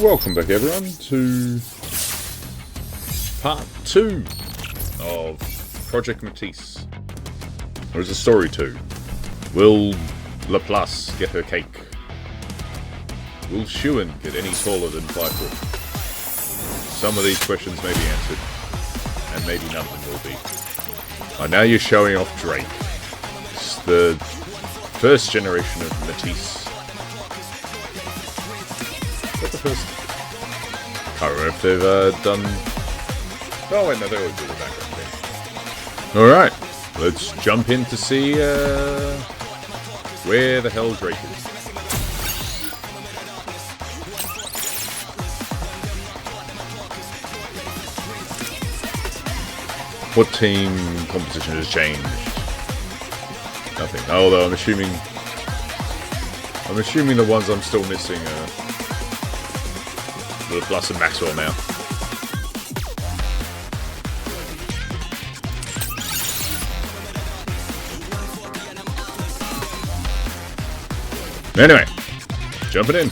Welcome back everyone to part 2 of Project Matisse. Or is it story 2? Will Laplace get her cake? Will Syuen get any taller than 5 foot? Some of these questions may be answered, and maybe none of them will be. Oh, now you're showing off Drake. It's the first generation of Matisse. Is that the first? I don't know if they've done... Oh wait, no, they always do the background thing. Alright, let's jump in to see where the hell Drake is. What team composition has changed? Nothing. Although I'm assuming the ones I'm still missing are Laplace and Maxwell now. Anyway, jumping in.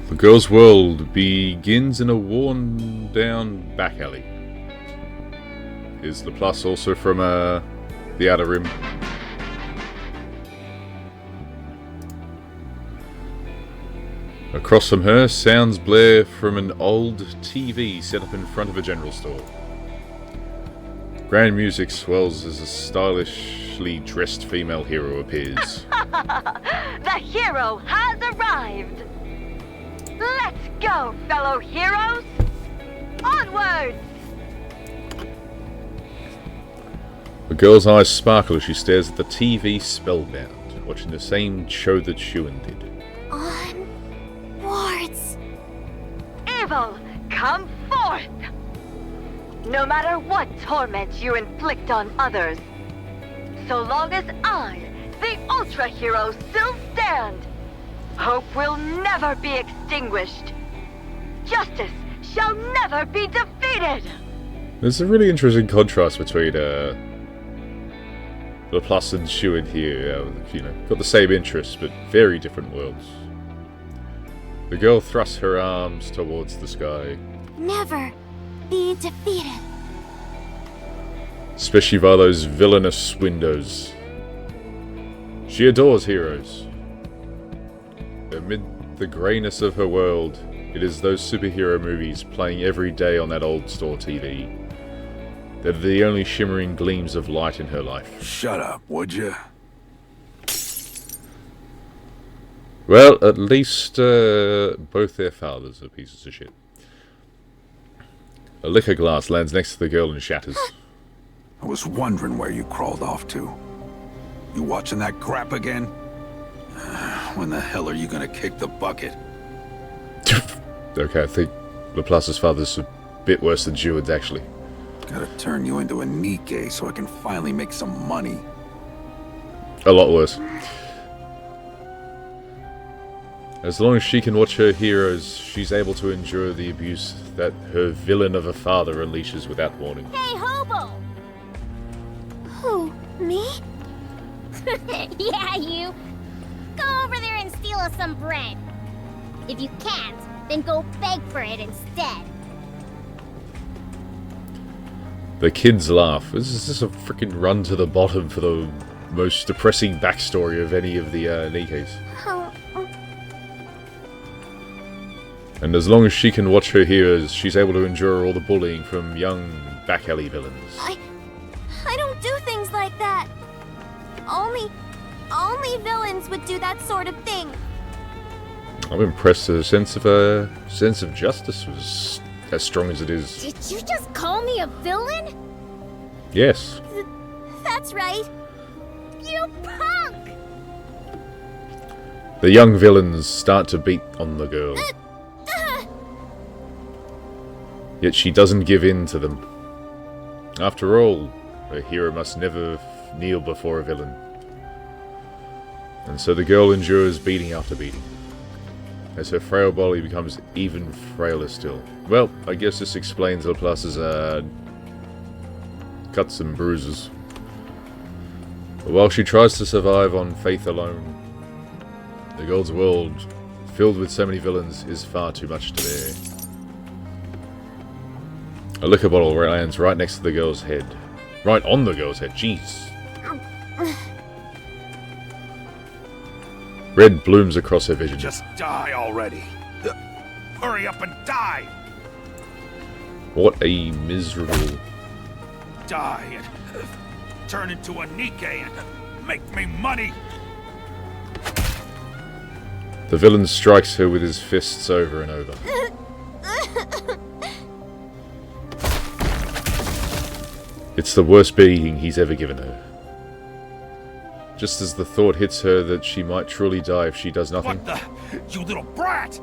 The girl's world begins in a worn-down back alley. Is Laplace also from the Outer Rim? Across from her, sounds blare from an old TV set up in front of a general store. Grand music swells as a stylishly dressed female hero appears. The hero has arrived! Let's go, fellow heroes! Onwards! The girl's eyes sparkle as she stares at the TV spellbound, watching the same show that Syuen did. Onwards! Evil, come forth! No matter what torment you inflict on others, so long as I, the Ultra Hero, still stand, hope will never be extinguished. Justice shall never be defeated! There's a really interesting contrast between Laplace and Syuen here. Got the same interests, but very different worlds. The girl thrusts her arms towards the sky. Never be defeated. Especially by those villainous windows. She adores heroes. Amid the greyness of her world, it is those superhero movies playing every day on that old store TV that are the only shimmering gleams of light in her life. Shut up, would you? Well, at least both their fathers are pieces of shit. A liquor glass lands next to the girl and shatters. I was wondering where you crawled off to. You watching that crap again? When the hell are you gonna kick the bucket? Okay, I think Laplace's father's a bit worse than Syuen's, actually. Gotta turn you into a Nikke so I can finally make some money. A lot worse. As long as she can watch her heroes, she's able to endure the abuse that her villain of a father unleashes without warning. Hey, hobo! Who? Me? Yeah, you. Go over there and steal us some bread. If you can't, then go beg for it instead. The kids laugh. This is a freaking run to the bottom for the most depressing backstory of any of the Nikkes. And as long as she can watch her heroes, she's able to endure all the bullying from young back alley villains. I don't do things like that. Only villains would do that sort of thing. I'm impressed that a sense of justice was as strong as it is. Did you just call me a villain? Yes. That's right. You punk! The young villains start to beat on the girl. Yet she doesn't give in to them. After all, a hero must never kneel before a villain. And so the girl endures beating after beating, as her frail body becomes even frailer still. Well, I guess this explains Laplace's cuts and bruises. But while she tries to survive on faith alone, The gods' world, filled with so many villains, is far too much to bear. A liquor bottle lands right next to the girl's head. Right on the girl's head, jeez. Red blooms across her vision. Just die already. Hurry up and die! What a miserable... Die and turn into a Nikke and make me money! The villain strikes her with his fists over and over. It's the worst beating he's ever given her. Just as the thought hits her that she might truly die if she does nothing. What the? You little brat!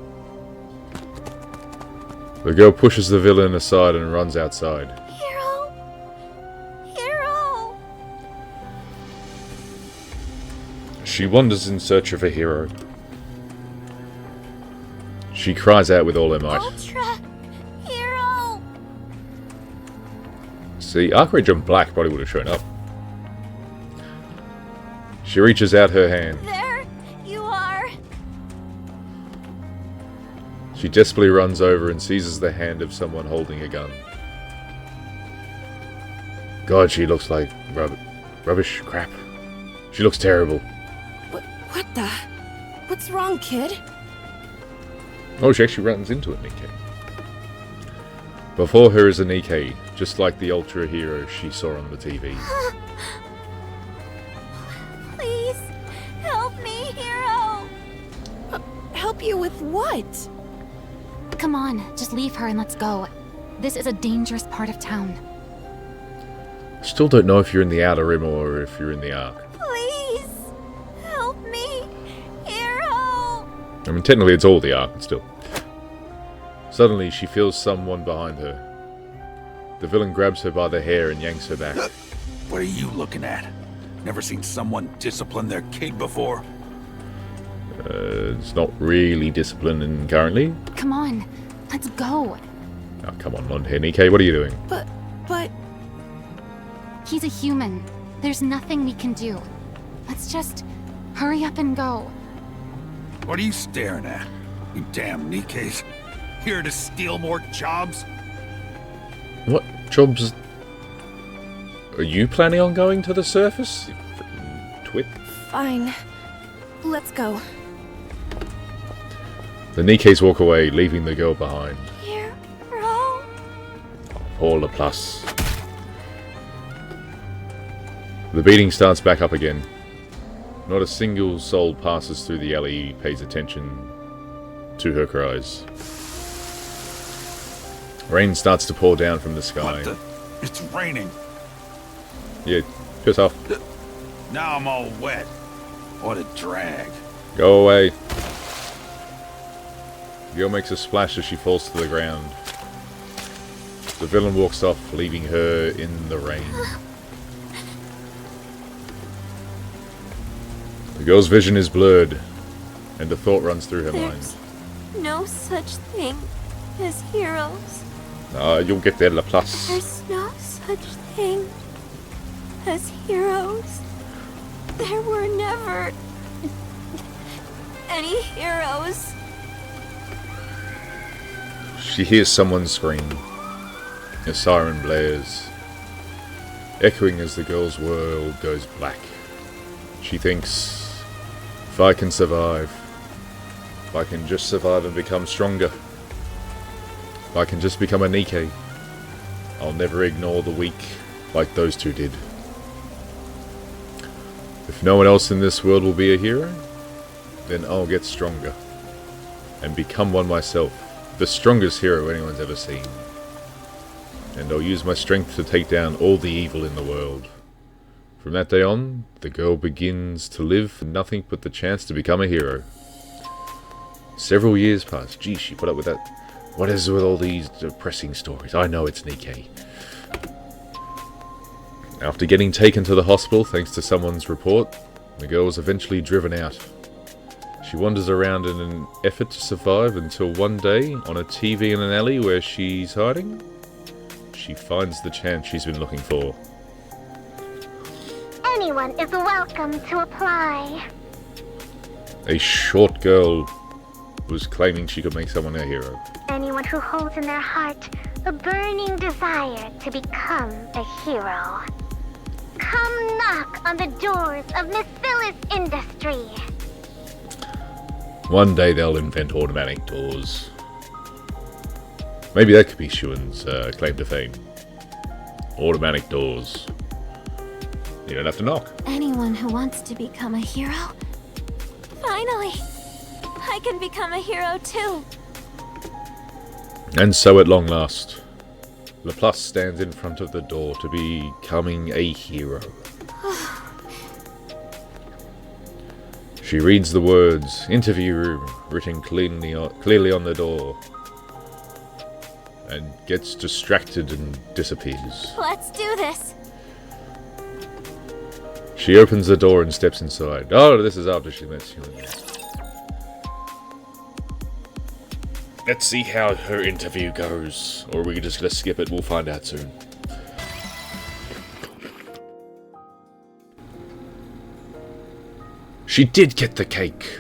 The girl pushes the villain aside and runs outside. Hero! Hero! She wanders in search of a hero. She cries out with all her might. Ultra! Hero! See, Archangel Black probably would have shown up. She reaches out her hand. There you are! She desperately runs over and seizes the hand of someone holding a gun. God, she looks like rubbish, crap. She looks terrible. What the? What's wrong, kid? Oh, she actually runs into a Nikke. Before her is a Nikke, just like the Ultra hero she saw on the TV. Please, help me, hero! Help you with what? Come on, just leave her and let's go. This is a dangerous part of town. Still don't know if you're in the Outer Rim or if you're in the Ark. Please, help me, hero! I mean, technically it's all the Ark, but still. Suddenly, she feels someone behind her. The villain grabs her by the hair and yanks her back. What are you looking at? Never seen someone discipline their kid before? It's not really disciplining currently. Come on, let's go. Oh, come on, blonde hair Nikke, what are you doing? But... He's a human. There's nothing we can do. Let's just hurry up and go. What are you staring at? You damn Nikkes. Here to steal more jobs? What jobs are you planning on going to the surface? You freaking twit. Fine. Let's go. The Nikkes walk away, leaving the girl behind. Hero! Poor Laplace. The beating starts back up again. Not a single soul passes through the alley pays attention to her cries. Rain starts to pour down from the sky. What the? It's raining. Yeah, piss off. Now I'm all wet. What a drag. Go away. The girl makes a splash as she falls to the ground. The villain walks off, leaving her in the rain. The girl's vision is blurred, and a thought runs through her mind. There's no such thing as heroes. You'll get there, Laplace. There's no such thing as heroes. There were never any heroes. She hears someone scream. A siren blares, echoing as the girl's world goes black. She thinks, if I can survive, if I can just survive and become stronger, if I can just become a Nikke, I'll never ignore the weak like those two did. If no one else in this world will be a hero, then I'll get stronger and become one myself, the strongest hero anyone's ever seen. And I'll use my strength to take down all the evil in the world. From that day on, the girl begins to live for nothing but the chance to become a hero. Several years pass. Geez, she put up with that. What is with all these depressing stories? I know it's Nikke. After getting taken to the hospital thanks to someone's report, the girl was eventually driven out. She wanders around in an effort to survive until one day, on a TV in an alley where she's hiding, she finds the chance she's been looking for. Anyone is welcome to apply. A short girl was claiming she could make someone a hero. Anyone who holds in their heart a burning desire to become a hero. Come knock on the doors of Miss Phyllis Industry. One day they'll invent automatic doors. Maybe that could be Syuen's claim to fame. Automatic doors. You don't have to knock. Anyone who wants to become a hero? Finally! I can become a hero too! And so at long last, Laplace stands in front of the door to becoming a hero. She reads the words, "Interview room," written clearly on the door, and gets distracted and disappears. Let's do this! She opens the door and steps inside. Oh, this is after she met Syuen. Let's see how her interview goes. Or are we just gonna skip it? We'll find out soon. She did get the cake!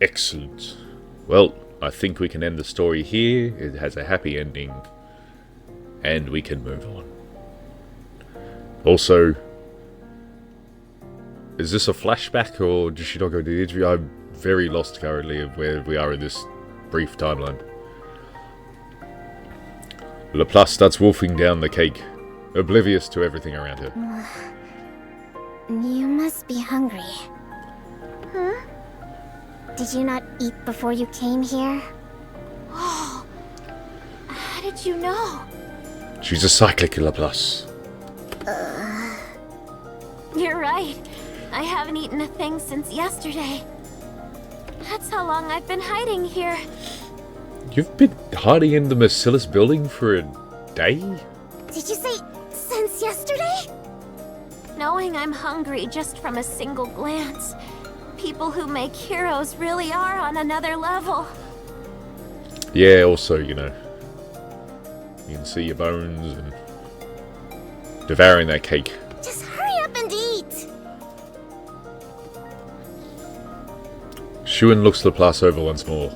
Excellent. Well, I think we can end the story here. It has a happy ending. And we can move on. Also, is this a flashback or did she not go to the interview? I'm very lost currently of where we are in this brief timeline. Laplace starts wolfing down the cake, oblivious to everything around her. You must be hungry. Huh? Did you not eat before you came here? Oh, how did you know? She's a cyclic Laplace. You're right. I haven't eaten a thing since yesterday. That's how long I've been hiding here. You've been hiding in the Merciless building for a day? Did you say since yesterday? Knowing I'm hungry just from a single glance. People who make heroes really are on another level. Yeah, also, you know, you can see your bones and devouring that cake. Just hurry up and eat! Syuen looks Laplace over once more.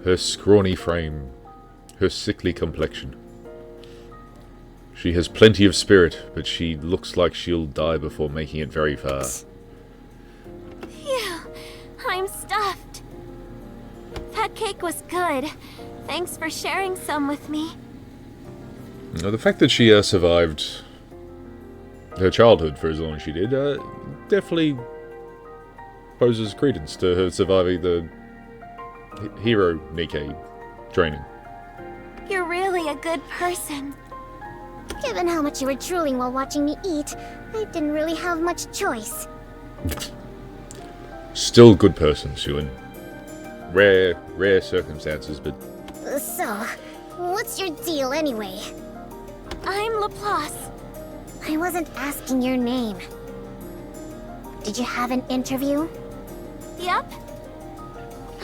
Her scrawny frame, her sickly complexion. She has plenty of spirit, but she looks like she'll die before making it very far. Phew, I'm stuffed. That cake was good. Thanks for sharing some with me. Now, the fact that she survived her childhood for as long as she did, definitely poses credence to her surviving the hero Nikke training. You're really a good person. Given how much you were drooling while watching me eat, I didn't really have much choice. Still good person, Syuen. Rare circumstances, but... So, what's your deal anyway? I'm Laplace. I wasn't asking your name. Did you have an interview? Yep.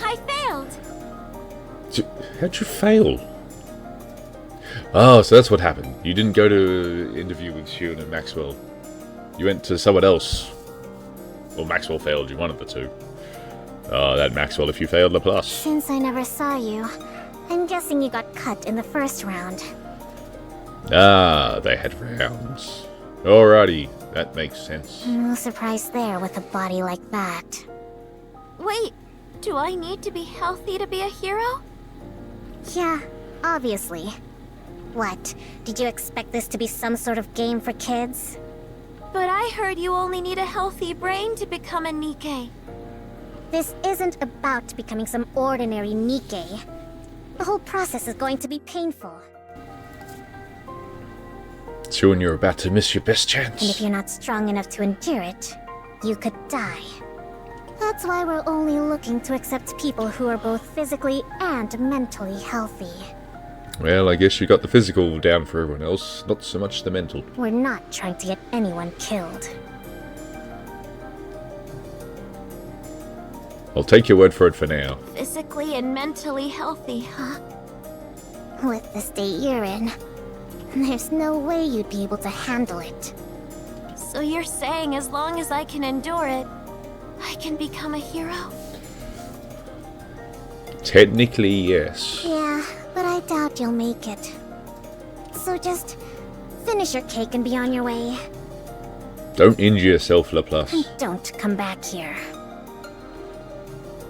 I failed. How'd you fail? Oh, so that's what happened. You didn't go to interview with Syuen and Maxwell. You went to someone else. Well, Maxwell failed you, one of the two. Oh, that Maxwell if you failed Laplace. Since I never saw you, I'm guessing you got cut in the first round. Ah, they had rounds. Alrighty, that makes sense. No surprise there with a body like that. Wait, do I need to be healthy to be a hero? Yeah, obviously. What, did you expect this to be some sort of game for kids? But I heard you only need a healthy brain to become a Nikke. This isn't about becoming some ordinary Nikke. The whole process is going to be painful. Syuen, you're about to miss your best chance. And if you're not strong enough to endure it, you could die. That's why we're only looking to accept people who are both physically and mentally healthy. Well, I guess you got the physical down for everyone else, not so much the mental. We're not trying to get anyone killed. I'll take your word for it for now. Physically and mentally healthy, huh? With the state you're in, there's no way you'd be able to handle it. So you're saying as long as I can endure it, I can become a hero? Technically, yes. Yeah, but I doubt you'll make it. So just finish your cake and be on your way. Don't injure yourself, Laplace. And don't come back here.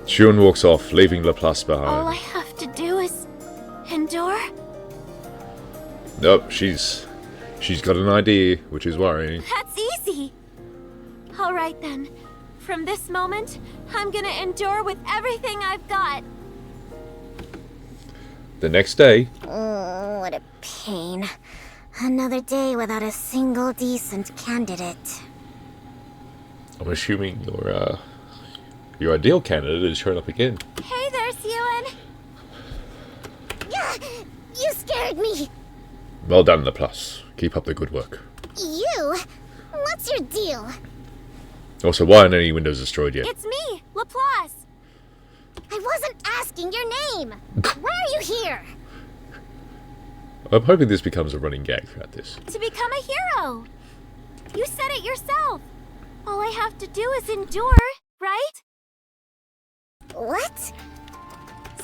Syuen walks off, leaving Laplace behind. All I have to do is endure? Nope, she's got an idea, which is worrying. That's easy. All right then. From this moment, I'm gonna endure with everything I've got. The next day, Oh, what a pain. Another day without a single decent candidate. I'm assuming your ideal candidate is showing up again. Hey there, Syuen. Yeah, you scared me. Well done, Laplace. Keep up the good work. You? What's your deal? Also, why aren't any windows destroyed yet? It's me, Laplace. I wasn't asking your name. Why are you here? I'm hoping this becomes a running gag throughout this. To become a hero. You said it yourself. All I have to do is endure, right? What?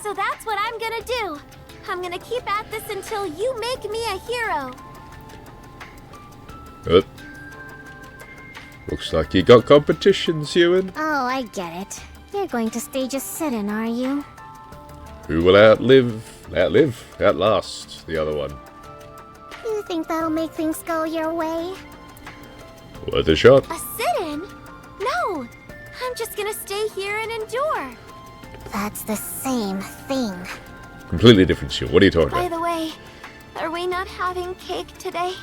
So that's what I'm gonna do. I'm gonna keep at this until you make me a hero. Looks like you got competition, Syuen. Oh, I get it. You're going to stage a sit-in, are you? Who will outlast the other one? You think that'll make things go your way? Worth a shot. A sit-in? No! I'm just gonna stay here and endure. That's the same thing. Completely different, Syuen. What are you talking By about? the way, are we not having cake today?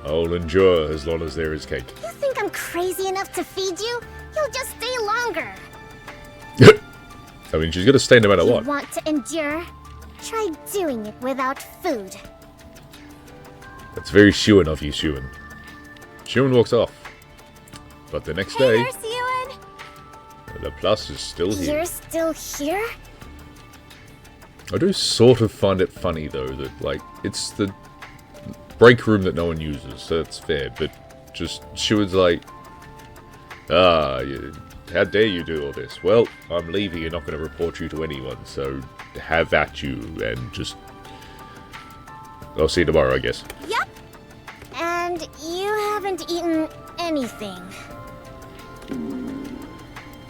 I'll endure as long as there is cake. You think I'm crazy enough to feed you? You'll just stay longer. I mean, she's gonna stay no matter You what. want to endure? Try doing it without food. That's very Syuen of you, Syuen. Syuen walks off. But the next Hey day, there, Syuen! Laplace is still here. You're still here? I do sort of find it funny, though, that, like, it's the break room that no one uses, so that's fair, but just, Syuen's like, how dare you do all this? Well, I'm leaving and not going to report you to anyone, so have at you, and just... I'll see you tomorrow, I guess. Yep! And you haven't eaten anything.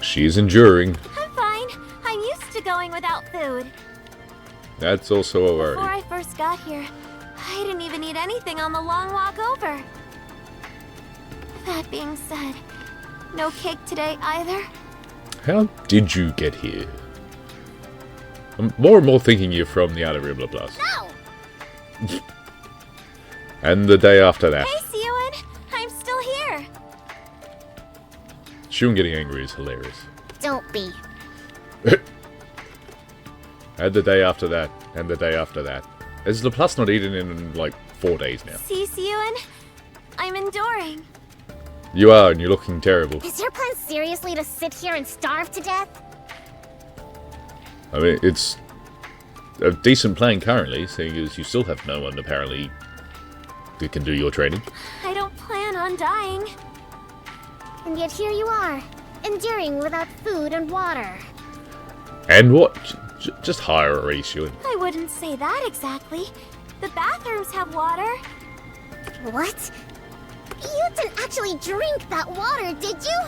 She's enduring. I'm fine. I'm used to going without food. That's also a Before worry. I first got here, I didn't even eat anything on the long walk over. That being said, no cake today either? How did you get here? I'm more and more thinking you're from the Outer Rim, Laplace. No! And the day after that. Hey, Syuen! I'm still here! Syuen getting angry is hilarious. Don't be. And the day after that, and the day after that. Has Laplace not eaten in, like, 4 days now? See, Syuen? I'm enduring. You are, and you're looking terrible. Is your plan seriously to sit here and starve to death? I mean, it's a decent plan currently, seeing as you still have no one, apparently, that can do your training. I don't plan on dying. And yet here you are, enduring without food and water. And what? Just hire a race, Syuen. I wouldn't say that exactly. The bathrooms have water. What? You didn't actually drink that water, did you?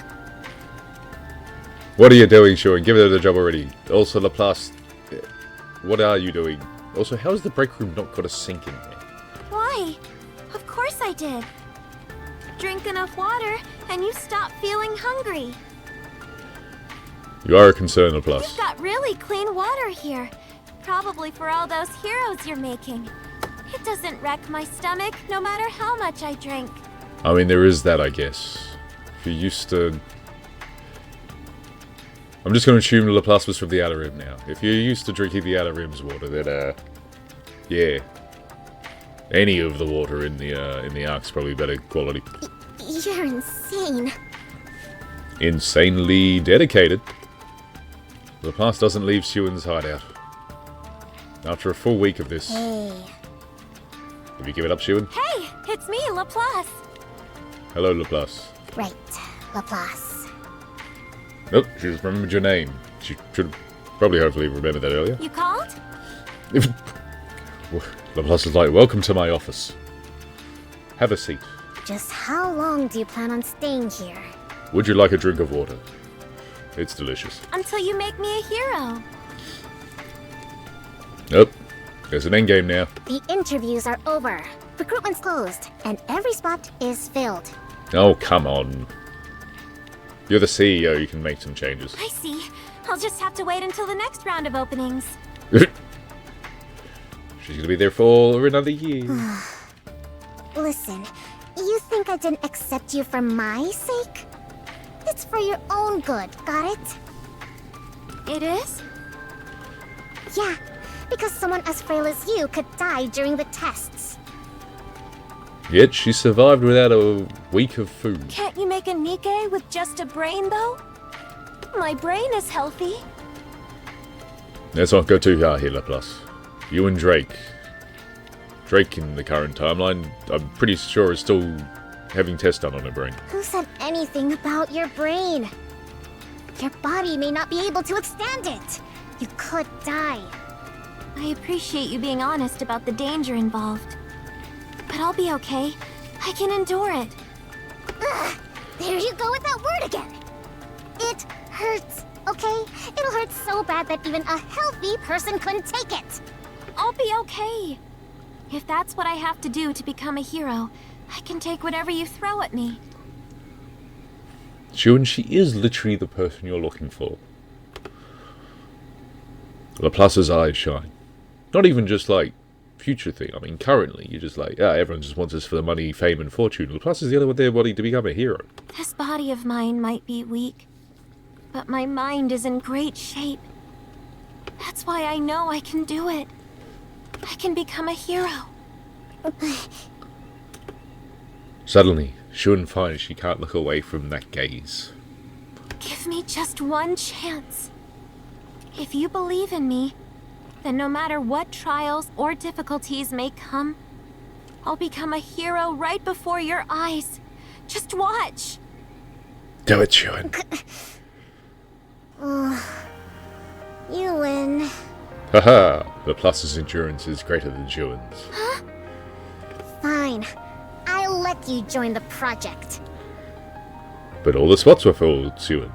What are you doing, Syuen? Give her the job already. Also, Laplace, what are you doing? Also, how's the break room not got a sink in there? Why? Of course I did. Drink enough water, and you stop feeling hungry. You are a concern, Laplace. We've got really clean water here. Probably for all those heroes you're making. It doesn't wreck my stomach, no matter how much I drink. I mean, there is that, I guess. If you're used to... I'm just going to assume Laplace was from the Outer Rim now. If you're used to drinking the Outer Rim's water, then, yeah. Any of the water in the Ark's probably better quality. You're insane. Insanely dedicated. Laplace doesn't leave Syuen's hideout. After a full week of this. Hey. Have you given up, Syuen? Hey, it's me, Laplace. Hello, Laplace. Right. Laplace. Oh, she just remembered your name. She should probably hopefully remembered that earlier. You called? Laplace is like, welcome to my office. Have a seat. Just how long do you plan on staying here? Would you like a drink of water? It's delicious. Until you make me a hero. Nope. There's an endgame now. The interviews are over. Recruitment's closed, and every spot is filled. Oh, come on. You're the CEO, you can make some changes. I see. I'll just have to wait until the next round of openings. She's gonna be there for another year. Listen, you think I didn't accept you for my sake? It's for your own good, got it? It is? Yeah, because someone as frail as you could die during the tests. Yet she survived without a week of food. Can't you make a Nikke with just a brain, though? My brain is healthy. Let's not go too hard here, Laplace. You and Drake. Drake in the current timeline, I'm pretty sure is still having tests done on her brain. Who said anything about your brain? Your body may not be able to withstand it. You could die. I appreciate you being honest about the danger involved. But I'll be okay. I can endure it. Ugh, there you go with that word again. It hurts, okay? It'll hurt so bad that even a healthy person couldn't take it. I'll be okay. If that's what I have to do to become a hero, I can take whatever you throw at me. Syuen, she is literally the person you're looking for. Laplace's eyes shine. Not even just like future thing. I mean, currently, you're just like, everyone just wants us for the money, fame, and fortune. Laplace is the other one there wanting to become a hero. This body of mine might be weak, but my mind is in great shape. That's why I know I can do it. I can become a hero. Suddenly, Syuen finds she can't look away from that gaze. Give me just one chance. If you believe in me, then no matter what trials or difficulties may come, I'll become a hero right before your eyes. Just watch. Do it, Syuen. You win. Haha, Laplace's endurance is greater than Syuen's. Fine. I'll let you join the project. But all the spots were filled, Syuen.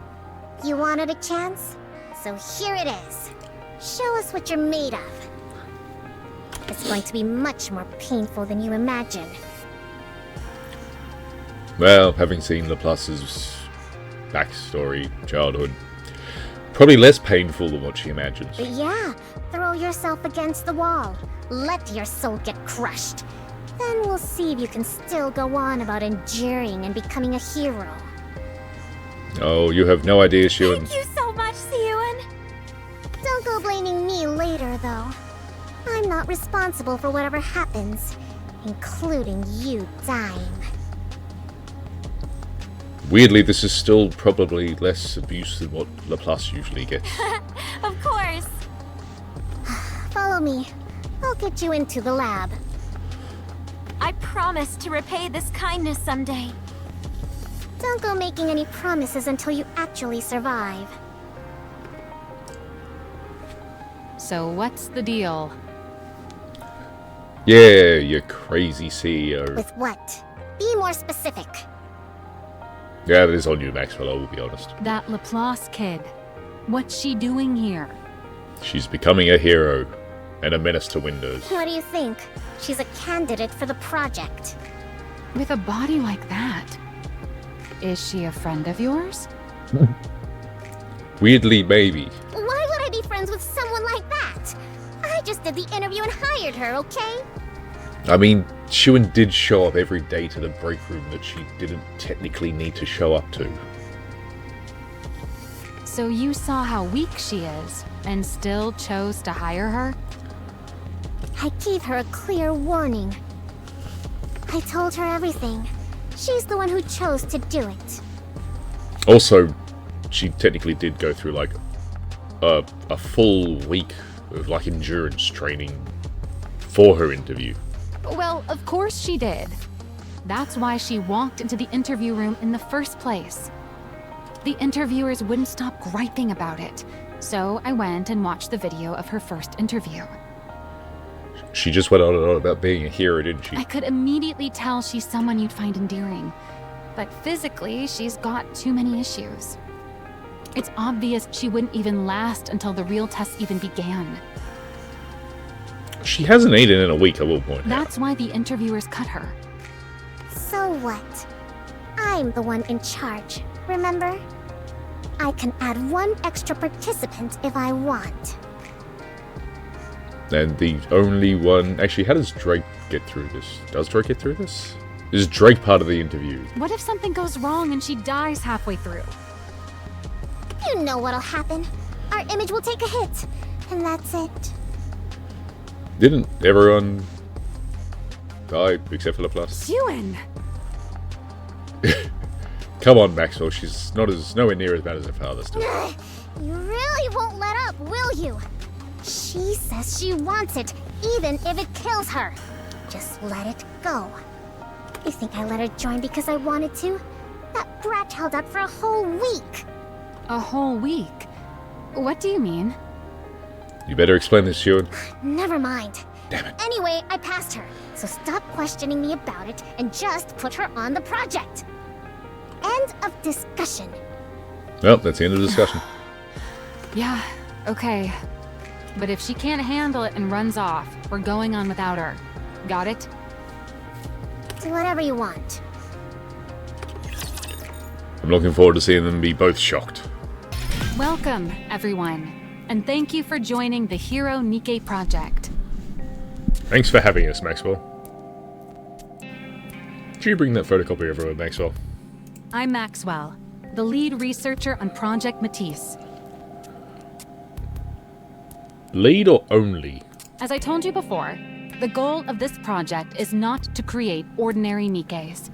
You wanted a chance? So here it is. Show us what you're made of. It's going to be much more painful than you imagine. Well, having seen Laplace's backstory, childhood, probably less painful than what she imagines. But yeah, throw yourself against the wall. Let your soul get crushed. Then we'll see if you can still go on about enduring and becoming a hero. Oh, you have no idea, Syuen. Thank you so much, Syuen. Don't go blaming me later, though. I'm not responsible for whatever happens, including you dying. Weirdly, this is still probably less abuse than what Laplace usually gets. Of course. Follow me. I'll get you into the lab. I promise to repay this kindness someday. Don't go making any promises until you actually survive. So what's the deal? Yeah, you crazy CEO. With what? Be more specific. Yeah, that is on you, Maxwell, I will be honest. That Laplace kid. What's she doing here? She's becoming a hero, and a menace to Windows. What do you think? She's a candidate for the project. With a body like that? Is she a friend of yours? Weirdly, maybe. Why would I be friends with someone like that? I just did the interview and hired her, okay? I mean, Syuen did show up every day to the break room that she didn't technically need to show up to. So you saw how weak she is, and still chose to hire her? I gave her a clear warning. I told her everything. She's the one who chose to do it. Also, she technically did go through like a full week of like endurance training for her interview. Well, of course she did. That's why she walked into the interview room in the first place. the interviewers wouldn't stop griping about it. So I went and watched the video of her first interview. She just went on and on about being a hero, didn't she? I could immediately tell she's someone you'd find endearing. But physically, she's got too many issues. It's obvious she wouldn't even last until the real test even began. She hasn't eaten in a week, I will point out. That's why the interviewers cut her. So what? I'm the one in charge, remember? I can add one extra participant if I want. And the only one... Actually, how does Drake get through this? Does Drake get through this? Is Drake part of the interview? What if something goes wrong and she dies halfway through? You know what'll happen. Our image will take a hit, and that's it. Didn't everyone die except for Laplace? Syuen! Come on, Maxwell. She's nowhere near as bad as her father still. You really won't let up, will you? She says she wants it, even if it kills her. Just let it go. You think I let her join because I wanted to? That brat held up for a whole week. A whole week? What do you mean? You better explain this, Syuen. Never mind. Damn it. Anyway, I passed her, so stop questioning me about it and just put her on the project. End of discussion. Well, that's the end of the discussion. Yeah, okay. But if she can't handle it and runs off, we're going on without her. Got it? Do whatever you want. I'm looking forward to seeing them be both shocked. Welcome, everyone. And thank you for joining the Hero Nikke project. Thanks for having us, Maxwell. Did you bring that photocopy everywhere, Maxwell? I'm Maxwell, the lead researcher on Project Matisse. Lead or only? As I told you before, the goal of this project is not to create ordinary Nikkes,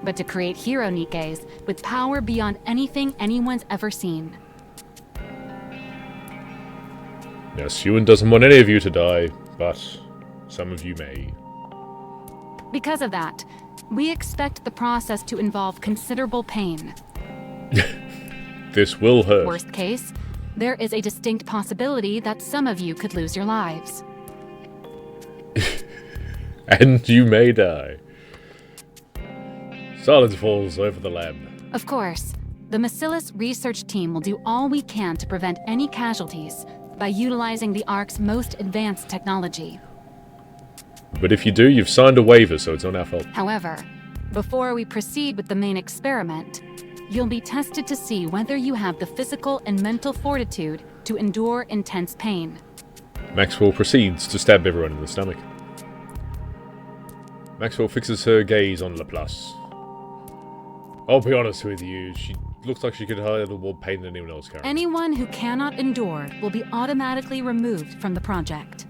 but to create hero Nikkes with power beyond anything anyone's ever seen. Now, Syuen doesn't want any of you to die, but some of you may. Because of that, we expect the process to involve considerable pain. This will hurt. Worst case, there is a distinct possibility that some of you could lose your lives. And you may die. Silence falls over the lab. Of course, the Macillus research team will do all we can to prevent any casualties by utilizing the Ark's most advanced technology. But if you do, you've signed a waiver, so it's not our fault. However, before we proceed with the main experiment, you'll be tested to see whether you have the physical and mental fortitude to endure intense pain. Maxwell proceeds to stab everyone in the stomach. Maxwell fixes her gaze on Laplace. I'll be honest with you, she looks like she could handle more pain than anyone else currently. Anyone who cannot endure will be automatically removed from the project.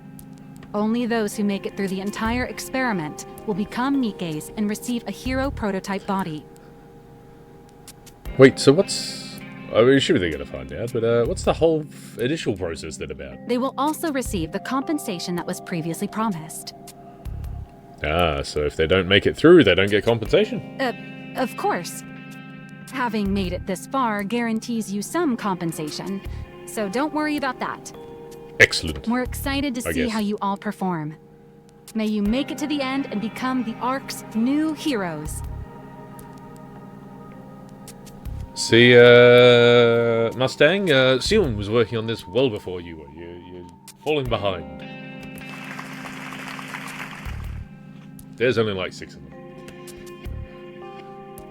Only those who make it through the entire experiment will become Nikkes and receive a hero prototype body. Wait, so what's... I mean, sure they're going to find out, but what's the whole initial process then about? They will also receive the compensation that was previously promised. Ah, so if they don't make it through, they don't get compensation? Of course. Having made it this far guarantees you some compensation, so don't worry about that. Excellent. We're excited to see how you all perform. May you make it to the end and become the Ark's new heroes. See, Mustang, Syuen was working on this well before you were. You're falling behind. There's only like 6 of them.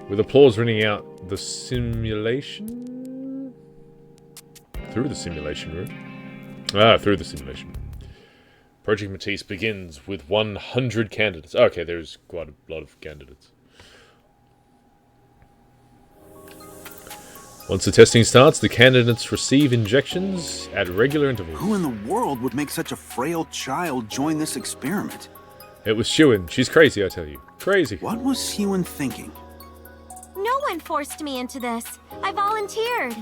With applause ringing out the simulation? Through the simulation room? Ah, through the simulation. Project Matisse begins with 100 candidates. Okay, there's quite a lot of candidates. Once the testing starts, the candidates receive injections at regular intervals. Who in the world would make such a frail child join this experiment? It was Syuen. She's crazy, I tell you. Crazy. What was Syuen thinking? No one forced me into this. I volunteered.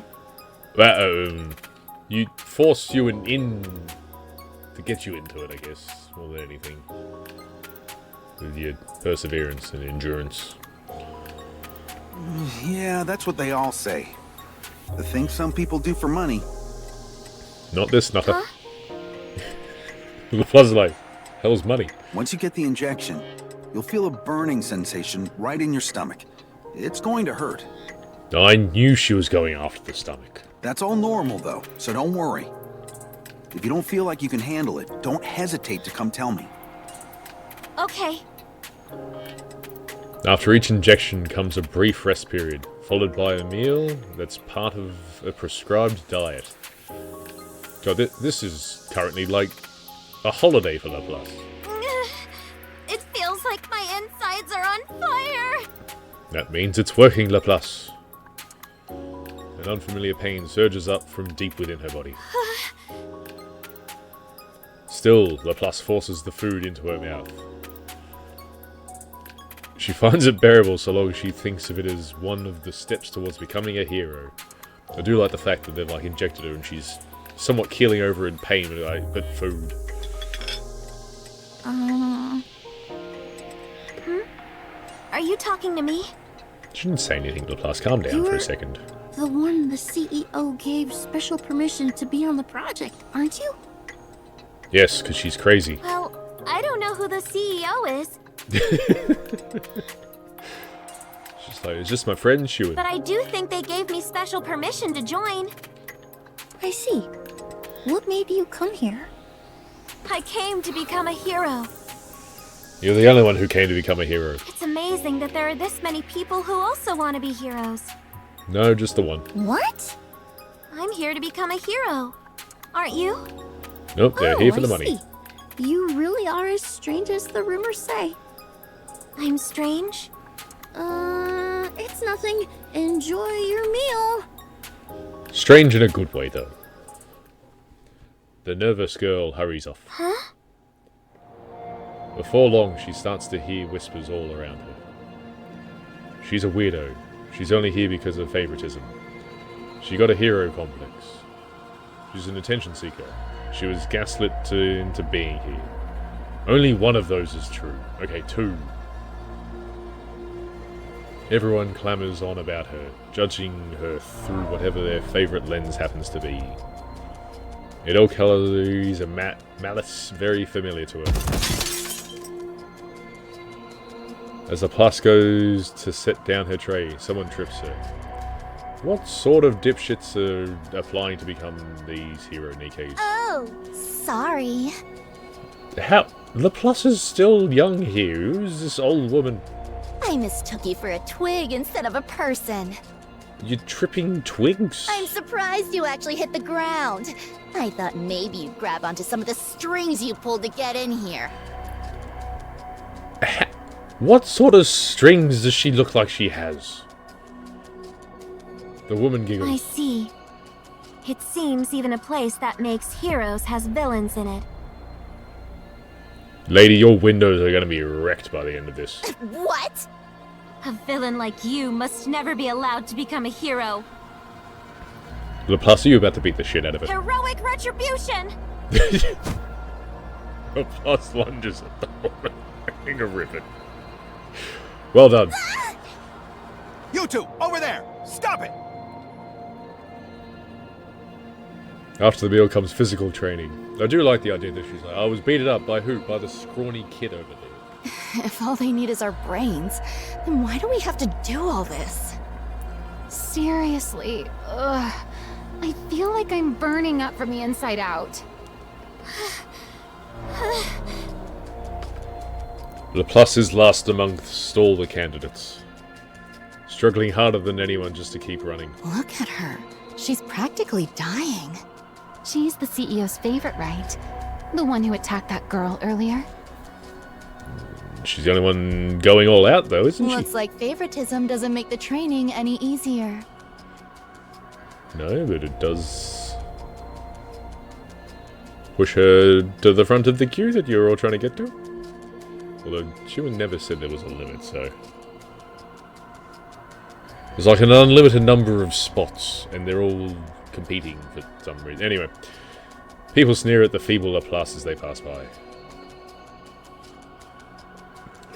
You forced Syuen in to get you into it, I guess, more than anything. With your perseverance and endurance. Yeah, that's what they all say. The things some people do for money. Not this nutter. Laplace is like, hell's money. Once you get the injection, you'll feel a burning sensation right in your stomach. It's going to hurt. I knew she was going after the stomach. That's all normal, though, so don't worry. If you don't feel like you can handle it, don't hesitate to come tell me. Okay. After each injection comes a brief rest period, followed by a meal that's part of a prescribed diet. So this is currently like a holiday for Laplace. It feels like my insides are on fire. That means it's working, Laplace. An unfamiliar pain surges up from deep within her body. Still, Laplace forces the food into her mouth. She finds it bearable so long as she thinks of it as one of the steps towards becoming a hero. I do like the fact that they've like injected her and she's somewhat keeling over in pain, but food. Are you talking to me? She didn't say anything, Laplace. Calm down for a second. The one the CEO gave special permission to be on the project, aren't you? Yes, because she's crazy. Well, I don't know who the CEO is. She's like, it's just my friend Syuen. But I do think they gave me special permission to join. I see. What made you come here? I came to become a hero. You're the only one who came to become a hero. It's amazing that there are this many people who also want to be heroes. No, just the one. What? I'm here to become a hero. Aren't you? Nope, they're here for the I money. see. You really are as strange as the rumors say. I'm strange? It's nothing. Enjoy your meal. Strange in a good way, though. The nervous girl hurries off. Huh? Before long, she starts to hear whispers all around her. She's a weirdo. She's only here because of favoritism. She got a hero complex. She's an attention seeker. She was gaslit into being here. Only one of those is true. Okay, two. Everyone clamours on about her, judging her through whatever their favourite lens happens to be. It all carries a malice very familiar to her. As Laplace goes to set down her tray, someone trips her. What sort of dipshits are applying to become these hero Nikkes? Oh, sorry. How? Laplace is still young here. Who's this old woman? I mistook you for a twig instead of a person. You're tripping twigs? I'm surprised you actually hit the ground. I thought maybe you'd grab onto some of the strings you pulled to get in here. What sort of strings does she look like she has? The woman giggles. I see. It seems even a place that makes heroes has villains in it. Lady, your windows are going to be wrecked by the end of this. What? A villain like you must never be allowed to become a hero. Laplace, are you about to beat the shit out of it? Heroic retribution! Laplace lunges at the woman, making a ribbon. Well done. You two, over there! Stop it! After the meal comes physical training. I do like the idea that she's like, I was beaten up by who? By the scrawny kid over there. If all they need is our brains, then why do we have to do all this? Seriously, ugh. I feel like I'm burning up from the inside out. Laplace is last amongst all the candidates. Struggling harder than anyone just to keep running. Look at her. She's practically dying. She's the CEO's favorite, right? The one who attacked that girl earlier? She's the only one going all out, though, isn't she? Looks like favoritism doesn't make the training any easier. No, but it does push her to the front of the queue that you're all trying to get to. Although Syuen never said there was a limit, so... There's like an unlimited number of spots, and they're all competing for some reason. Anyway, people sneer at the feeble Laplace as they pass by.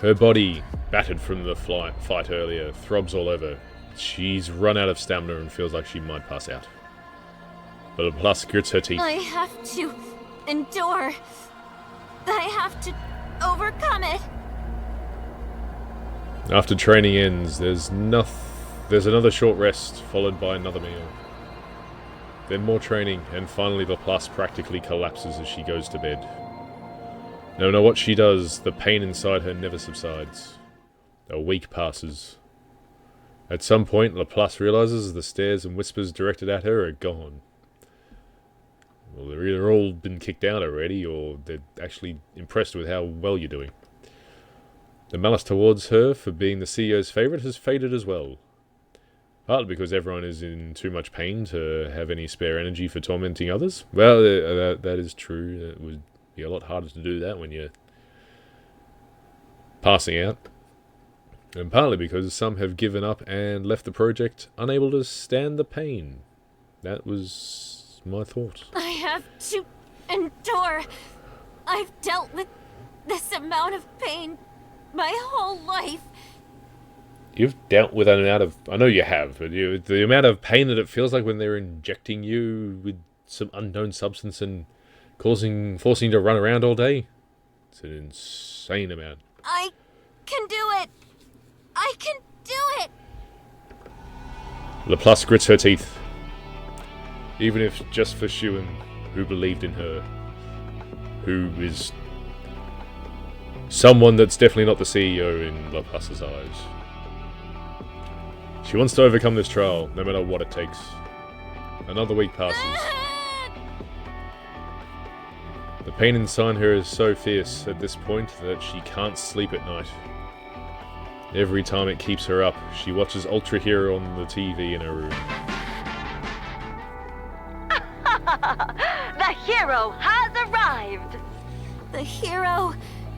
Her body, battered from the fight earlier, throbs all over. She's run out of stamina and feels like she might pass out. But Laplace grits her teeth. I have to endure. I have to overcome it. After training ends, there's another short rest, followed by another meal. Then more training, and finally Laplace practically collapses as she goes to bed. No matter what she does, the pain inside her never subsides. A week passes. At some point, Laplace realizes the stares and whispers directed at her are gone. Well, they're either all been kicked out already, or they're actually impressed with how well you're doing. The malice towards her for being the CEO's favourite has faded as well. Partly because everyone is in too much pain to have any spare energy for tormenting others. Well, that is true. It would be a lot harder to do that when you're passing out. And partly because some have given up and left the project unable to stand the pain. That was my thought. I have to endure. I've dealt with this amount of pain my whole life. You've dealt with an amount of... I know you have, but the amount of pain that it feels like when they're injecting you with some unknown substance and forcing you to run around all day. It's an insane amount. I can do it. I can do it. Laplace grits her teeth. Even if just for Syuen, who believed in her. Who is someone that's definitely not the CEO in Laplace's eyes. She wants to overcome this trial, no matter what it takes. Another week passes. The pain inside her is so fierce at this point that she can't sleep at night. Every time it keeps her up, she watches Ultra Hero on the TV in her room. The hero has arrived! The hero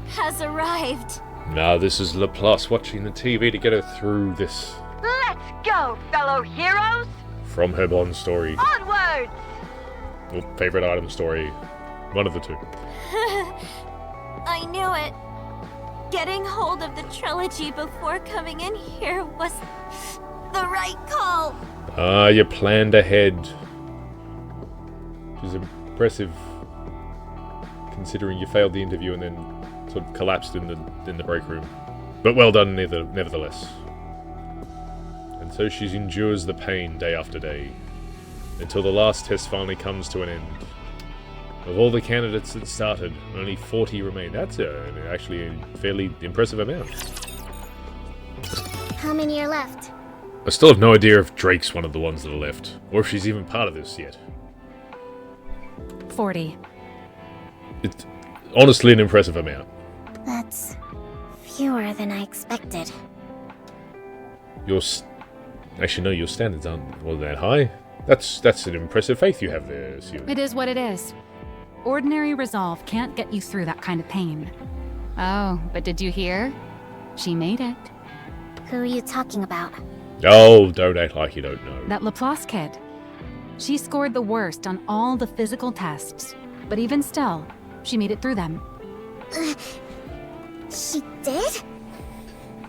has arrived. Now this is Laplace watching the TV to get her through this. Let's go, fellow heroes! From her Bond story. Onwards! Or favourite item story. One of the two. I knew it. Getting hold of the trilogy before coming in here was the right call. Ah, you planned ahead. Which is impressive, considering you failed the interview and then sort of collapsed in the break room. But well done, nevertheless. And so she endures the pain day after day, until the last test finally comes to an end. Of all the candidates that started, only 40 remain. That's actually a fairly impressive amount. How many are left? I still have no idea if Drake's one of the ones that are left, or if she's even part of this yet. 40. It's honestly an impressive amount. That's fewer than I expected. Actually, no, your standards aren't that high. That's an impressive faith you have there, Syuen. It is what it is. Ordinary resolve can't get you through that kind of pain. Oh, but did you hear? She made it. Who are you talking about? Oh, don't act like you don't know. That Laplace kid. She scored the worst on all the physical tests, but even still, she made it through them. She did?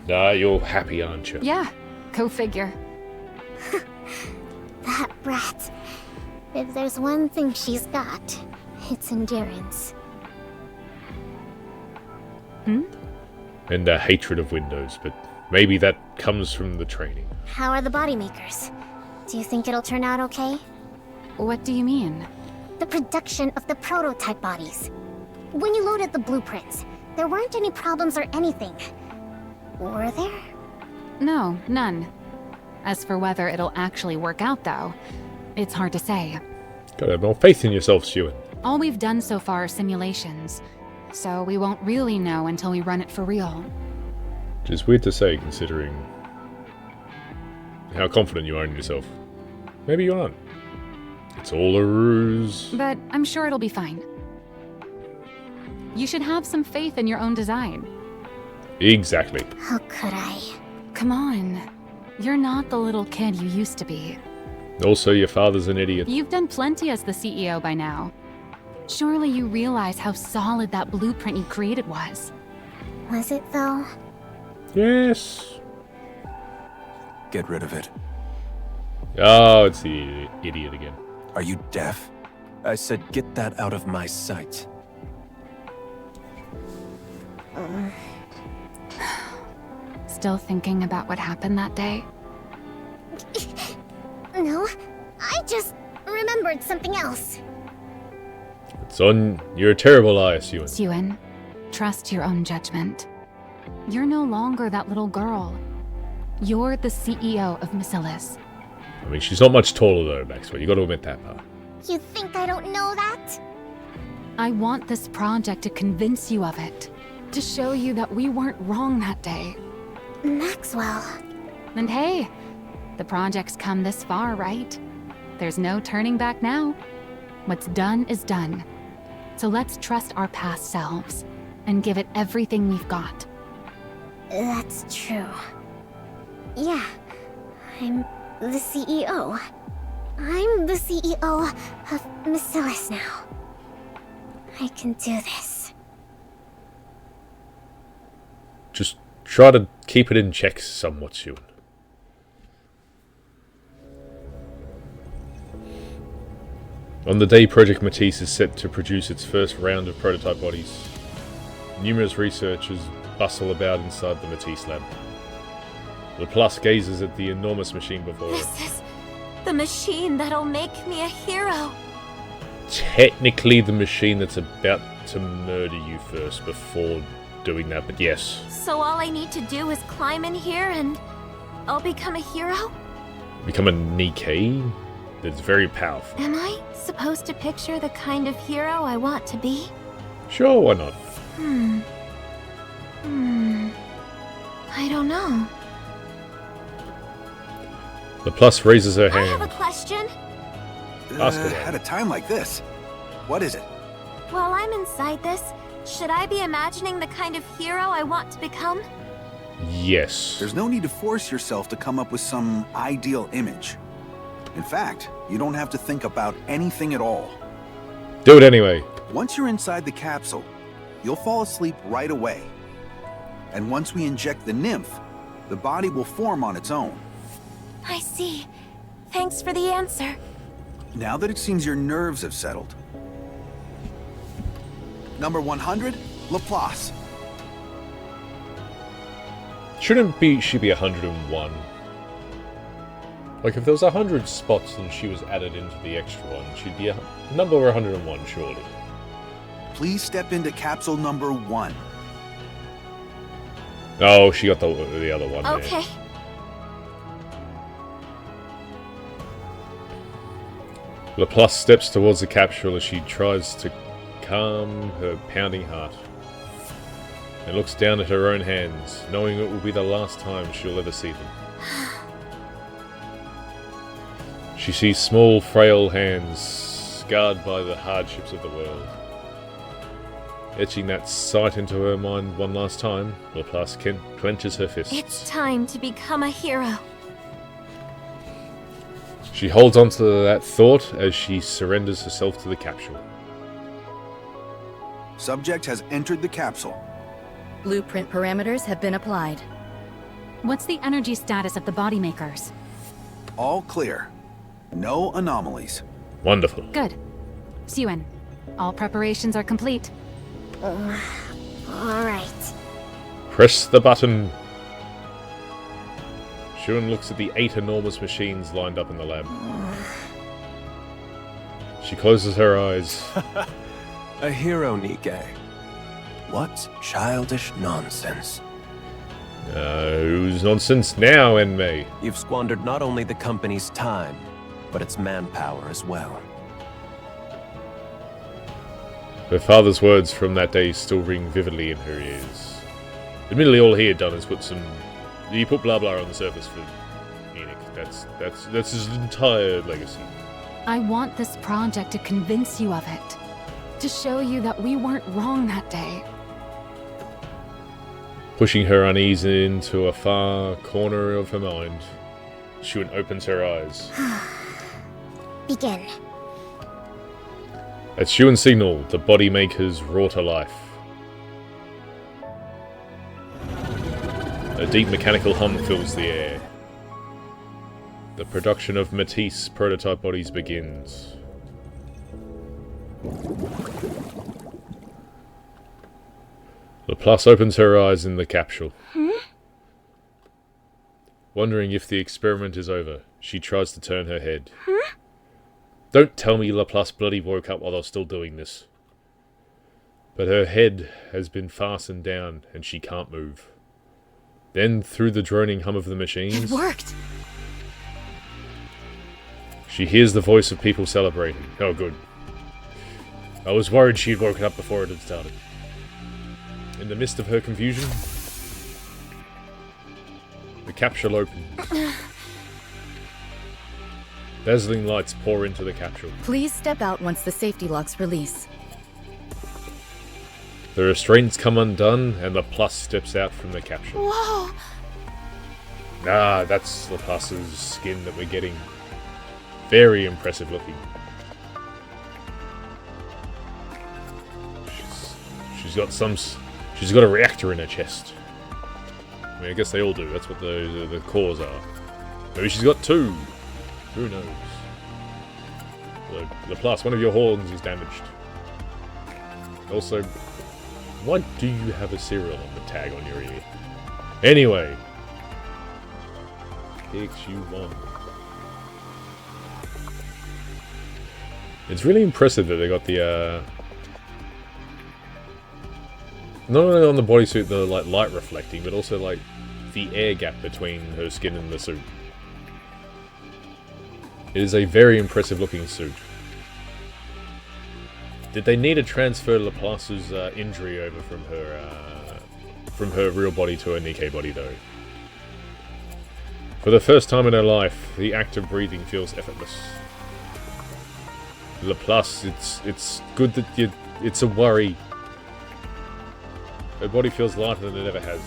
Ah, you're happy, aren't you? Yeah, go figure. That brat. If there's one thing she's got, it's endurance. And a hatred of windows, but maybe that comes from the training. How are the body makers? Do you think it'll turn out okay? What do you mean? The production of the prototype bodies. When you loaded the blueprints, there weren't any problems or anything. Were there? No, none. As for whether it'll actually work out, though, it's hard to say. Gotta have more faith in yourself, Syuen. All we've done so far are simulations, so we won't really know until we run it for real. Which is weird to say, considering how confident you are in yourself. Maybe you aren't. It's all a ruse. But I'm sure it'll be fine. You should have some faith in your own design. Exactly. How could I? Come on. You're not the little kid you used to be. Also, your father's an idiot. You've done plenty as the CEO by now. Surely you realize how solid that blueprint you created was. Was it, though? Yes. Get rid of it. Oh, it's the idiot again. Are you deaf? I said get that out of my sight. Still thinking about what happened that day? No, I just remembered something else. Son, you're a terrible liar, Syuen. Syuen, trust your own judgment. You're no longer that little girl. You're the CEO of Macillus. I mean, she's not much taller though, Maxwell. You got to admit that part. You think I don't know that? I want this project to convince you of it. To show you that we weren't wrong that day. Maxwell. And hey, the project's come this far, right? There's no turning back now. What's done is done. So let's trust our past selves and give it everything we've got. That's true. Yeah, I'm the CEO. I'm the CEO of Macillus now. I can do this. Just try to keep it in check somewhat, Syuen. On the day Project Matisse is set to produce its first round of prototype bodies, numerous researchers bustle about inside the Matisse lab. Laplace gazes at the enormous machine before her. This is the machine that'll make me a hero. Technically the machine that's about to murder you first before doing that, but yes. So all I need to do is climb in here and I'll become a hero? Become a Nikke that's very powerful. Am I supposed to picture the kind of hero I want to be? Sure, why not? I don't know. Laplace raises her I have hand. a question. Ask away. At a time like this, what is it? While I'm inside this, should I be imagining the kind of hero I want to become? Yes. There's no need to force yourself to come up with some ideal image. In fact, you don't have to think about anything at all. Do it anyway. Once you're inside the capsule, you'll fall asleep right away. And once we inject the nymph, the body will form on its own. I see. Thanks for the answer. Now that it seems your nerves have settled. Number 100, Laplace. Shouldn't she be 101? Like if there was 100 spots and she was added into the extra one, she'd be a number 101 surely. Please step into capsule number 1. Oh, she got the other one. Okay. There. Laplace steps towards the capsule as she tries to calm her pounding heart. And looks down at her own hands, knowing it will be the last time she'll ever see them. She sees small, frail hands, scarred by the hardships of the world. Etching that sight into her mind one last time, Laplace clenches her fists. It's time to become a hero. She holds on to that thought as she surrenders herself to the capsule. Subject has entered the capsule. Blueprint parameters have been applied. What's the energy status of the body makers? All clear. No anomalies. Wonderful. Good. Syuen, all preparations are complete. Alright. Press the button. Syuen looks at the 8 enormous machines lined up in the lab. She closes her eyes. A hero, Nikke. What childish nonsense. Who's nonsense now, Enmei? You've squandered not only the company's time, but its manpower as well. Her father's words from that day still ring vividly in her ears. Admittedly, all he had done is he put blah blah on the surface for Enoch. That's his entire legacy. I want this project to convince you of it. To show you that we weren't wrong that day. Pushing her unease into a far corner of her mind, Syuen opens her eyes. Begin. At Syuen's signal, the body makers roar to life. A deep mechanical hum fills the air. The production of Matisse prototype bodies begins. Laplace opens her eyes in the capsule. Wondering if the experiment is over, she tries to turn her head. Don't tell me Laplace bloody woke up while I was still doing this. But her head has been fastened down and she can't move. Then, through the droning hum of the machines... It worked! She hears the voice of people celebrating. Oh, good. I was worried she'd woken up before it had started. In the midst of her confusion, the capsule opens. Dazzling lights pour into the capsule. Please step out once the safety locks release. The restraints come undone, and Laplace steps out from the capsule. Whoa! Ah, that's Laplace's skin that we're getting. Very impressive looking. She's got a reactor in her chest. I mean, I guess they all do. That's what the cores are. Maybe she's got two. Who knows? Laplace, one of your horns is damaged. Also, why do you have a serial number tag on your ear? Anyway. PXU1. It's really impressive that they got the, not only on the bodysuit the light reflecting, but also like the air gap between her skin and the suit. It is a very impressive looking suit. Did they need to transfer Laplace's injury over from her real body to her Nikke body though? For the first time in her life, the act of breathing feels effortless. Laplace, it's good that it's a worry. Her body feels lighter than it ever has.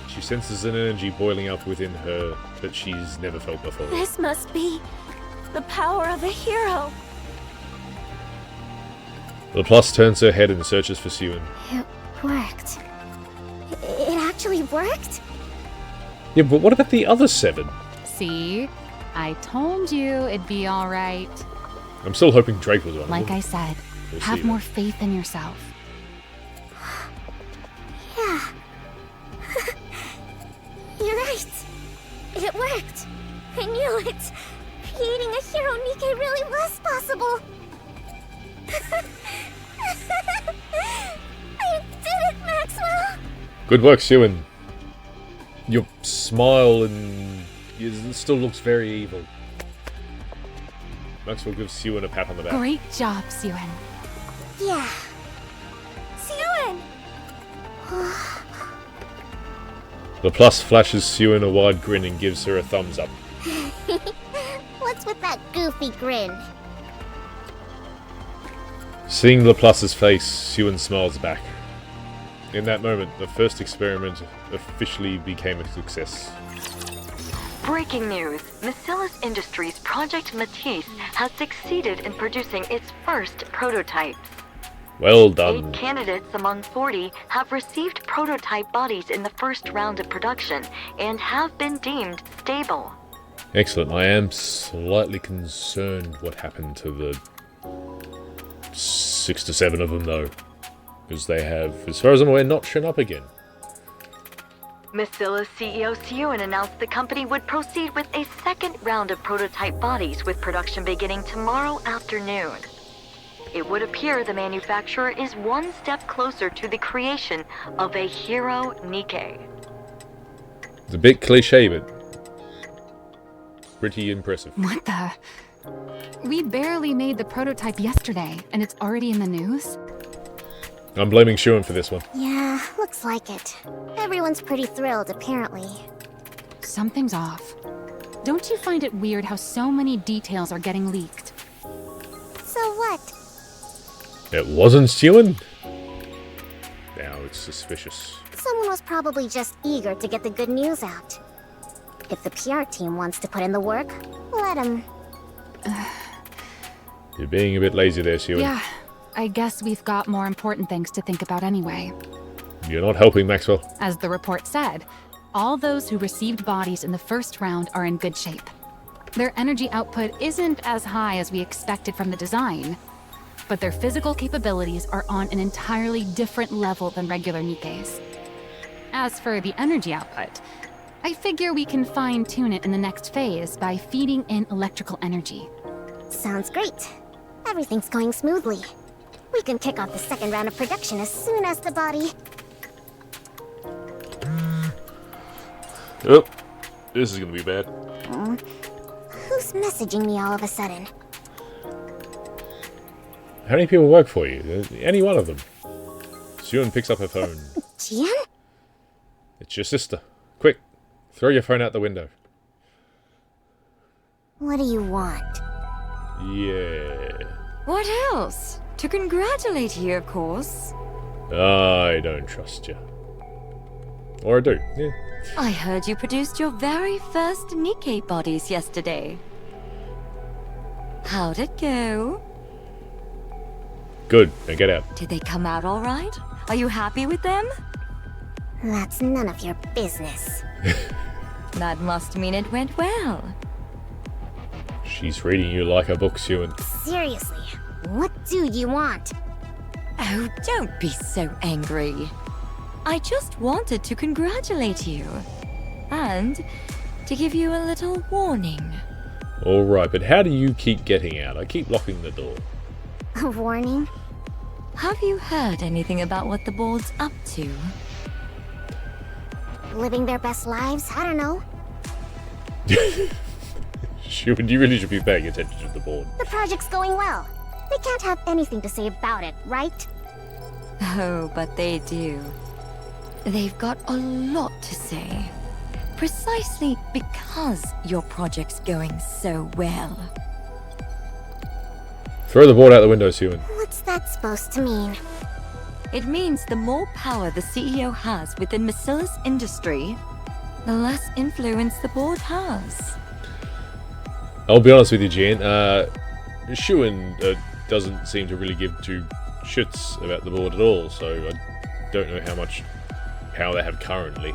She senses an energy boiling up within her that she's never felt before. This must be the power of a hero. Laplace turns her head and searches for Syuen. It worked. It actually worked? Yeah, but what about the other 7? See? I told you it'd be alright. I'm still hoping Drake was one of them. Like I said, We'll have see more then. faith in yourself. Yeah. You're right. It worked. I knew it. Creating a hero Nikke really was possible. I did it, Maxwell! Good work, Syuen. Your smile and it still looks very evil. Maxwell gives Syuen a pat on the back. Great job, Syuen. Yeah. Syuen! Laplace flashes Syuen a wide grin and gives her a thumbs up. What's with that goofy grin? Seeing Laplace's face, Syuen smiles back. In that moment, the first experiment officially became a success. Breaking news. Macillus Industries' Project Matisse has succeeded in producing its first prototypes. Well done. 8 candidates among 40 have received prototype bodies in the first round of production and have been deemed stable. Excellent. I am slightly concerned what happened to the 6 to 7 of them, though. Because they have, as far as I'm aware, not shown up again. Macillus CEO Syuen announced the company would proceed with a second round of prototype bodies with production beginning tomorrow afternoon. It would appear the manufacturer is one step closer to the creation of a hero Nikke. It's a bit cliche, but pretty impressive. What the? We barely made the prototype yesterday, and it's already in the news? I'm blaming Syuen for this one. Yeah, looks like it. Everyone's pretty thrilled, apparently. Something's off. Don't you find it weird how so many details are getting leaked? So what? It wasn't Syuen? Now it's suspicious. Someone was probably just eager to get the good news out. If the PR team wants to put in the work, let them. You're being a bit lazy there, Syuen. Yeah, I guess we've got more important things to think about anyway. You're not helping, Maxwell. As the report said, all those who received bodies in the first round are in good shape. Their energy output isn't as high as we expected from the design, but their physical capabilities are on an entirely different level than regular Nikke's. As for the energy output, I figure we can fine-tune it in the next phase by feeding in electrical energy. Sounds great. Everything's going smoothly. We can kick off the second round of production as soon as the body... Oh, this is gonna be bad. Who's messaging me all of a sudden? How many people work for you? Any one of them. Syuen picks up her phone. Jian? It's your sister. Quick, throw your phone out the window. What do you want? Yeah. What else? To congratulate you, of course. I don't trust you. Or I do, yeah. I heard you produced your very first Nikke bodies yesterday. How'd it go? Good, now get out. Did they come out all right? Are you happy with them? That's none of your business. That must mean it went well. She's reading you like a book, Syuen. Seriously, what do you want? Oh, don't be so angry. I just wanted to congratulate you. And to give you a little warning. Alright, but how do you keep getting out? I keep locking the door. A warning? Have you heard anything about what the board's up to? Living their best lives? I don't know. Syuen, you really should be paying attention to the board. The project's going well. They can't have anything to say about it, right? Oh, but they do. They've got a lot to say. Precisely because your project's going so well. Throw the board out the window, Syuen. What's that supposed to mean? It means the more power the CEO has within Macilla's industry, the less influence the board has. I'll be honest with you, Jan. Syuen doesn't seem to really give two shits about the board at all, so I don't know how much power they have currently.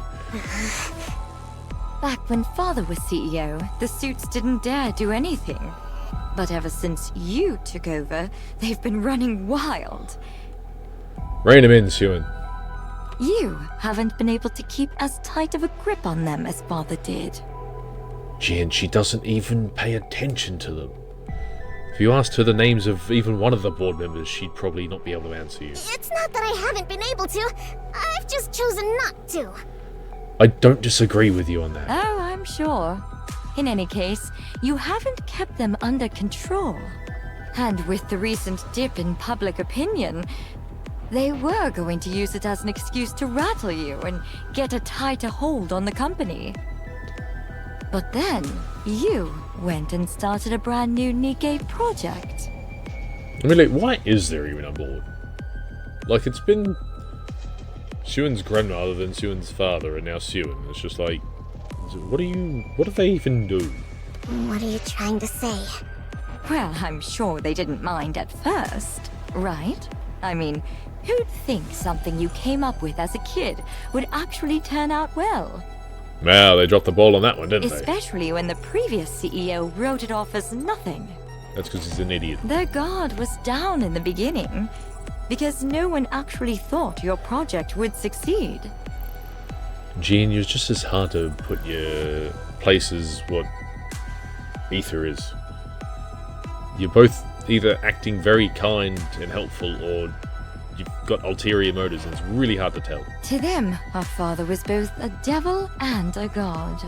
Back when Father was CEO, the suits didn't dare do anything. But ever since you took over, they've been running wild. Rein him in, Syuen. You haven't been able to keep as tight of a grip on them as Father did. Jan, she doesn't even pay attention to them. If you asked her the names of even one of the board members, she'd probably not be able to answer you. It's not that I haven't been able to. I've just chosen not to. I don't disagree with you on that. Oh, I'm sure. In any case, you haven't kept them under control. And with the recent dip in public opinion, they were going to use it as an excuse to rattle you and get a tighter hold on the company. But then, you went and started a brand new Nikke project. I mean, like, why is there even a board? Like, it's been Syuen's grandmother, then Syuen's father, and now Syuen. It's just like, what do they even do? What are you trying to say? Well, I'm sure they didn't mind at first, right? I mean, who'd think something you came up with as a kid would actually turn out well? Well, they dropped the ball on that one, didn't they? Especially when the previous CEO wrote it off as nothing. That's because he's an idiot. Their guard was down in the beginning, because no one actually thought your project would succeed. Jean, you're just as hard to put your place as what Ether is. You're both either acting very kind and helpful, or you've got ulterior motives, and it's really hard to tell. To them, our father was both a devil and a god.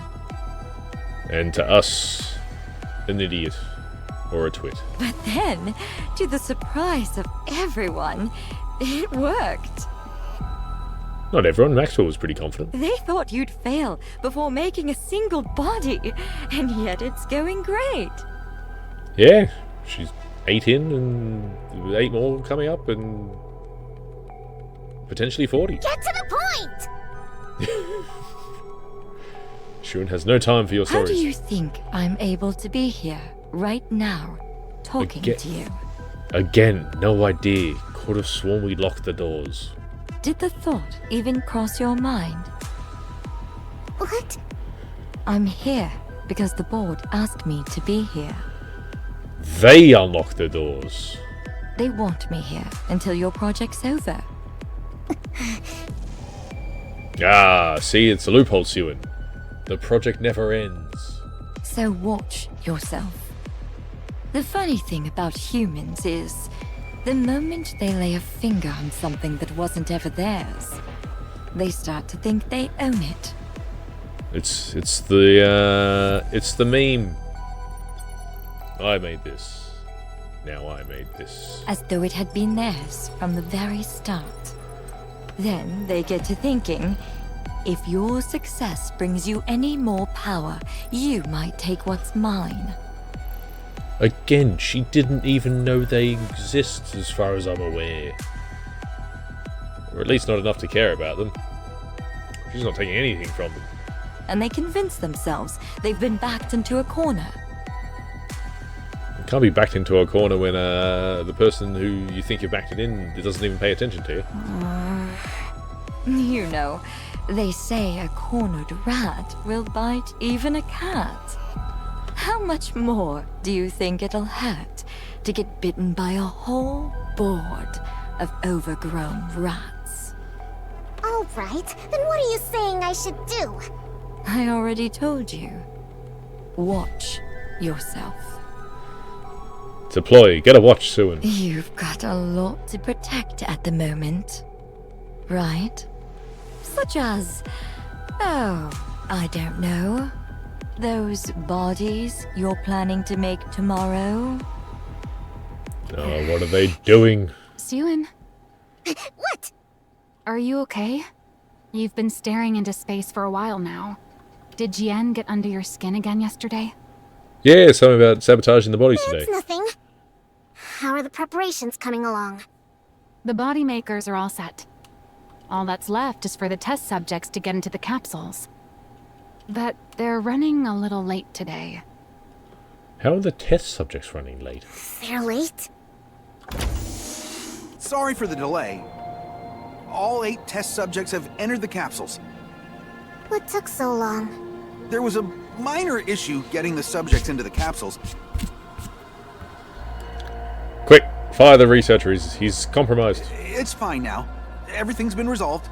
And to us, an idiot. Or a twit. But then, to the surprise of everyone, it worked. Not everyone. Maxwell was pretty confident. They thought you'd fail before making a single body, and yet it's going great. Yeah, she's 8 in, and 8 more coming up, and potentially 40. Get to the point! Syuen has no time for your stories. How do you think I'm able to be here right now, talking to you? Again, no idea. Could have sworn we locked the doors. Did the thought even cross your mind? What? I'm here because the board asked me to be here. They unlock the doors. They want me here until your project's over. Ah, see, it's a loophole, Syuen. The project never ends. So watch yourself. The funny thing about humans is, the moment they lay a finger on something that wasn't ever theirs, they start to think they own it. It's the meme. I made this. Now I made this. As though it had been theirs from the very start. Then they get to thinking, if your success brings you any more power, you might take what's mine. Again, she didn't even know they exist as far as I'm aware. Or at least not enough to care about them. She's not taking anything from them. And they convince themselves they've been backed into a corner. You can't be backed into a corner when the person who you think you're backed it in doesn't even pay attention to you. You know, they say a cornered rat will bite even a cat. How much more do you think it'll hurt to get bitten by a whole board of overgrown rats? All right, then what are you saying I should do? I already told you. Watch yourself. Deploy. Get a watch, Syuen. You've got a lot to protect at the moment, right? Such as, oh, I don't know, those bodies you're planning to make tomorrow? Oh, what are they doing? Syuen, What? are you okay? You've been staring into space for a while now. Did Jian get under your skin again yesterday? Yeah, something about sabotaging the bodies today. It's nothing. How are the preparations coming along? The body makers are all set. All that's left is for the test subjects to get into the capsules. But they're running a little late today. How are the test subjects running late? They're late? Sorry for the delay. All 8 test subjects have entered the capsules. What took so long? There was a minor issue getting the subjects into the capsules. Quick, fire the researcher. He's compromised. It's fine now. Everything's been resolved.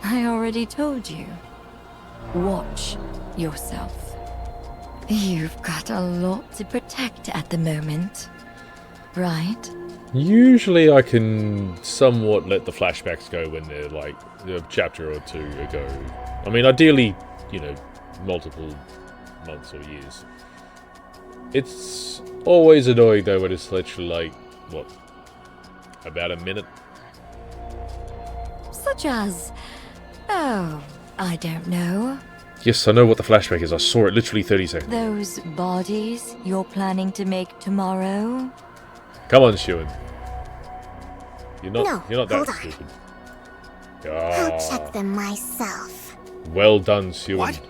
I already told you. Watch yourself. You've got a lot to protect at the moment, right? Usually I can somewhat let the flashbacks go when they're like a chapter or 2 ago. I mean, ideally, you know, multiple months or years. It's always annoying though when it's literally like, what, about a minute? Such as, oh, I don't know. Yes, I know what the flashback is. I saw it literally 30 seconds. Those bodies you're planning to make tomorrow? Come on, Syuen. You're not that hold on. stupid. I'll Ah, check them myself. well done, Syuen. What?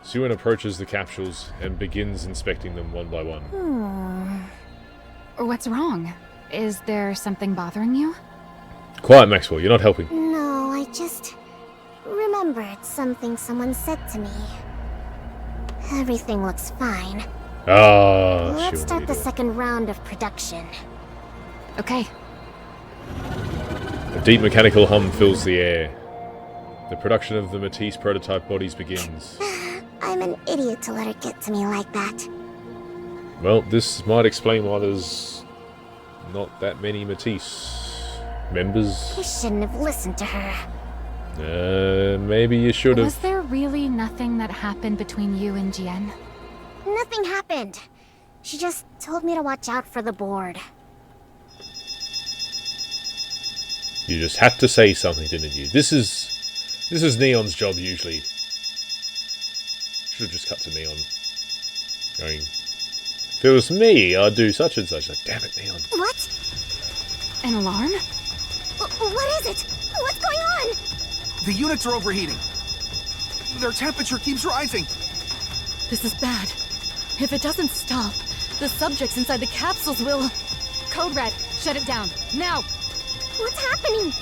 Syuen approaches the capsules and begins inspecting them one by one. What's wrong? Is there something bothering you? Quiet, Maxwell. You're not helping. No, I just remembered something someone said to me. Everything looks fine. Ah, Let's Syuen, start you the do it. second round of production. Okay. A deep mechanical hum fills the air. The production of the Matisse prototype bodies begins. I'm an idiot to let her get to me like that. Well, this might explain why there's not that many Matisse members. I shouldn't have listened to her. Maybe you should Was have. there really nothing that happened between you and Jian? Nothing happened. She just told me to watch out for the board. You just had to say something, didn't you? This is Neon's job usually. Should have just cut to Neon. Going, if it was me, I'd do such and such. Like, damn it, Neon. What? An alarm? What is it? What's going on? The units are overheating. Their temperature keeps rising. This is bad. If it doesn't stop, the subjects inside the capsules will... Code Red, Shut it down, now! What's happening?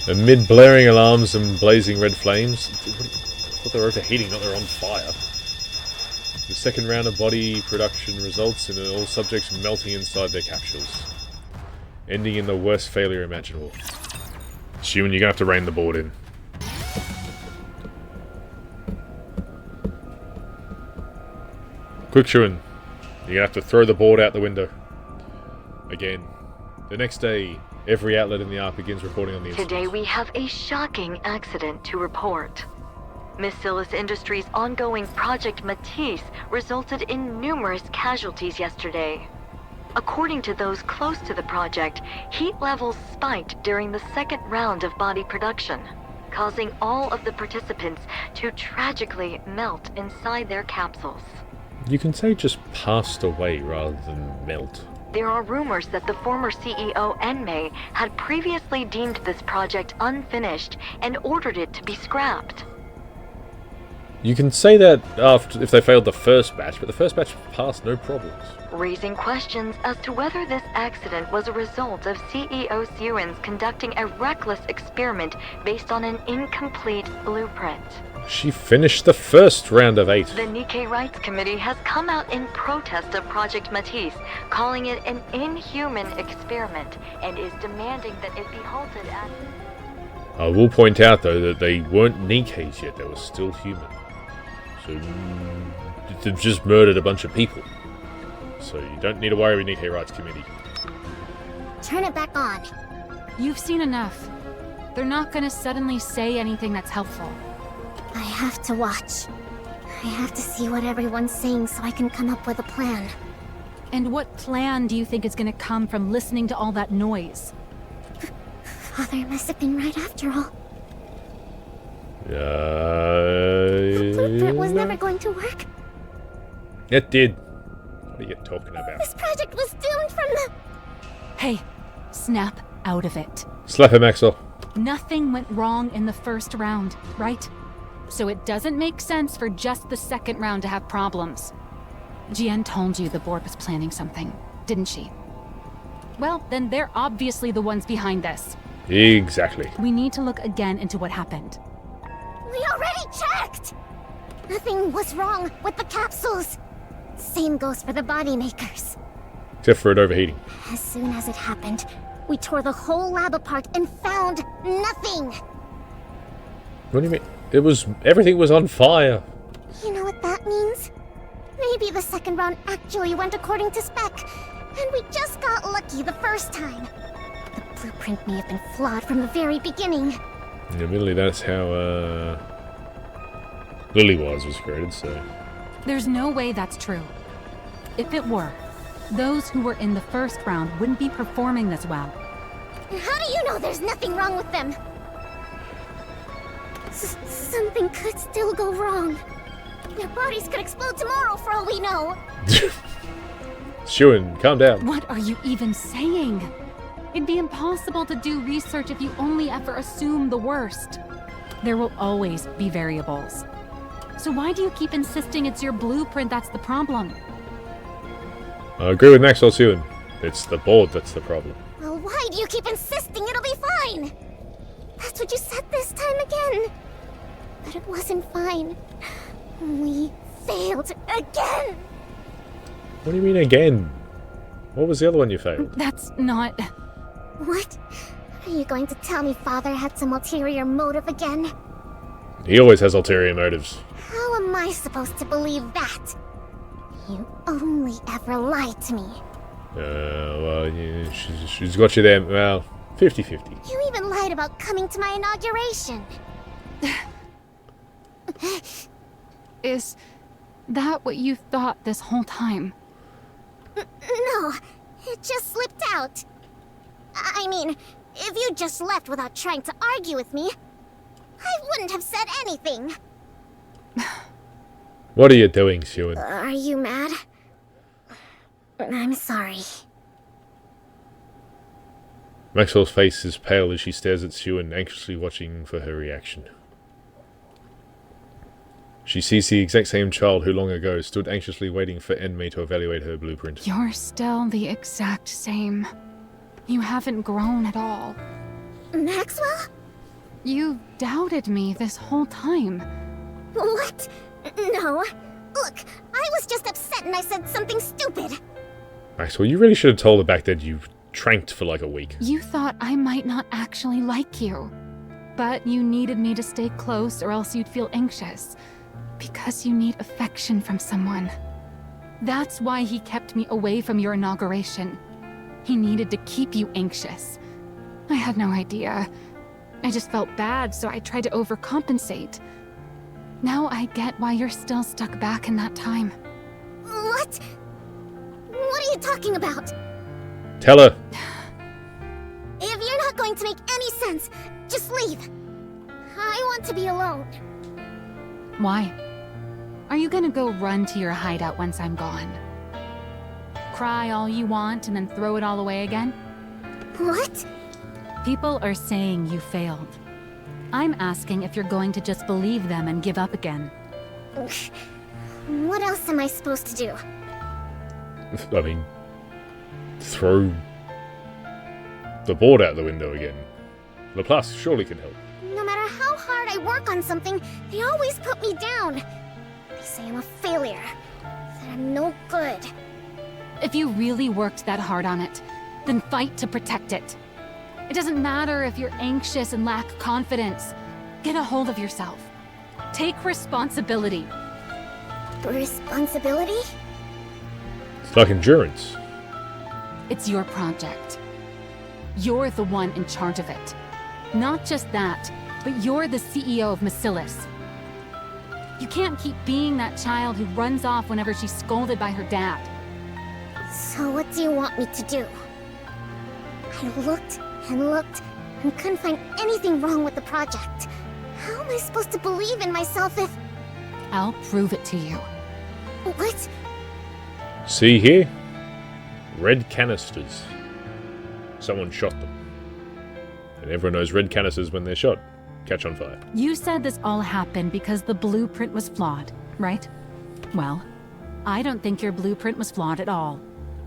Amid blaring alarms and blazing red flames, I thought they were overheating, not they're on fire. The second round of body production results in all subjects melting inside their capsules, ending in the worst failure imaginable. Syuen, you're gonna have to rein the board in. Quick, Syuen. You're gonna have to throw the board out the window. Again. The next day, every outlet in the ARC begins reporting on the incident. Today we have a shocking accident to report. Miss Silas Industries' ongoing Project Matisse resulted in numerous casualties yesterday. According to those close to the project, heat levels spiked during the second round of body production, causing all of the participants to tragically melt inside their capsules. You can say just passed away rather than melt. There are rumors that the former CEO Enmei had previously deemed this project unfinished and ordered it to be scrapped. You can say that after if they failed the first batch, but the first batch passed no problems. Raising questions as to whether this accident was a result of CEO Syuen's conducting a reckless experiment based on an incomplete blueprint. She finished the first round of 8. The Nikke Rights Committee has come out in protest of Project Matisse, calling it an inhuman experiment, and is demanding that it be halted at... I will point out, though, that they weren't Nikke's yet, they were still human. So, they've just murdered a bunch of people. So you don't need to worry with Nikke Rights Committee. Turn it back on. You've seen enough. They're not gonna suddenly say anything that's helpful. I have to watch. I have to see what everyone's saying so I can come up with a plan. And what plan do you think is gonna come from listening to all that noise? Father must have been right after all. The blueprint was never going to work. It did. What are you talking about? This project was doomed from the... Hey, snap out of it. Slap him, Maxwell. Nothing went wrong in the first round, right? So it doesn't make sense for just the second round to have problems. Jian told you the board was planning something, didn't she? Well, then they're obviously the ones behind this. Exactly. We need to look again into what happened. We already checked! Nothing was wrong with the capsules. Same goes for the body makers. Except for it overheating. As soon as it happened, we tore the whole lab apart and found nothing. What do you mean? Everything was on fire. You know what that means? Maybe the second round actually went according to spec, and we just got lucky the first time. The blueprint may have been flawed from the very beginning. Admittedly, that's how Lillywise was created, so... There's no way that's true. If it were, those who were in the first round wouldn't be performing this well. How do you know there's nothing wrong with them? Something could still go wrong. Their bodies could explode tomorrow for all we know. Syuen, calm down. What are you even saying? It'd be impossible to do research if you only ever assume the worst. There will always be variables. So why do you keep insisting it's your blueprint that's the problem? I agree with Maxwell, Syuen. It's the board that's the problem. Well, why do you keep insisting it'll be fine? That's what you said this time again. But it wasn't fine. We failed again! What do you mean again? What was the other one you failed? That's not... What? Are you going to tell me Father had some ulterior motive again? He always has ulterior motives. How am I supposed to believe that? You only ever lied to me. Well, yeah, she's got you there, well, 50-50. You even lied about coming to my inauguration. Is that what you thought this whole time? No, it just slipped out. I mean, if you just left without trying to argue with me, I wouldn't have said anything. What are you doing, Syuen? Are you mad? I'm sorry. Maxwell's face is pale as she stares at Syuen, anxiously watching for her reaction. She sees the exact same child who long ago stood anxiously waiting for Enme to evaluate her blueprint. You're still the exact same. You haven't grown at all. Maxwell? You doubted me this whole time. What? No. Look, I was just upset and I said something stupid. Maxwell, you really should have told her back then you tranked for like a week. You thought I might not actually like you. But you needed me to stay close or else you'd feel anxious. Because you need affection from someone. That's why he kept me away from your inauguration. He needed to keep you anxious. I had no idea. I just felt bad, so I tried to overcompensate. Now I get why you're still stuck back in that time. What? What are you talking about? Tell her. If you're not going to make any sense, just leave. I want to be alone. Why? Are you gonna go run to your hideout once I'm gone? Cry all you want and then throw it all away again? What? People are saying you failed. I'm asking if you're going to just believe them and give up again. What else am I supposed to do? I mean, throw the board out the window again. Laplace surely can help. No matter how hard I work on something, they always put me down. They say I'm a failure, that I'm no good. If you really worked that hard on it, then fight to protect it. It doesn't matter if you're anxious and lack confidence. Get a hold of yourself. Take responsibility. Responsibility? It's like endurance. It's your project. You're the one in charge of it. Not just that, but you're the CEO of Macillus. You can't keep being that child who runs off whenever she's scolded by her dad. So what do you want me to do? I looked and looked and couldn't find anything wrong with the project. How am I supposed to believe in myself if... I'll prove it to you. What? See here? Red canisters. Someone shot them. And everyone knows red canisters when they're shot catch on fire. You said this all happened because the blueprint was flawed, right? Well, I don't think your blueprint was flawed at all.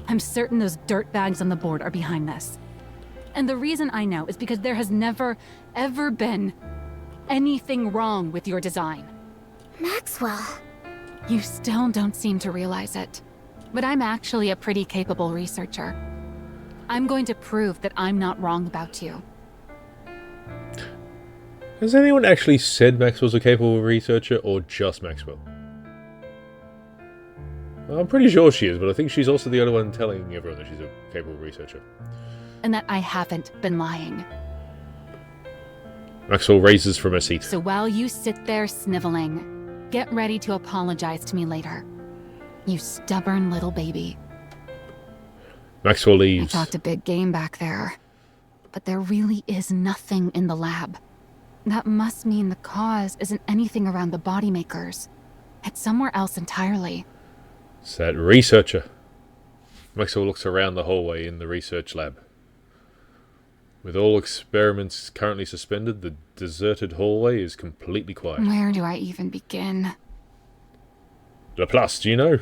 I'm certain those dirtbags on the board are behind this. And the reason I know is because there has never, ever been anything wrong with your design. Maxwell. You still don't seem to realize it. But I'm actually a pretty capable researcher. I'm going to prove that I'm not wrong about you. Has anyone actually said Maxwell's a capable researcher, or just Maxwell? I'm pretty sure she is, but I think she's also the only one telling everyone that she's a capable researcher. And that I haven't been lying. Maxwell raises from her seat. So while you sit there sniveling, get ready to apologize to me later. You stubborn little baby. Maxwell leaves. I talked a big game back there. But there really is nothing in the lab. That must mean the cause isn't anything around the body makers. It's somewhere else entirely. It's that researcher. Maxwell looks around the hallway in the research lab. With all experiments currently suspended, the deserted hallway is completely quiet. Where do I even begin? Laplace, do you know?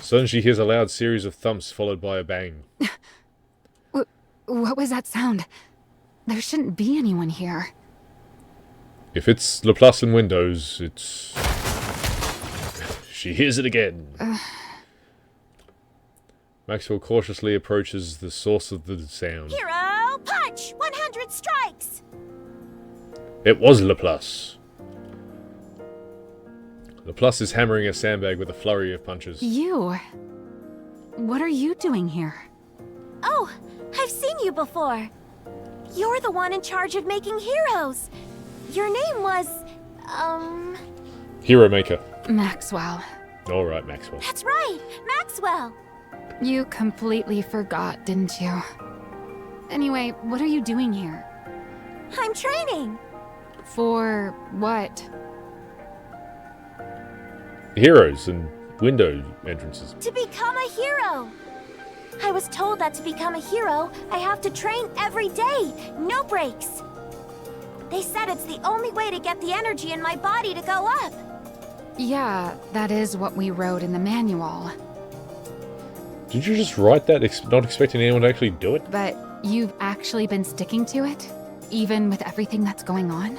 Suddenly she hears a loud series of thumps followed by a bang. What was that sound? There shouldn't be anyone here. If it's Laplace in Windows, it's... She hears it again. Maxwell cautiously approaches the source of the sound. Hero punch! 100 strikes! It was Laplace. Laplace is hammering a sandbag with a flurry of punches. You? What are you doing here? Oh, I've seen you before. You're the one in charge of making heroes. Your name was, Hero Maker. Maxwell. Alright, Maxwell. That's right, Maxwell. You completely forgot, didn't you? Anyway, what are you doing here? I'm training. For what? Heroes and window entrances. To become a hero. I was told that to become a hero, I have to train every day. No breaks. They said it's the only way to get the energy in my body to go up. Yeah, that is what we wrote in the manual. Did you just write that, not expecting anyone to actually do it? But you've actually been sticking to it? Even with everything that's going on?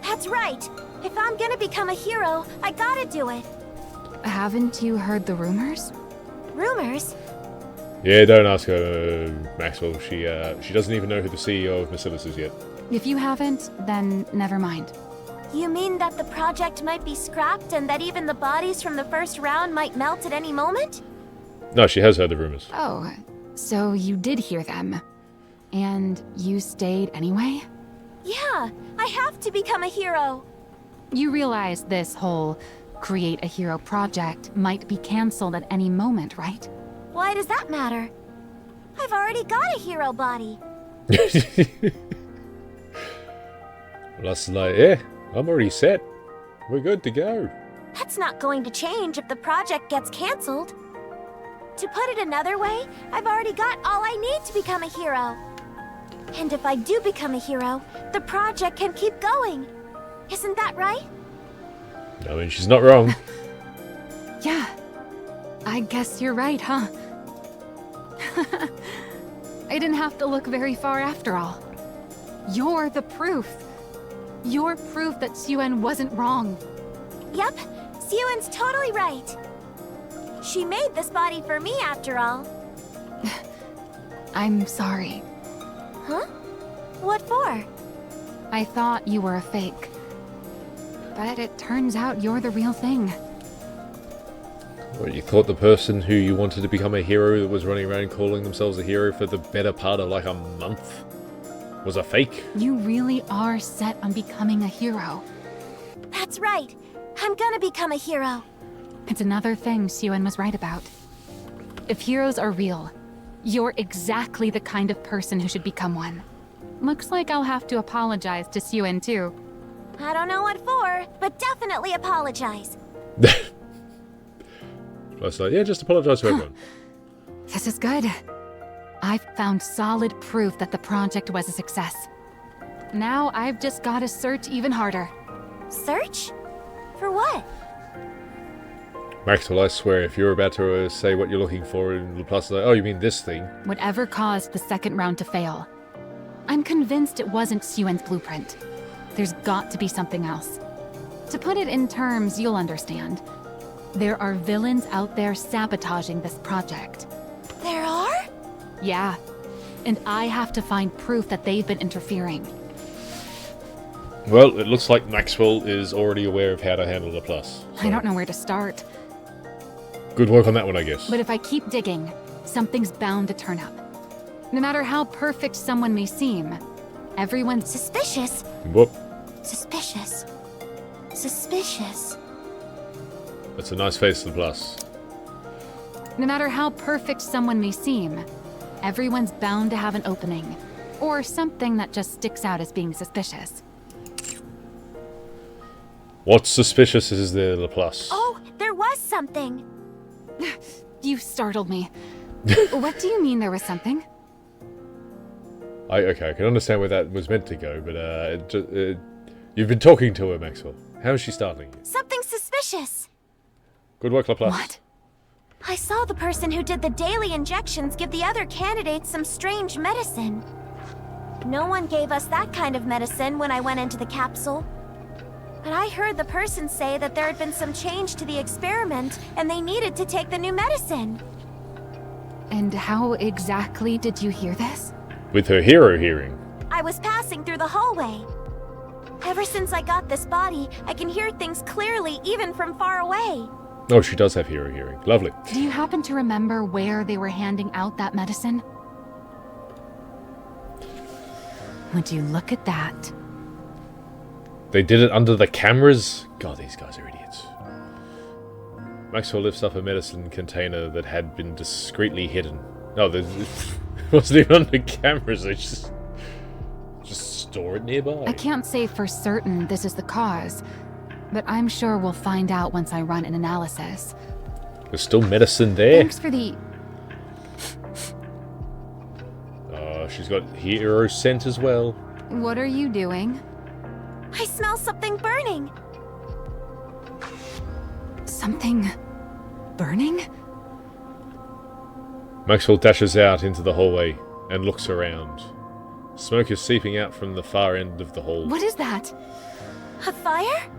That's right. If I'm gonna become a hero, I gotta do it. Haven't you heard the rumors? Rumors? Yeah, don't ask her, Maxwell. She doesn't even know who the CEO of Mercedes is yet. If you haven't, then never mind. You mean that the project might be scrapped and that even the bodies from the first round might melt at any moment? No, she has heard the rumors. Oh, so you did hear them. And you stayed anyway? Yeah, I have to become a hero. You realize this whole create a hero project might be cancelled at any moment, right? Why does that matter? I've already got a hero body. That's like, yeah, I'm already set. We're good to go. That's not going to change if the project gets cancelled. To put it another way, I've already got all I need to become a hero. And if I do become a hero, the project can keep going. Isn't that right? I mean, she's not wrong. Yeah. I guess you're right, huh? I didn't have to look very far after all. You're the proof. You're proof that Syuen wasn't wrong. Yep, Syuen's totally right. She made this body for me after all. I'm sorry. Huh? What for? I thought you were a fake. But it turns out you're the real thing. What, you thought the person who you wanted to become a hero that was running around calling themselves a hero for the better part of like a month was a fake? You really are set on becoming a hero. That's right. I'm gonna become a hero. It's another thing Syuen was right about. If heroes are real, you're exactly the kind of person who should become one. Looks like I'll have to apologize to Syuen too. I don't know what for, but definitely apologize. I was like, yeah, just apologize to everyone. This is good. I've found solid proof that the project was a success. Now I've just got to search even harder. Search? For what? Maxwell, I swear, if you're about to say what you're looking for and Laplace is like, oh, you mean this thing? Whatever caused the second round to fail. I'm convinced it wasn't Syuen's blueprint. There's got to be something else. To put it in terms you'll understand, there are villains out there sabotaging this project. There are? Yeah, and I have to find proof that they've been interfering. Well, it looks like Maxwell is already aware of how to handle Laplace. I don't know where to start. Good work on that one, I guess. But if I keep digging, something's bound to turn up. No matter how perfect someone may seem, everyone's suspicious. Whoop. Suspicious. Suspicious. That's a nice face, Laplace. No matter how perfect someone may seem, everyone's bound to have an opening, or something that just sticks out as being suspicious. What's suspicious is there, Laplace? Oh, there was something. You startled me. What do you mean there was something? Okay, I can understand where that was meant to go, but you've been talking to her, Maxwell. How is she startling you? Something suspicious. Good work, Laplace. What? I saw the person who did the daily injections give the other candidates some strange medicine. No one gave us that kind of medicine when I went into the capsule. But I heard the person say that there had been some change to the experiment and they needed to take the new medicine. And how exactly did you hear this? With her hero hearing. I was passing through the hallway. Ever since I got this body, I can hear things clearly even from far away. Oh, she does have hero hearing. Lovely. Do you happen to remember where they were handing out that medicine? Would you look at that? They did it under the cameras? God, these guys are idiots. Maxwell lifts up a medicine container that had been discreetly hidden. No, it wasn't even under cameras. They just store it nearby. I can't say for certain this is the cause, but I'm sure we'll find out once I run an analysis. There's still medicine there. Thanks for the... She's got hero scent as well. What are you doing? I smell something burning. Something burning? Maxwell dashes out into the hallway and looks around. Smoke is seeping out from the far end of the hall. What is that? A fire?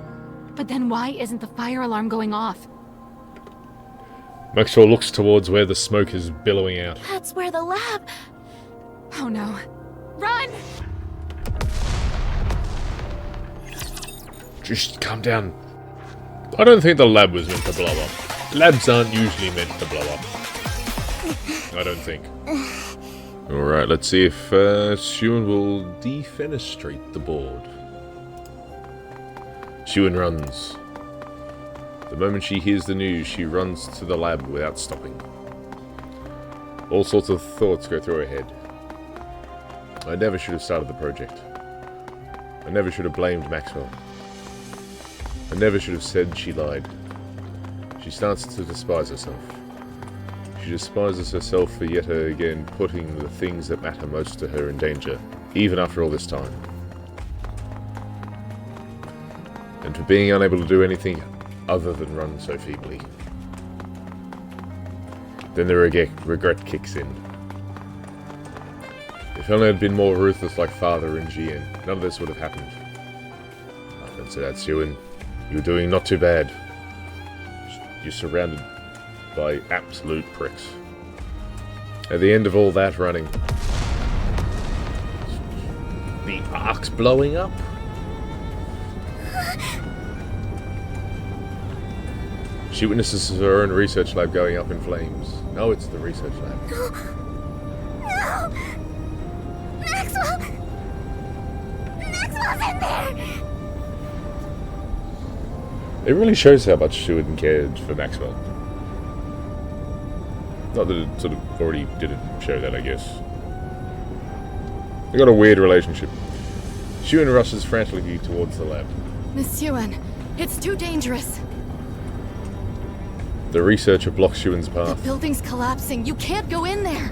But then why isn't the fire alarm going off? Maxwell looks towards where the smoke is billowing out. That's where the lab... Oh no. Run! Just calm down. I don't think the lab was meant to blow up. Labs aren't usually meant to blow up. I don't think. Alright, let's see if Syuen will defenestrate the board. Syuen runs. The moment she hears the news, she runs to the lab without stopping. All sorts of thoughts go through her head. I never should have started the project. I never should have blamed Maxwell. I never should have said she lied. She starts to despise herself. She despises herself for yet again putting the things that matter most to her in danger, even after all this time. And for being unable to do anything other than run so feebly. Then the regret kicks in. If only I'd been more ruthless like Father and Jian, none of this would have happened. Don't say that, Syuen. You're doing not too bad. You're surrounded by absolute pricks. At the end of all that running, the ark's blowing up? She witnesses her own research lab going up in flames. No, it's the research lab. No! Maxwell! Maxwell's in there! It really shows how much Syuen cared for Maxwell. Not that it sort of already didn't show that, I guess. They got a weird relationship. Syuen rushes frantically towards the lab. Miss Syuen, it's too dangerous. The researcher blocks Syuen's The path. building's collapsing. You can't go in there.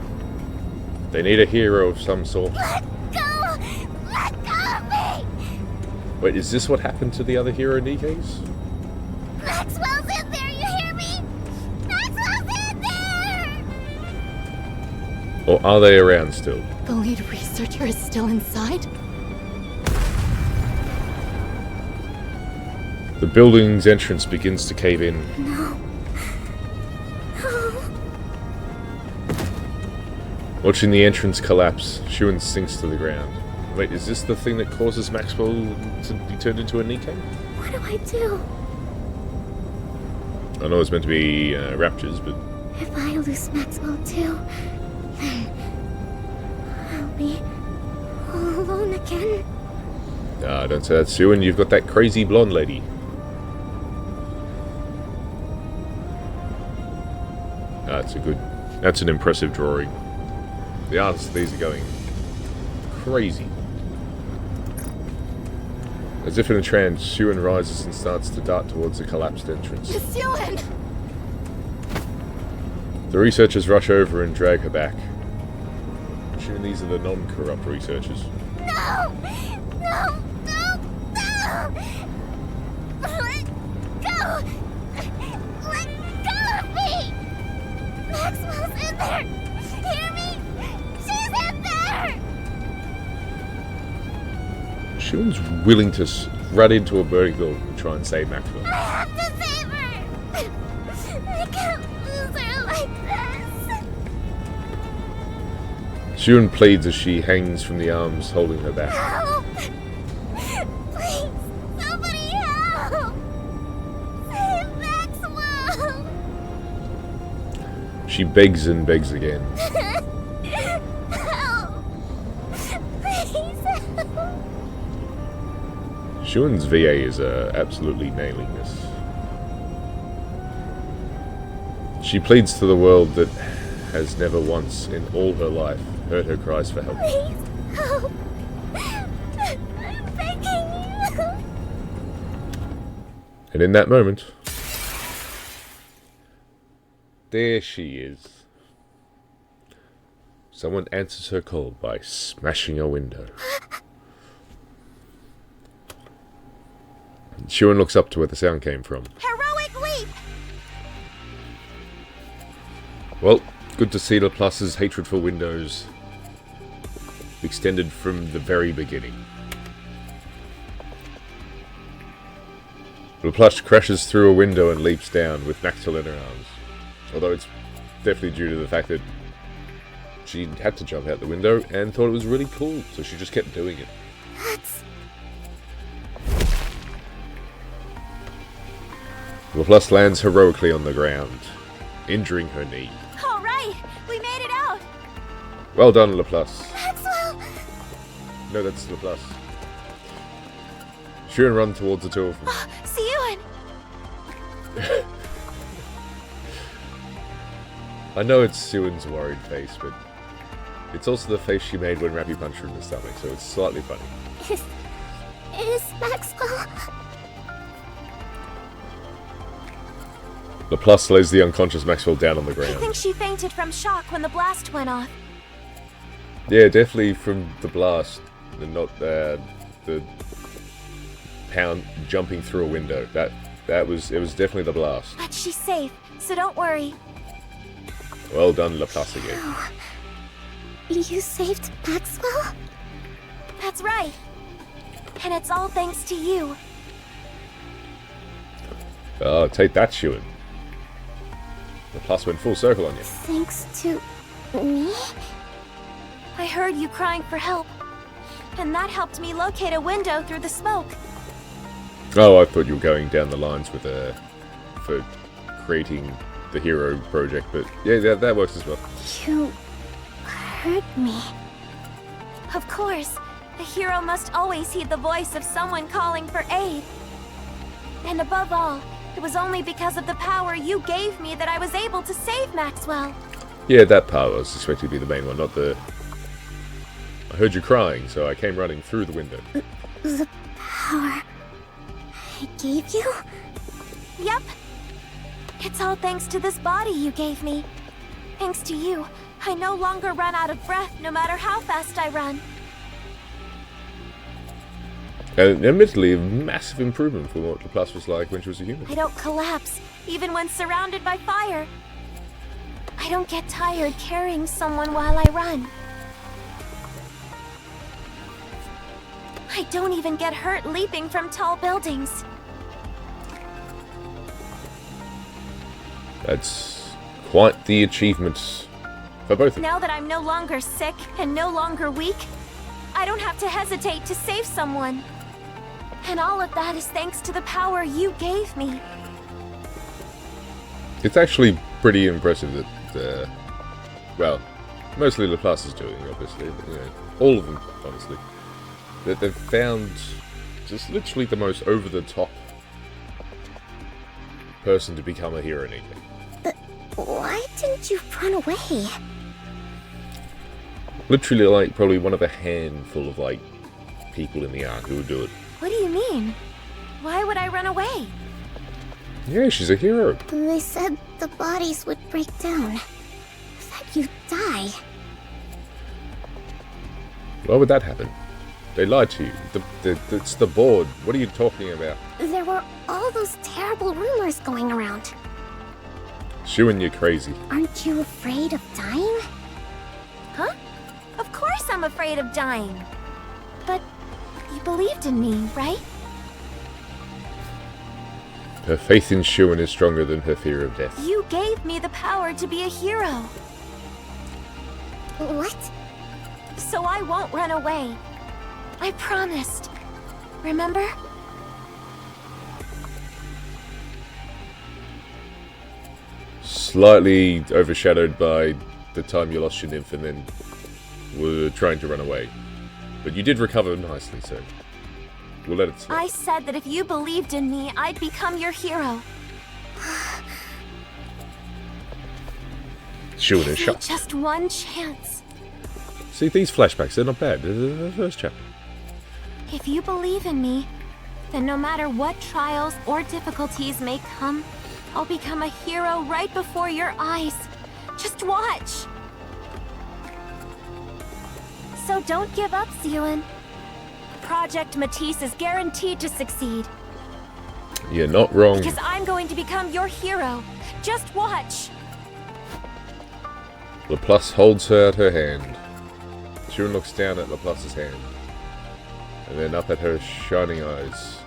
They need a hero of some sort. Let go! Let go of me! Wait, is this what happened to the other hero Nikke's? Maxwell's in there, you hear me? Maxwell's in there! Or are they around still? The lead researcher is still inside? The building's entrance begins to cave in. No. Watching the entrance collapse, Syuen sinks to the ground. Wait, is this the thing that causes Maxwell to be turned into a Nikke? What do I do? I know it's meant to be raptures, but... If I lose Maxwell too, then I'll be all alone again. Ah, don't say that, Syuen. You've got that crazy blonde lady. Ah, that's an impressive drawing. The artists, these are going crazy. As if in a trance, Syuen rises and starts to dart towards the collapsed entrance. Miss Syuen! The researchers rush over and drag her back. I'm assuming these are the non-corrupt researchers. No! No! No! No! Let go! Let go of me! Maxwell's in there! Hear me? She's in there! Syuen's willing to run into a burning building and try and save Maxwell. I have to save her! I can't lose her like this! Syuen pleads as she hangs from the arms holding her back. Help! Please, somebody help! Save Maxwell! She begs and begs again. Help! Please help! Syuen's VA is absolutely nailing this. She pleads to the world that has never once in all her life heard her cries for help. Please help! I'm begging you! And in that moment, there she is. Someone answers her call by smashing a window. Syuen looks up to where the sound came from. Heroic leap! Well, good to see Laplace's hatred for windows extended from the very beginning. Laplace crashes through a window and leaps down with Maxwell in her arms. Although it's definitely due to the fact that she had to jump out the window and thought it was really cool, so she just kept doing it. That's... Laplace lands heroically on the ground, injuring her knee. All right, we made it out. Well done, Laplace. Maxwell! No, that's Laplace. Syuen run towards the two of them. Syuen! I know it's Syuen's worried face, but it's also the face she made when Rappy punched her in the stomach, so it's slightly funny. Is Maxwell... Laplace lays the unconscious Maxwell down on the I ground. think she fainted from shock when the blast went off. Yeah, definitely from the blast, and not the pound jumping through a window. It was definitely the blast. But she's safe, so don't worry. Well done, Laplace again. Oh. You saved Maxwell? That's right. And it's all thanks to you. Oh, take that, Syuen. Laplace went full circle on you. Thanks to... me? I heard you crying for help. And that helped me locate a window through the smoke. Oh, I thought you were going down the lines with for creating the hero project, but yeah, that works as well. You... hurt me. Of course. A hero must always heed the voice of someone calling for aid. And above all, it was only because of the power you gave me that I was able to save Maxwell. Yeah, that part was expected to be the main one, not the... I heard you crying, so I came running through the window. The power... I gave you? Yep. It's all thanks to this body you gave me. Thanks to you, I no longer run out of breath no matter how fast I run. And admittedly, a massive improvement from what Laplace was like when she was a human. I don't collapse, even when surrounded by fire. I don't get tired carrying someone while I run. I don't even get hurt leaping from tall buildings. That's quite the achievement for both of them. Now that I'm no longer sick and no longer weak, I don't have to hesitate to save someone. And all of that is thanks to the power you gave me. It's actually pretty impressive that, well, mostly Laplace is doing, obviously, but, you know, all of them, honestly, that they've found just literally the most over-the-top person to become a hero, Nikke. But why didn't you run away? Literally, like, probably one of a handful of, like, people in the arc who would do it. What do you mean? Why would I run away? Yeah, she's a hero. They said the bodies would break down. That you'd die. Why would that happen? They lied to you. It's the board. What are you talking about? There were all those terrible rumors going around. Syuen, you're crazy. Aren't you afraid of dying? Huh? Of course I'm afraid of dying. But you believed in me, right? Her faith in Syuen is stronger than her fear of death. You gave me the power to be a hero. What? So I won't run away. I promised. Remember? Slightly overshadowed by the time you lost your nymph and then were trying to run away. But you did recover nicely, so we'll let it slide. I said that if you believed in me, I'd become your hero. Syuen is Give me shocked. just one chance. See, these flashbacks, they're not bad. They're the first chapter. If you believe in me, then no matter what trials or difficulties may come, I'll become a hero right before your eyes. Just watch. So don't give up, Syuen. Project Matisse is guaranteed to succeed. You're not wrong. Because I'm going to become your hero. Just watch. Laplace holds her at her hand. Syuen looks down at Laplace's hand, and then up at her shining eyes.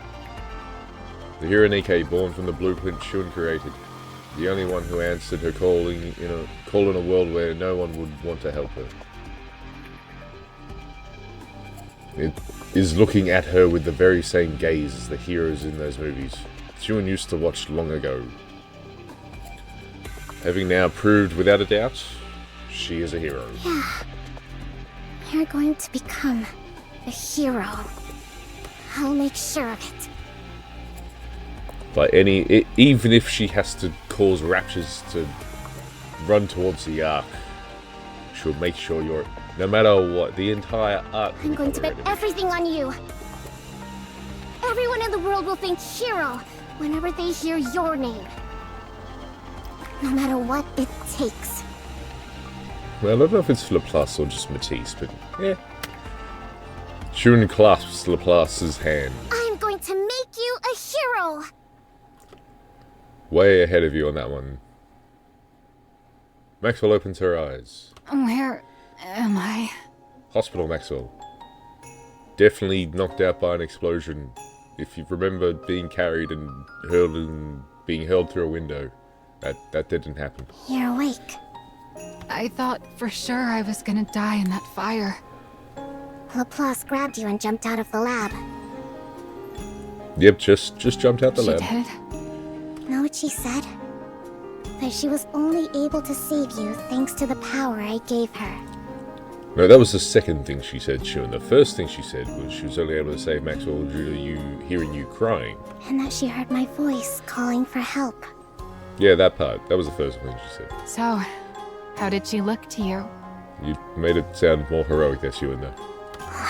The hero Nikke, born from the blueprint Syuen created. The only one who answered her call in a world where no one would want to help her. It is looking at her with the very same gaze as the heroes in those movies Syuen used to watch long ago. Having now proved without a doubt, she is a hero. Yeah. You're going to become a hero. I'll make sure of it. Even if she has to cause raptures to run towards the Ark, she'll make sure you're, no matter what, the entire Ark. I'm going to bet everything on you. Everyone in the world will think hero whenever they hear your name. No matter what it takes. Well, I don't know if it's Laplace or just Matisse, but yeah. Syuen clasps Laplace's hand. I'm going to make you a hero! Way ahead of you on that one. Maxwell opens her eyes. Where am I? Hospital, Maxwell. Definitely knocked out by an explosion. If you remember being carried and being hurled through a window, that didn't happen. You're awake. I thought for sure I was gonna die in that fire. Laplace grabbed you and jumped out of the lab. Yep, just jumped out the lab. She did? Know what she said? That she was only able to save you thanks to the power I gave her. No, that was the second thing she said, Syuen. The first thing she said was she was only able to save Maxwell due to you hearing you crying. And that she heard my voice calling for help. Yeah, that part. That was the first thing she said. So, how did she look to you? You made it sound more heroic than Syuen, though.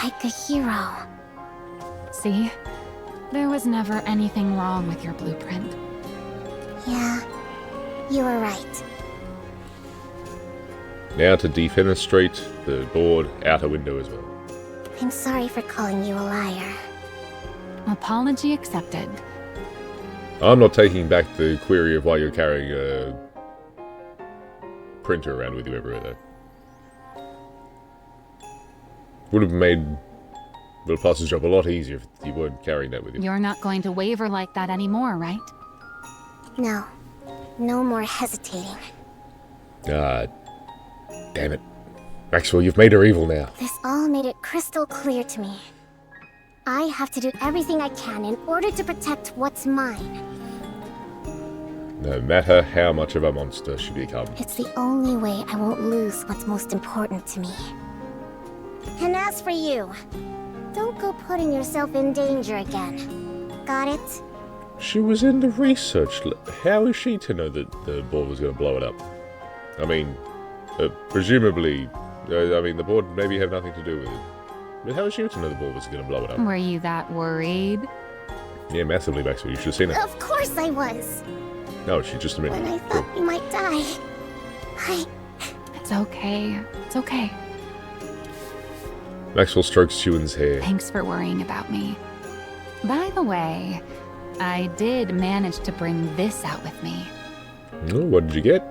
Like a hero. See? There was never anything wrong with your blueprint. Yeah, you were right. Now to defenestrate the board outer window as well. I'm sorry for calling you a liar. Apology accepted. I'm not taking back the query of why you're carrying a printer around with you everywhere, though. Would have made Laplace's job a lot easier if you weren't carrying that with you. You're not going to waver like that anymore, right? No. No more hesitating. Ah, damn it. Maxwell, you've made her evil now. This all made it crystal clear to me. I have to do everything I can in order to protect what's mine. No matter how much of a monster she becomes. It's the only way I won't lose what's most important to me. And as for you, don't go putting yourself in danger again. Got it? She was in the research. How is she to know that the board was going to blow it up? I mean, presumably, the board maybe have nothing to do with it. But how is she to know the board was going to blow it up? Were you that worried? Yeah, massively, Maxwell. You should have seen it. Of course I was. No, she just admitted. When I thought we might die, It's okay. It's okay. Maxwell strokes Syuen's hair. Thanks for worrying about me. By the way, I did manage to bring this out with me. Oh, what did you get?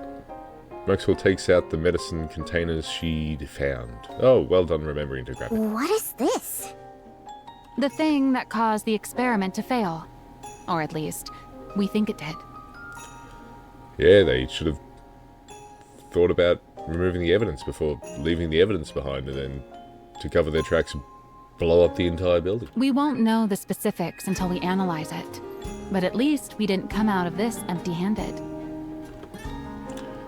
Maxwell takes out the medicine containers she'd found. Oh, well done remembering to grab it. What is this? The thing that caused the experiment to fail. Or at least, we think it did. Yeah, they should have thought about removing the evidence before leaving the evidence behind, and then to cover their tracks, blow up the entire building. We won't know the specifics until we analyze it. But at least we didn't come out of this empty-handed.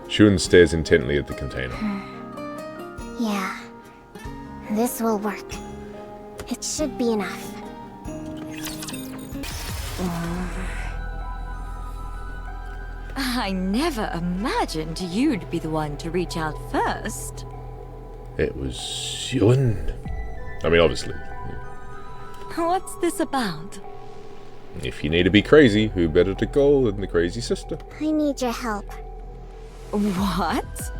Syuen stares intently at the container. Yeah. This will work. It should be enough. I never imagined you'd be the one to reach out first. It was Syuen. I mean, obviously. What's this about? If you need to be crazy, who better to call than the crazy sister? I need your help. What?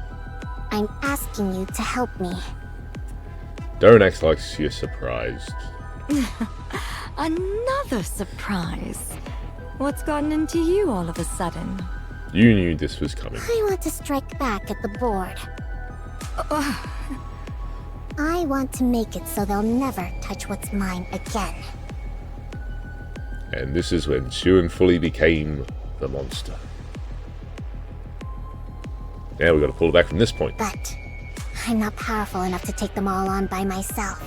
I'm asking you to help me. Don't act like you're surprised. Another surprise. What's gotten into you all of a sudden? You knew this was coming. I want to strike back at the board. I want to make it so they'll never touch what's mine again. And this is when Syuen fully became the monster. Now we've got to pull back from this point. But I'm not powerful enough to take them all on by myself.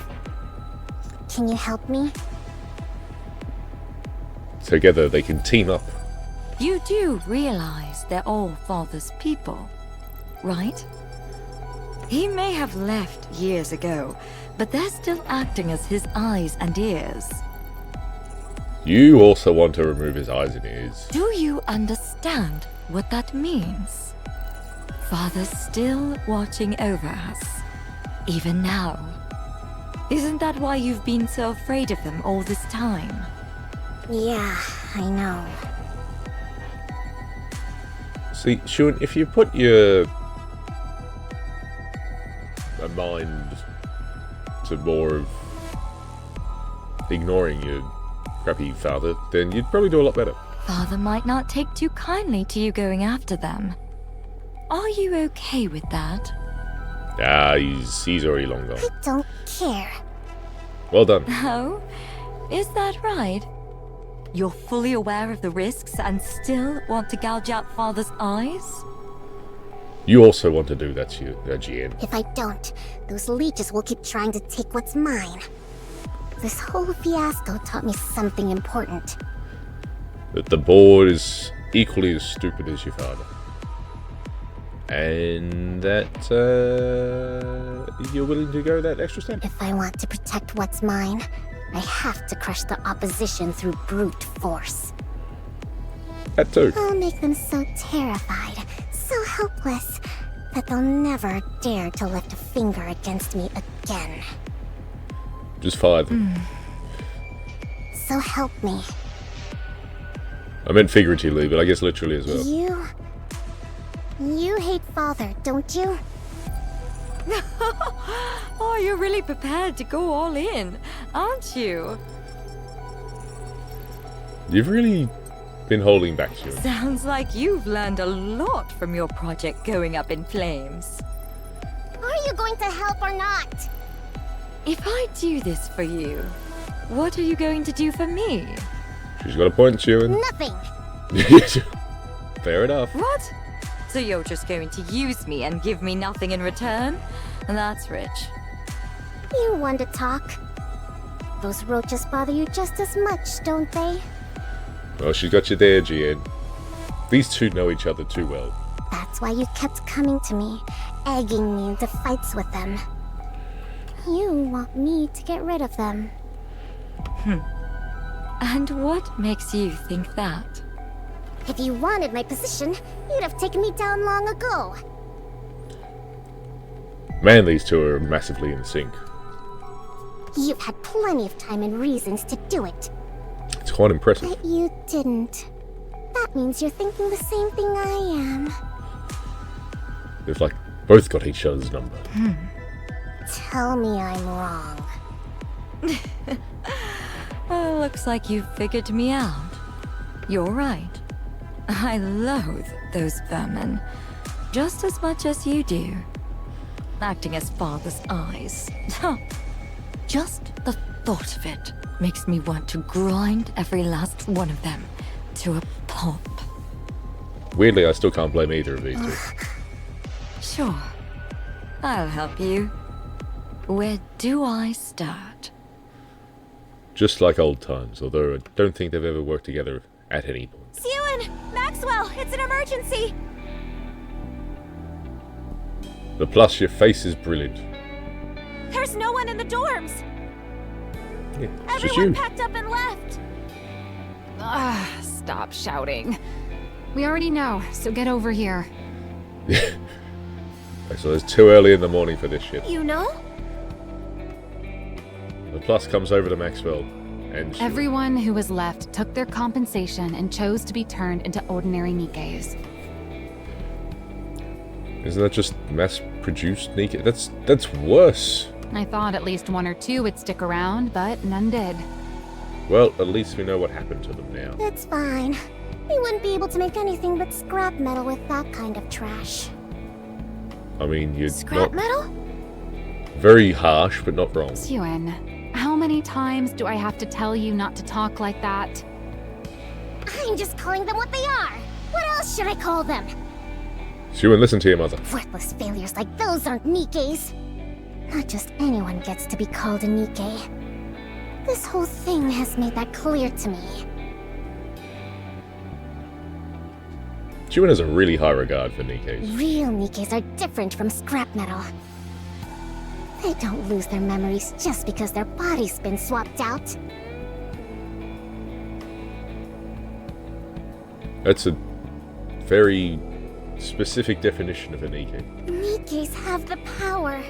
Can you help me? Together they can team up. You do realize they're all Father's people, right? He may have left years ago, but they're still acting as his eyes and ears. You also want to remove his eyes and ears. Do you understand what that means? Father's still watching over us, even now. Isn't that why you've been so afraid of them all this time? Yeah, I know. See, Syuen, if you put your mind to more of ignoring your crappy father, then you'd probably do a lot better. Father might not take too kindly to you going after them. Are you okay with that? Ah, he's already long gone. I don't care. Well done. Oh? Is that right? You're fully aware of the risks and still want to gouge out Father's eyes? You also want to do that, Jien. If I don't, those leeches will keep trying to take what's mine. This whole fiasco taught me something important. That the board is equally as stupid as your father. And that you're willing to go that extra step. If I want to protect what's mine, I have to crush the opposition through brute force. That too. I'll make them so terrified, so helpless, that they'll never dare to lift a finger against me again. Just fire them. So help me. I meant figuratively, but I guess literally as well. You hate Father, don't you? Oh, you're really prepared to go all in, aren't you? You've really been holding back, Syuen. Sounds like you've learned a lot from your project going up in flames. Are you going to help or not? If I do this for you, what are you going to do for me? She's got a point, Syuen. Nothing. Fair enough. What? So you're just going to use me and give me nothing in return? That's rich. You want to talk. Those roaches bother you just as much, don't they? Well, she's got you there, Jien. These two know each other too well. That's why you kept coming to me, egging me into fights with them. You want me to get rid of them. And what makes you think that? If you wanted my position, you'd have taken me down long ago. Man, these two are massively in sync. You've had plenty of time and reasons to do it. It's quite impressive. But you didn't. That means you're thinking the same thing I am. They've like both got each other's number. Tell me I'm wrong. Oh, looks like you figured me out. You're right. I loathe those vermin just as much as you do. Acting as Father's eyes. Just the thought of it makes me want to grind every last one of them to a pulp. Weirdly, I still can't blame either of these two. Sure. I'll help you. Where do I start? Just like old times, although I don't think they've ever worked together at any point. Syuen! Maxwell! It's an emergency! But plus, your face is brilliant. There's no one in the dorms! Yeah, it's just Everyone you. packed up and left! Stop shouting. We already know, so get over here. So it's too early in the morning for this shit. You know? The plus comes over to Maxwell, and Everyone who was left took their compensation and chose to be turned into ordinary Nikkes. Isn't that just mass-produced Nikke? That's worse. I thought at least one or two would stick around, but none did. Well, at least we know what happened to them now. It's fine. We wouldn't be able to make anything but scrap metal with that kind of trash. I mean, you're Scrap not metal? very harsh, but not wrong. Syuen, how many times do I have to tell you not to talk like that? I'm just calling them what they are. What else should I call them? Syuen, listen to your mother. Worthless failures like those aren't Nikkes. Not just anyone gets to be called a Nikke. This whole thing has made that clear to me. Syuen has a really high regard for Nikkes. Real Nikkes are different from scrap metal. They don't lose their memories just because their body's been swapped out. That's a very specific definition of a Nikke. Nikkes have the power,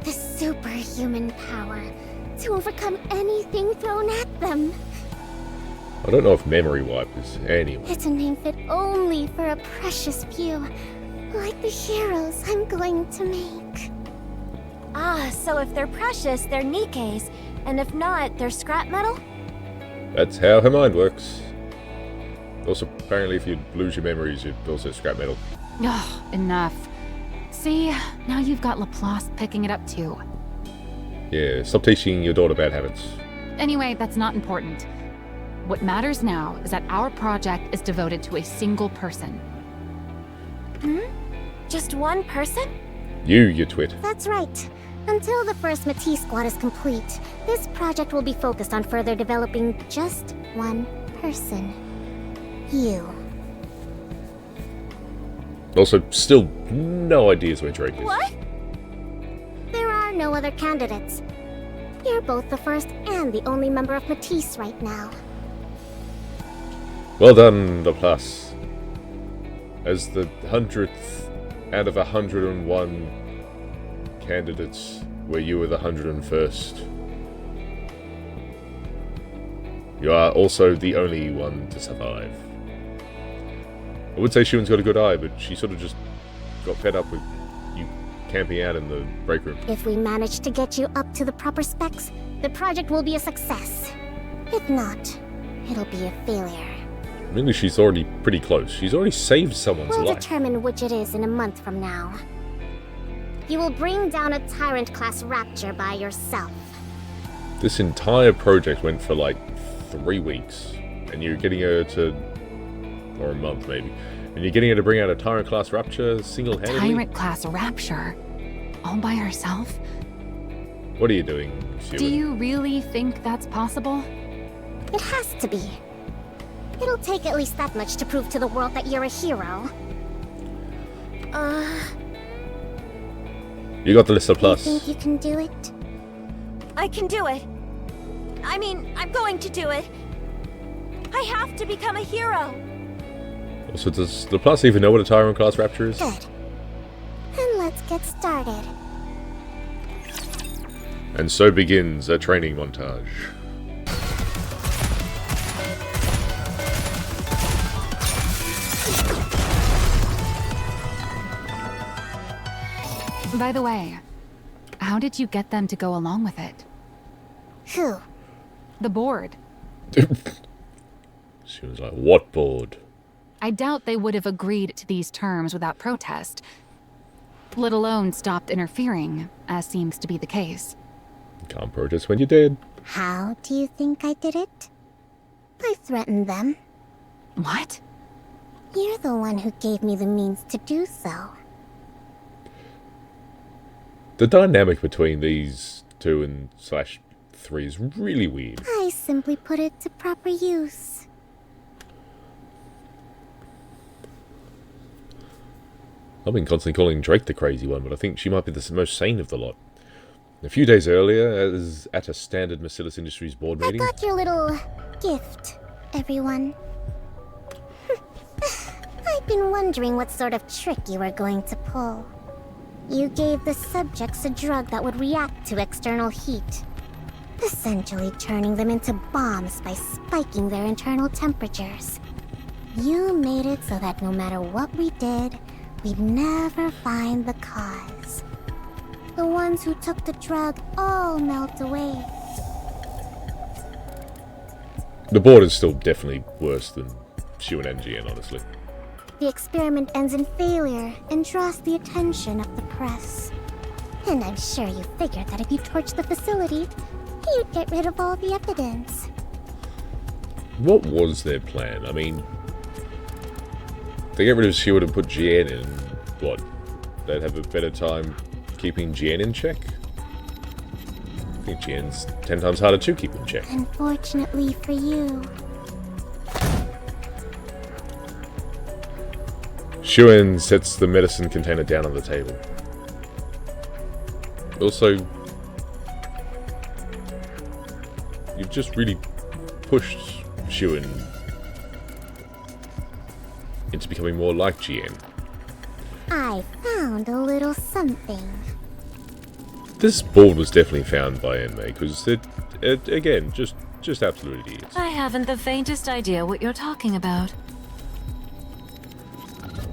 the superhuman power, to overcome anything thrown at them. I don't know if memory wipe is anyway. It's a name fit only for a precious few, like the heroes I'm going to make. Ah, so if they're precious, they're Nikkes, and if not, they're scrap metal? That's how her mind works. Also, apparently if you lose your memories, you'd also scrap metal. Ugh, enough. See, now you've got Laplace picking it up too. Yeah, stop teaching your daughter bad habits. Anyway, that's not important. What matters now is that our project is devoted to a single person. Just one person? You twit. That's right. Until the first Matisse squad is complete, this project will be focused on further developing just one person. You. Also, still no ideas where Drake is. What? There are no other candidates. You're both the first and the only member of Matisse right now. Well done, Laplace. As the 100th out of 101 candidates, where you were the 101st. You are also the only one to survive. I would say Syuen's got a good eye, but she sort of just got fed up with you camping out in the break room. If we manage to get you up to the proper specs, the project will be a success. If not, it'll be a failure. Mainly she's already pretty close. She's already saved someone's We'll life. determine which it is in a month from now. You will bring down a Tyrant-class Rapture by yourself. This entire project went for like 3 weeks, and you're getting her to, or a month maybe, and you're getting her to bring out a Tyrant-class Rapture single-handedly? Tyrant-class Rapture? All by herself? What are you doing, Syuen? Do you really think that's possible? It has to be. It'll take at least that much to prove to the world that you're a hero. You got the list of You plus. think you can do it? I can do it. I mean, I'm going to do it. I have to become a hero. Also, does the plus even know what a Tyrant-class Rapture is? Good. Then let's get started. And so begins a training montage. By the way, how did you get them to go along with it? Who? The board. She was like, what board? I doubt they would have agreed to these terms without protest, let alone stopped interfering, as seems to be the case. Can't protest when you're dead. How do you think I did it? I threatened them. What? You're the one who gave me the means to do so. The dynamic between these 2 and /3 is really weird. I simply put it to proper use. I've been constantly calling Drake the crazy one, but I think she might be the most sane of the lot. A few days earlier, as at a standard Merciless Industries board I meeting... got your little gift, everyone. I've been wondering what sort of trick you were going to pull. You gave the subjects a drug that would react to external heat, essentially turning them into bombs by spiking their internal temperatures. You made it so that no matter what we did, we'd never find the cause. The ones who took the drug all melt away. The board is still definitely worse than Syuen and GN, honestly. The experiment ends in failure and draws the attention of the press. And I'm sure you figured that if you torched the facility, you'd get rid of all the evidence. What was their plan? I mean, they get rid of Syuen and put GN in. What? They'd have a better time keeping GN in check? I think GN's 10 times harder to keep in check. Unfortunately for you. Syuen sets the medicine container down on the table. Also, you've just really pushed Syuen into becoming more like GN. I found a little something. This board was definitely found by Enmei, because it again, just absolute idiots. I haven't the faintest idea what you're talking about.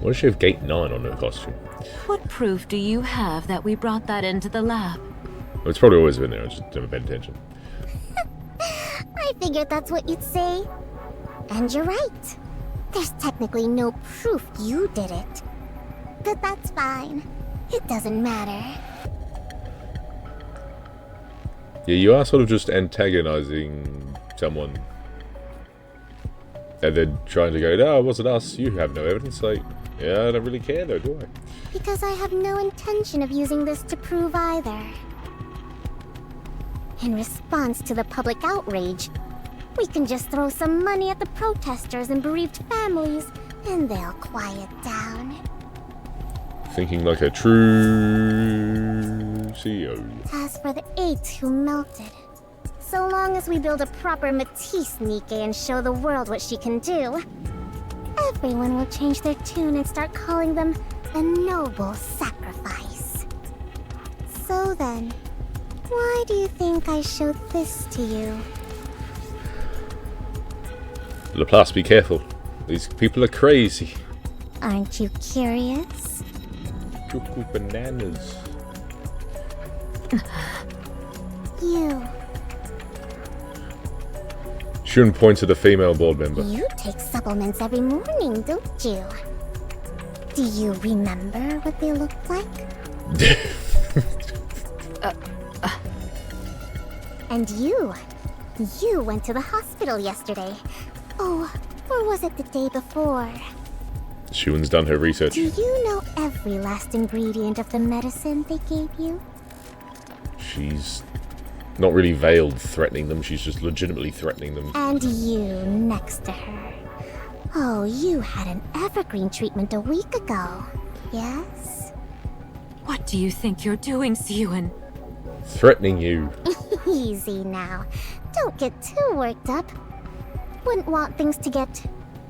Why does she have Gate 9 on her costume? What proof do you have that we brought that into the lab? Well, it's probably always been there, I just never paid attention. I figured that's what you'd say. And you're right. There's technically no proof you did it. But that's fine. It doesn't matter. Yeah, you are sort of just antagonizing someone. And then trying to go, no, it wasn't us, you have no evidence. Like, yeah, I don't really care though, do I? Because I have no intention of using this to prove either. In response to the public outrage, we can just throw some money at the protesters and bereaved families, and they'll quiet down. Thinking like a true CEO. As for the 8 who melted, so long as we build a proper Matisse Nikke and show the world what she can do, everyone will change their tune and start calling them a noble sacrifice. So then, why do you think I showed this to you? Laplace, be careful. These people are crazy. Aren't you curious? Cuckoo bananas. You. Syuen points at a female board member. You take supplements every morning, don't you? Do you remember what they looked like? And you went to the hospital yesterday. Oh, or was it the day before? Syuen's done her research. Do you know every last ingredient of the medicine they gave you? She's not really veiled threatening them, she's just legitimately threatening them. And you next to her. Oh, you had an evergreen treatment a week ago, yes? What do you think you're doing, Syuen? Threatening you. Easy now. Don't get too worked up. Wouldn't want things to get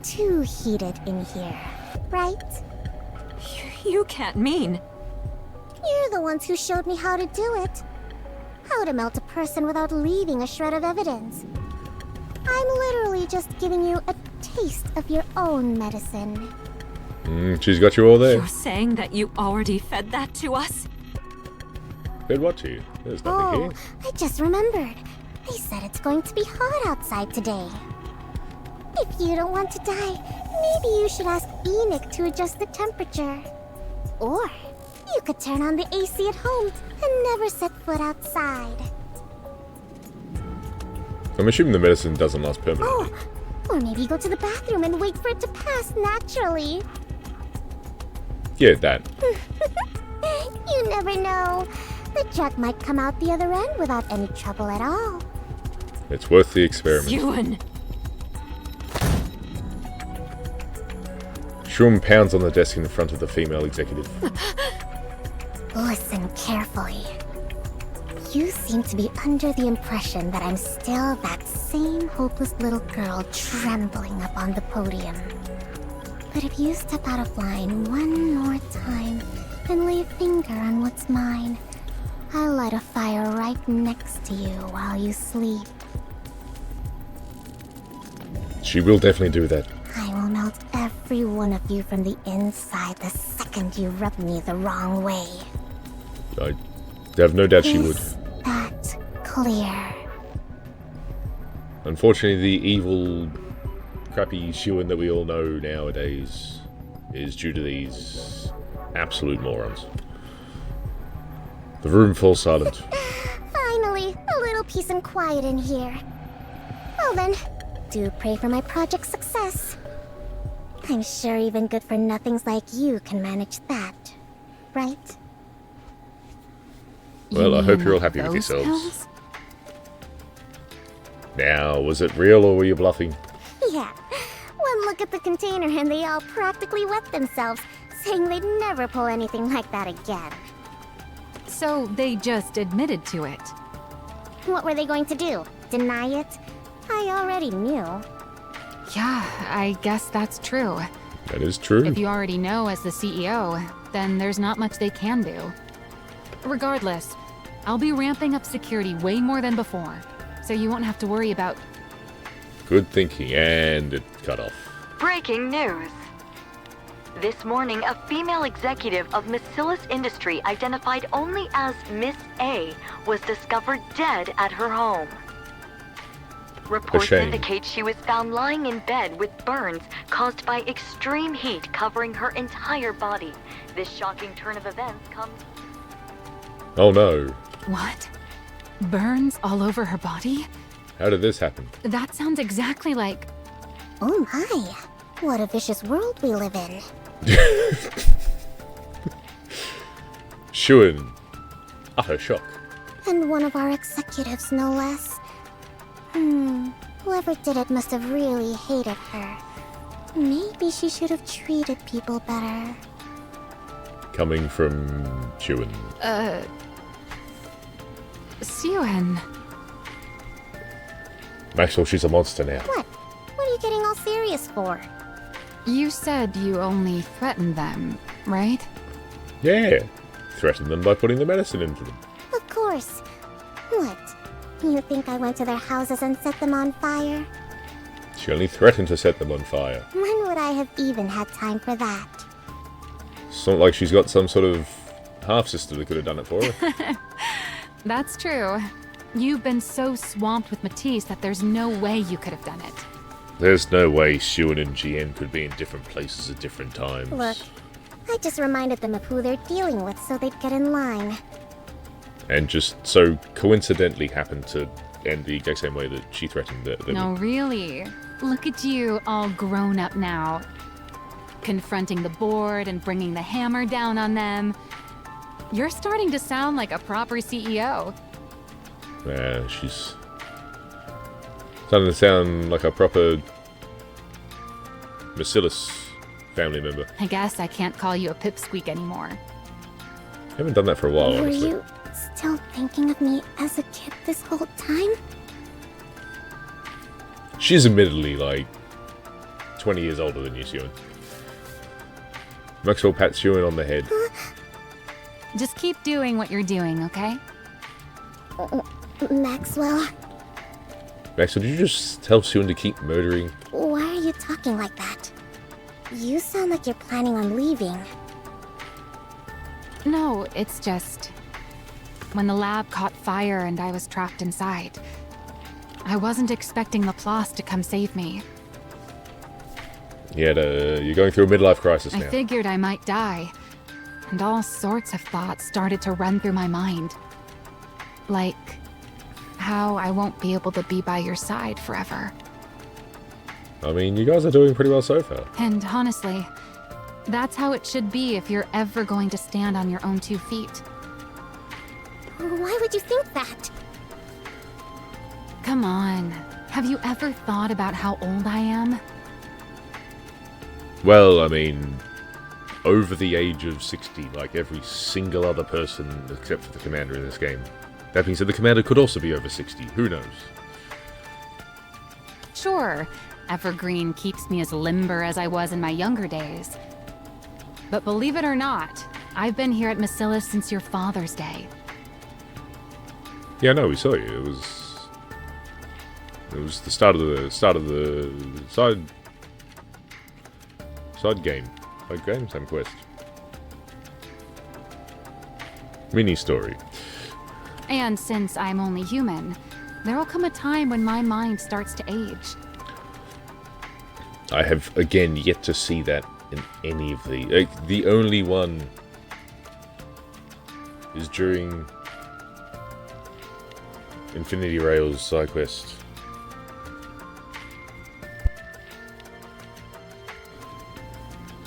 too heated in here, right? You can't mean... You're the ones who showed me how to do it. How to melt a person without leaving a shred of evidence. I'm literally just giving you a taste of your own medicine. She's got you all there. You're saying that you already fed that to us? Fed what to you? There's nothing here. I just remembered. They said it's going to be hot outside today. If you don't want to die, maybe you should ask Nikke to adjust the temperature. Or you could turn on the AC at home and never set foot outside. I'm assuming the medicine doesn't last permanently. Oh, or maybe go to the bathroom and wait for it to pass naturally. Yeah, that. You never know. The drug might come out the other end without any trouble at all. It's worth the experiment. Syuen pounds on the desk in front of the female executive. Listen carefully. You seem to be under the impression that I'm still that same hopeless little girl trembling up on the podium. But if you step out of line one more time and lay a finger on what's mine, I'll light a fire right next to you while you sleep. She will definitely do that. I will melt every one of you from the inside the second you rub me the wrong way. I have no doubt she would. Is that clear? Unfortunately, the evil, crappy Syuen that we all know nowadays is due to these absolute morons. The room falls silent. Finally, a little peace and quiet in here. Well then, do pray for my project's success. I'm sure even good-for-nothings like you can manage that, right? Well, I hope you're all happy with yourselves. Now, was it real or were you bluffing? Yeah. One look at the container and they all practically wet themselves, saying they'd never pull anything like that again. So they just admitted to it. What were they going to do? Deny it? I already knew. Yeah, I guess that's true. That is true. If you already know as the CEO, then there's not much they can do. Regardless, I'll be ramping up security way more than before, so you won't have to worry about... Good thinking, and it cut off. Breaking news. This morning, a female executive of Macillus Industry identified only as Miss A was discovered dead at her home. Reports indicate she was found lying in bed with burns caused by extreme heat covering her entire body. This shocking turn of events comes... Oh no. What? Burns all over her body? How did this happen? That sounds exactly like... Oh my, what a vicious world we live in. Syuen, utter shock. And one of our executives, no less. Whoever did it must have really hated her. Maybe she should have treated people better. Coming from Syuen. Syuen. Maxwell, she's a monster now. What? What are you getting all serious for? You said you only threatened them, right? Yeah. Threatened them by putting the medicine into them. Of course. What? You think I went to their houses and set them on fire? She only threatened to set them on fire. When would I have even had time for that? It's not like she's got some sort of half-sister that could have done it for her. That's true. You've been so swamped with Matisse that there's no way you could have done it. There's no way Syuen and GN could be in different places at different times. Look, I just reminded them of who they're dealing with so they'd get in line. And just so coincidentally happened to end the exact same way that she threatened that. No, really. Look at you, all grown up now. Confronting the board and bringing the hammer down on them. You're starting to sound like a proper CEO. Yeah, she's starting to sound like a proper Macillus family member. I guess I can't call you a pipsqueak anymore. I haven't done that for a while, Were honestly. you still thinking of me as a kid this whole time? She's admittedly like 20 years older than you, Syuen. Maxwell pats Syuen on the head. Just keep doing what you're doing, okay? Maxwell, Maxwell, did you just tell Syuen to keep murdering? why are you talking like that? You sound like you're planning on leaving. No, it's just... when the lab caught fire and I was trapped inside, I wasn't expecting Laplace to come save me. You're going through a midlife crisis I now. figured I might die, and all sorts of thoughts started to run through my mind. Like, how I won't be able to be by your side forever. I mean, you guys are doing pretty well so far. And honestly, that's how it should be if you're ever going to stand on your own 2 feet. Why would you think that? Come on, have you ever thought about how old I am? Well, I mean, over the age of 60, like every single other person except for the commander in this game. That being said, the commander could also be over 60. Who knows? Sure, Evergreen keeps me as limber as I was in my younger days. But believe it or not, I've been here at Macillus since your father's day. Yeah, no, we saw you. It was the start of the side game. Side game? Same quest. Mini story. And since I'm only human, There'll come a time when my mind starts to age. I have, again, yet to see that in any of the only one is during Infinity Rail's side quest.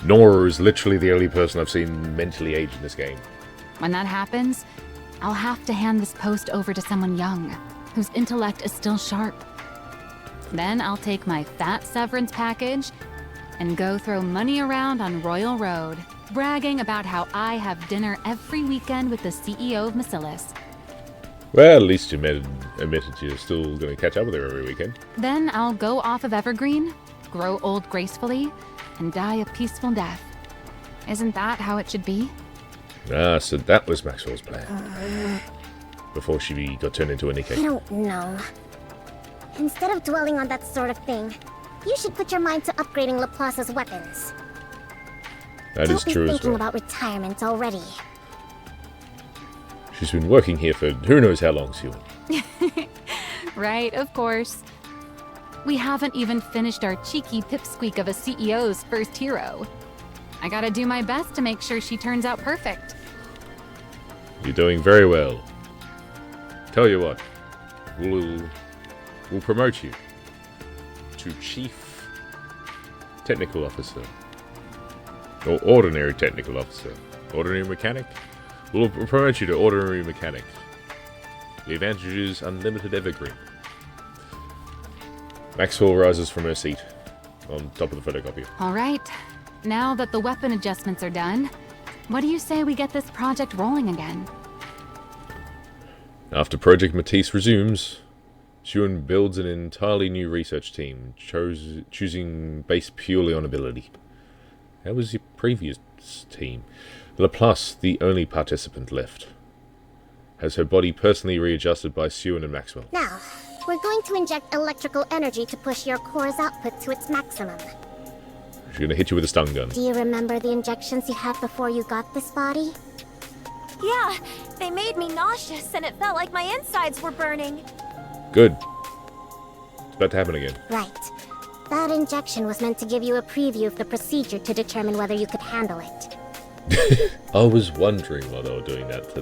Nora is literally the only person I've seen mentally age in this game. When that happens, I'll have to hand this post over to someone young, whose intellect is still sharp. Then I'll take my fat severance package and go throw money around on Royal Road, bragging about how I have dinner every weekend with the CEO of Macilis. Well, at least you admitted you're still going to catch up with her every weekend. Then I'll go off of Evergreen, grow old gracefully, and die a peaceful death. Isn't that how it should be? Ah, so that was Maxwell's plan. Before she got turned into a Nikke. I don't know. Instead of dwelling on that sort of thing, you should put your mind to upgrading Laplace's weapons. That is true as well. Don't be thinking about retirement already. She's been working here for who knows how long, Syuen. Right, of course. We haven't even finished our cheeky pipsqueak of a CEO's first hero. I gotta do my best to make sure she turns out perfect. You're doing very well. Tell you what, we'll promote you to Chief Technical Officer. Or Ordinary Technical Officer. Ordinary Mechanic? We'll promote you to Ordinary Mechanic. The advantages unlimited evergreen. Maxwell rises from her seat on top of the photocopier. All right. Now that the weapon adjustments are done, what do you say we get this project rolling again? After Project Matisse resumes, Syuen builds an entirely new research team, choosing based purely on ability. How was your previous team? Laplace, the only participant left, has her body personally readjusted by Syuen and Maxwell. Now, we're going to inject electrical energy to push your core's output to its maximum. She's gonna hit you with a stun gun. Do you remember the injections you had before you got this body? Yeah, they made me nauseous and it felt like my insides were burning. Good. It's about to happen again. Right. That injection was meant to give you a preview of the procedure to determine whether you could handle it. I was wondering why they were doing that to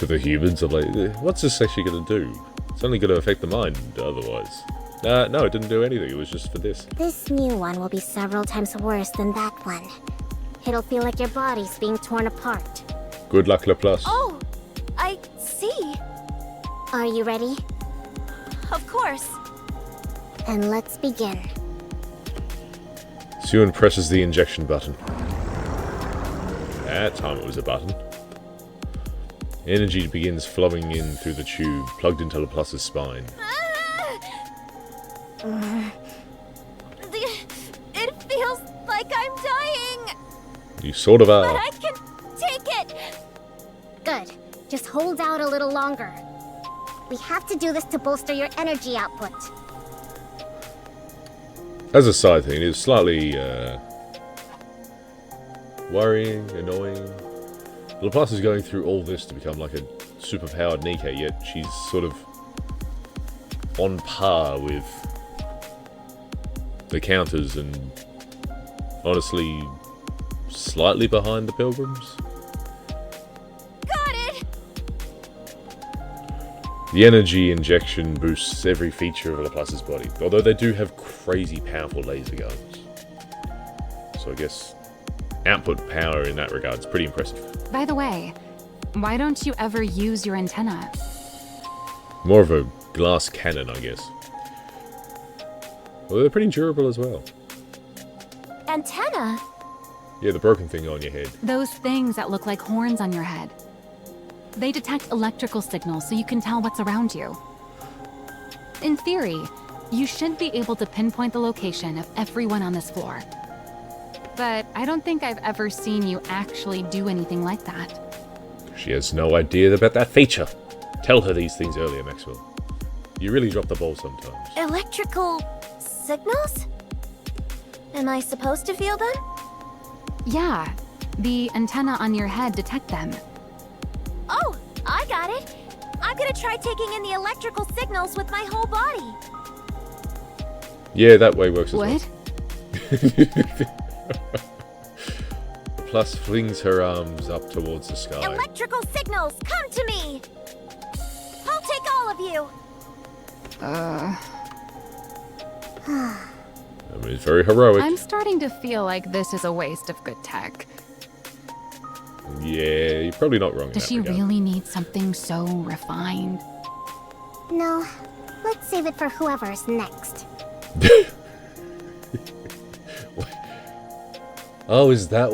the humans. I'm like, what's this actually going to do? It's only going to affect the mind otherwise. No, it didn't do anything. It was just for this. This new one will be several times worse than that one. It'll feel like your body's being torn apart. Good luck, Laplace. Oh, I see. Are you ready? Of course. And let's begin. Syuen presses the injection button. That time it was a button. Energy begins flowing in through the tube, plugged into Laplace's spine. It feels like I'm dying. You sort of are. But I can take it. Good. Just hold out a little longer. We have to do this to bolster your energy output. As a side thing, it's slightly worrying, annoying. Laplace is going through all this to become like a superpowered Nikke, yet she's sort of on par with the Counters and honestly slightly behind the Pilgrims. Got it. The energy injection boosts every feature of Laplace's body, although they do have crazy powerful laser guns. So I guess output power in that regard is pretty impressive. By the way, why don't you ever use your antenna? More of a glass cannon, I guess. Well, they're pretty durable as well. Antenna? Yeah, the broken thing on your head. Those things that look like horns on your head. They detect electrical signals so you can tell what's around you. In theory, you should be able to pinpoint the location of everyone on this floor. But I don't think I've ever seen you actually do anything like that. She has no idea about that feature. Tell her these things earlier, Maxwell. You really drop the ball sometimes. Electrical signals? Am I supposed to feel them? Yeah, the antenna on your head detect them. Oh, I got it. I I'm gonna try taking in the electrical signals with my whole body. Yeah, that way works as well. What? Plus flings her arms up towards the sky. Electrical signals, come to me! I'll take all of you! I mean, it's very heroic. I'm starting to feel like this is a waste of good tech. Yeah, you're probably not wrong. Does she really need something so refined? No, let's save it for whoever's next. Oh, is that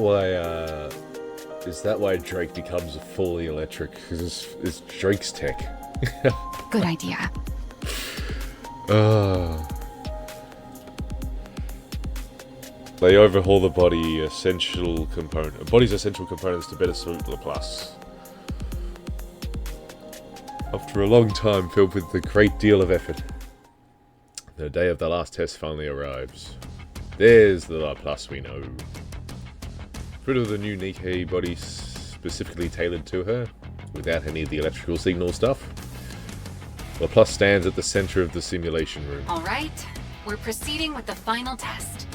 why Drake becomes fully electric? Because it's Drake's tech. Good idea. They overhaul the body's essential components to better suit Laplace. After a long time filled with a great deal of effort, the day of the last test finally arrives. There's the Laplace we know. Fit of the new Nikke body specifically tailored to her, without any of the electrical signal stuff. Laplace stands at the center of the simulation room. All right, we're proceeding with the final test.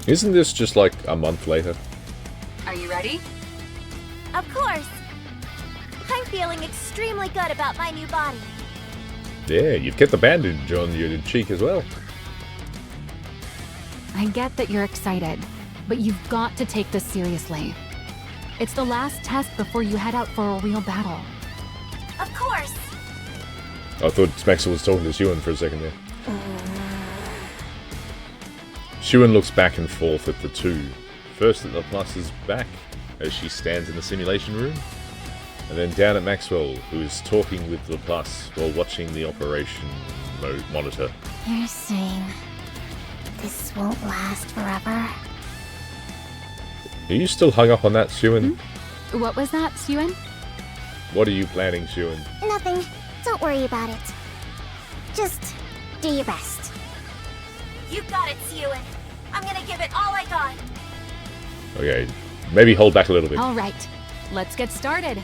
Isn't this just like a month later? Are you ready? Of course! I'm feeling extremely good about my new body. Yeah, you've kept the bandage on your cheek as well. I get that you're excited, but you've got to take this seriously. It's the last test before you head out for a real battle. Of course! I thought Maxwell was talking to Syuen for a second there. Syuen looks back and forth at the two. First at Laplace's back, as she stands in the simulation room, and then down at Maxwell, who is talking with Laplace while watching the operation monitor. You're saying this won't last forever? Are you still hung up on that, Syuen? What was that, Syuen? What are you planning, Syuen? Nothing. Don't worry about it. Just do your best. You got it, Syuen. I'm gonna give it all I got. Okay, maybe hold back a little bit. All right, let's get started.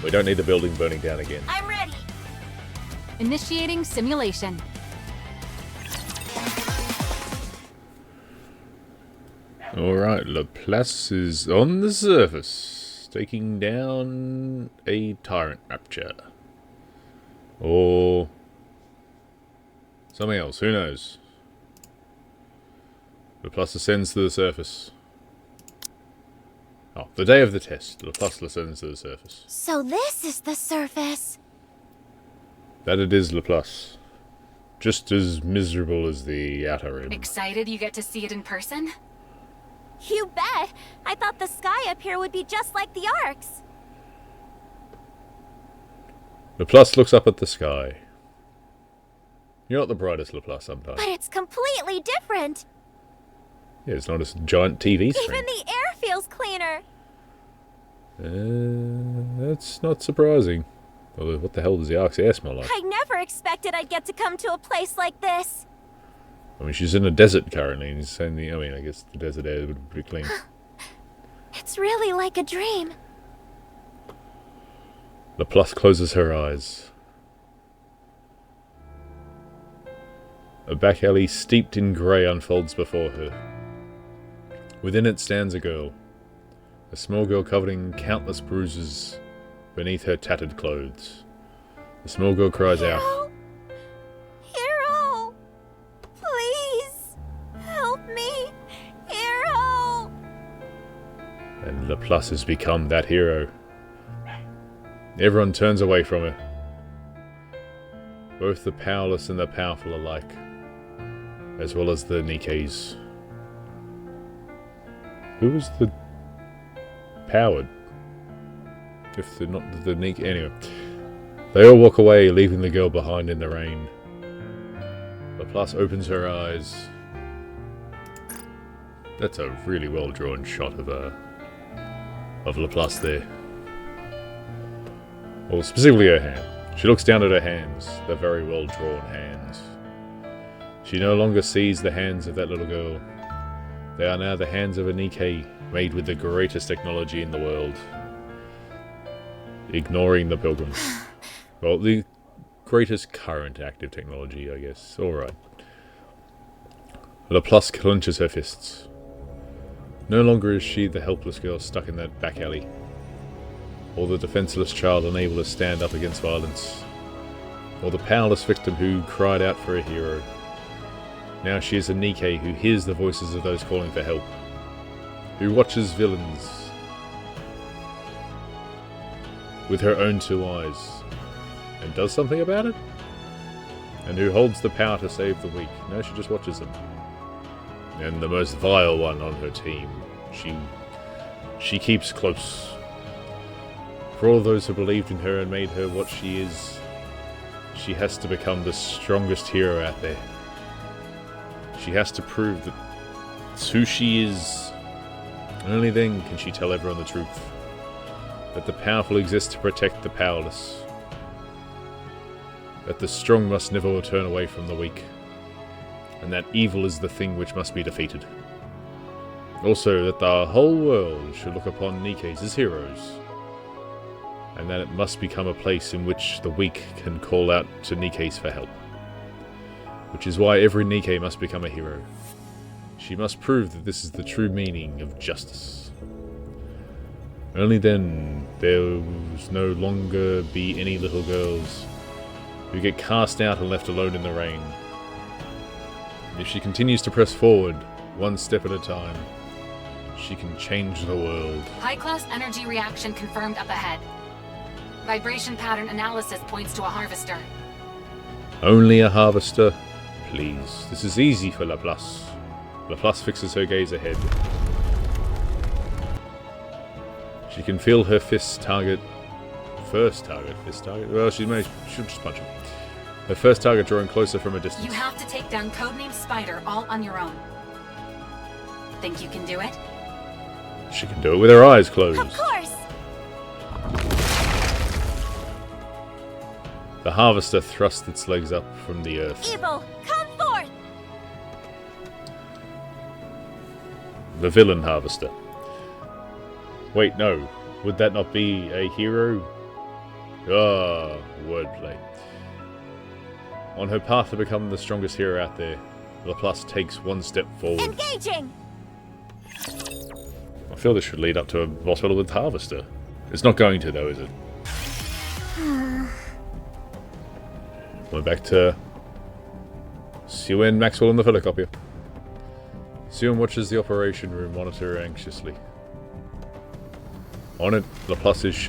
We don't need the building burning down again. I'm ready. Initiating simulation. Alright, Laplace is on the surface, taking down a Tyrant Rapture. Or something else, who knows? Laplace ascends to the surface. Oh, the day of the test, Laplace ascends to the surface. So this is the surface. That it is, Laplace. Just as miserable as the outer rim. Excited you get to see it in person? You bet! I thought the sky up here would be just like the Arcs. Laplace looks up at the sky. You're not the brightest, Laplace, sometimes. But it's completely different. Yeah, it's not a giant TV screen. Even the air feels cleaner. That's not surprising. Although, what the hell does the Ark's air smell like? I never expected I'd get to come to a place like this. I mean, she's in a desert currently, and I guess the desert air would be pretty clean. It's really like a dream. Laplace closes her eyes. A back alley steeped in grey unfolds before her. Within it stands a girl. A small girl covered in countless bruises beneath her tattered clothes. The small girl cries out. Hero! Please! Help me! Hero! And Laplace has become that hero. Everyone turns away from her. Both the powerless and the powerful alike. As well as the Nikkes. Who was the powered? If they're not the Nikke. Anyway. They all walk away, leaving the girl behind in the rain. Laplace opens her eyes. That's a really well drawn shot of Laplace there. Well, specifically her hand. She looks down at her hands, the very well drawn hands. She no longer sees the hands of that little girl. They are now the hands of a Nikke, made with the greatest technology in the world. Ignoring the pilgrims. Well, the greatest current active technology, I guess. Alright. Laplace clenches her fists. No longer is she the helpless girl stuck in that back alley, or the defenseless child unable to stand up against violence, or the powerless victim who cried out for a hero. Now she is a Nikke who hears the voices of those calling for help, who watches villains with her own two eyes, and does something about it, and who holds the power to save the weak. No, she just watches them. And the most vile one on her team, she keeps close. For all those who believed in her and made her what she is, she has to become the strongest hero out there. She has to prove that it's who she is. Only then can she tell everyone the truth. That the powerful exist to protect the powerless. That the strong must never turn away from the weak. And that evil is the thing which must be defeated. Also, that the whole world should look upon Nikkes as heroes. And that it must become a place in which the weak can call out to Nikkes for help. Which is why every Nikke must become a hero. She must prove that this is the true meaning of justice. Only then there will no longer be any little girls who get cast out and left alone in the rain. If she continues to press forward, one step at a time, she can change the world. High-class energy reaction confirmed up ahead. Vibration pattern analysis points to a harvester. Only a harvester? Please. This is easy for Laplace. Laplace fixes her gaze ahead. She can feel her fist target. Fist target? Well, she'll just punch him. Her first target drawing closer from a distance. You have to take down Codename Spider all on your own. Think you can do it? She can do it with her eyes closed. Of course! The harvester thrusts its legs up from the earth. Evil, come forth! The villain harvester. Wait, no. Would that not be a hero? Ah, wordplay. On her path to become the strongest hero out there, Laplace takes one step forward. Engaging! I feel this should lead up to a boss battle with Harvester. It's not going to, though, is it? We're back to Syuen and Maxwell in the photocopier. Syuen watches the operation room monitor anxiously. On it, Laplace is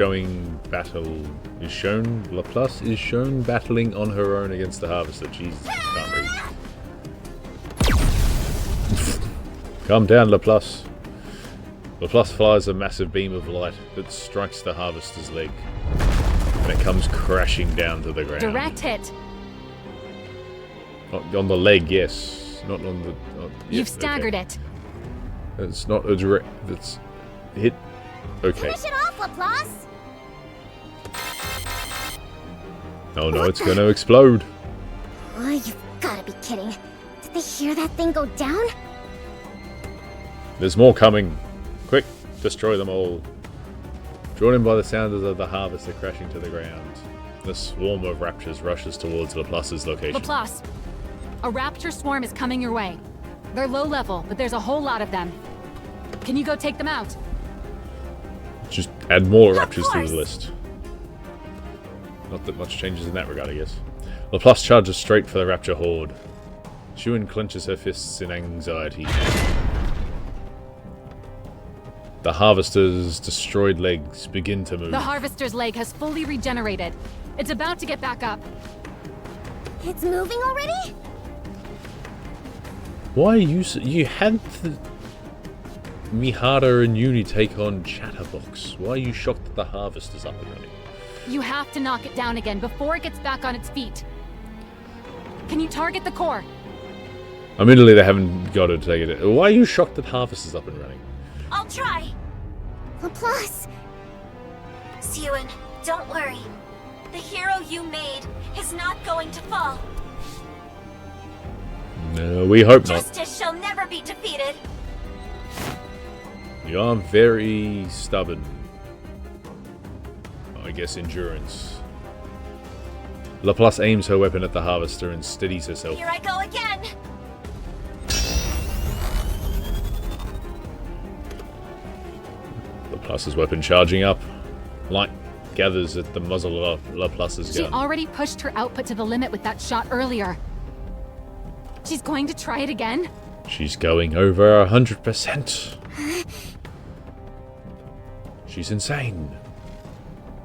Laplace is shown battling on her own against the Harvester. Jesus, can't read. Calm down, Laplace. Laplace flies a massive beam of light that strikes the Harvester's leg. And it comes crashing down to the ground. Direct hit. On the leg, yes. Not on the... You've staggered it. It's not a direct... It's hit... Okay. Finish it off, Laplace! Oh no, it's going to explode. Oh, you've gotta be kidding. Did they hear that thing go down? There's more coming. Quick, destroy them all. Drawn in by the sounds of the harvester crashing to the ground, the swarm of raptors rushes towards Laplace's location. Laplace, a raptor swarm is coming your way. They're low level, but there's a whole lot of them. Can you go take them out? Just add more raptors to the list. Not that much changes in that regard, I guess. Laplace charges straight for the raptor horde. Syuen clenches her fists in anxiety. The harvester's destroyed legs begin to move. The harvester's leg has fully regenerated. It's about to get back up. It's moving already? Why are you had the Mihara and Uni take on Chatterbox. Why are you shocked that the harvester's up and running? You have to knock it down again before it gets back on its feet. Can you target the core? Admittedly, they haven't got to take it. Why are you shocked that Harvest is up and running? I'll try. Laplace! Syuen, don't worry. The hero you made is not going to fall. No, we hope not. Justice shall never be defeated. You are very stubborn. I guess, endurance. Laplace aims her weapon at the harvester and steadies herself. Here I go again! Laplace's weapon charging up. Light gathers at the muzzle of Laplace's gun. She already pushed her output to the limit with that shot earlier. She's going to try it again? She's going over 100%. She's insane.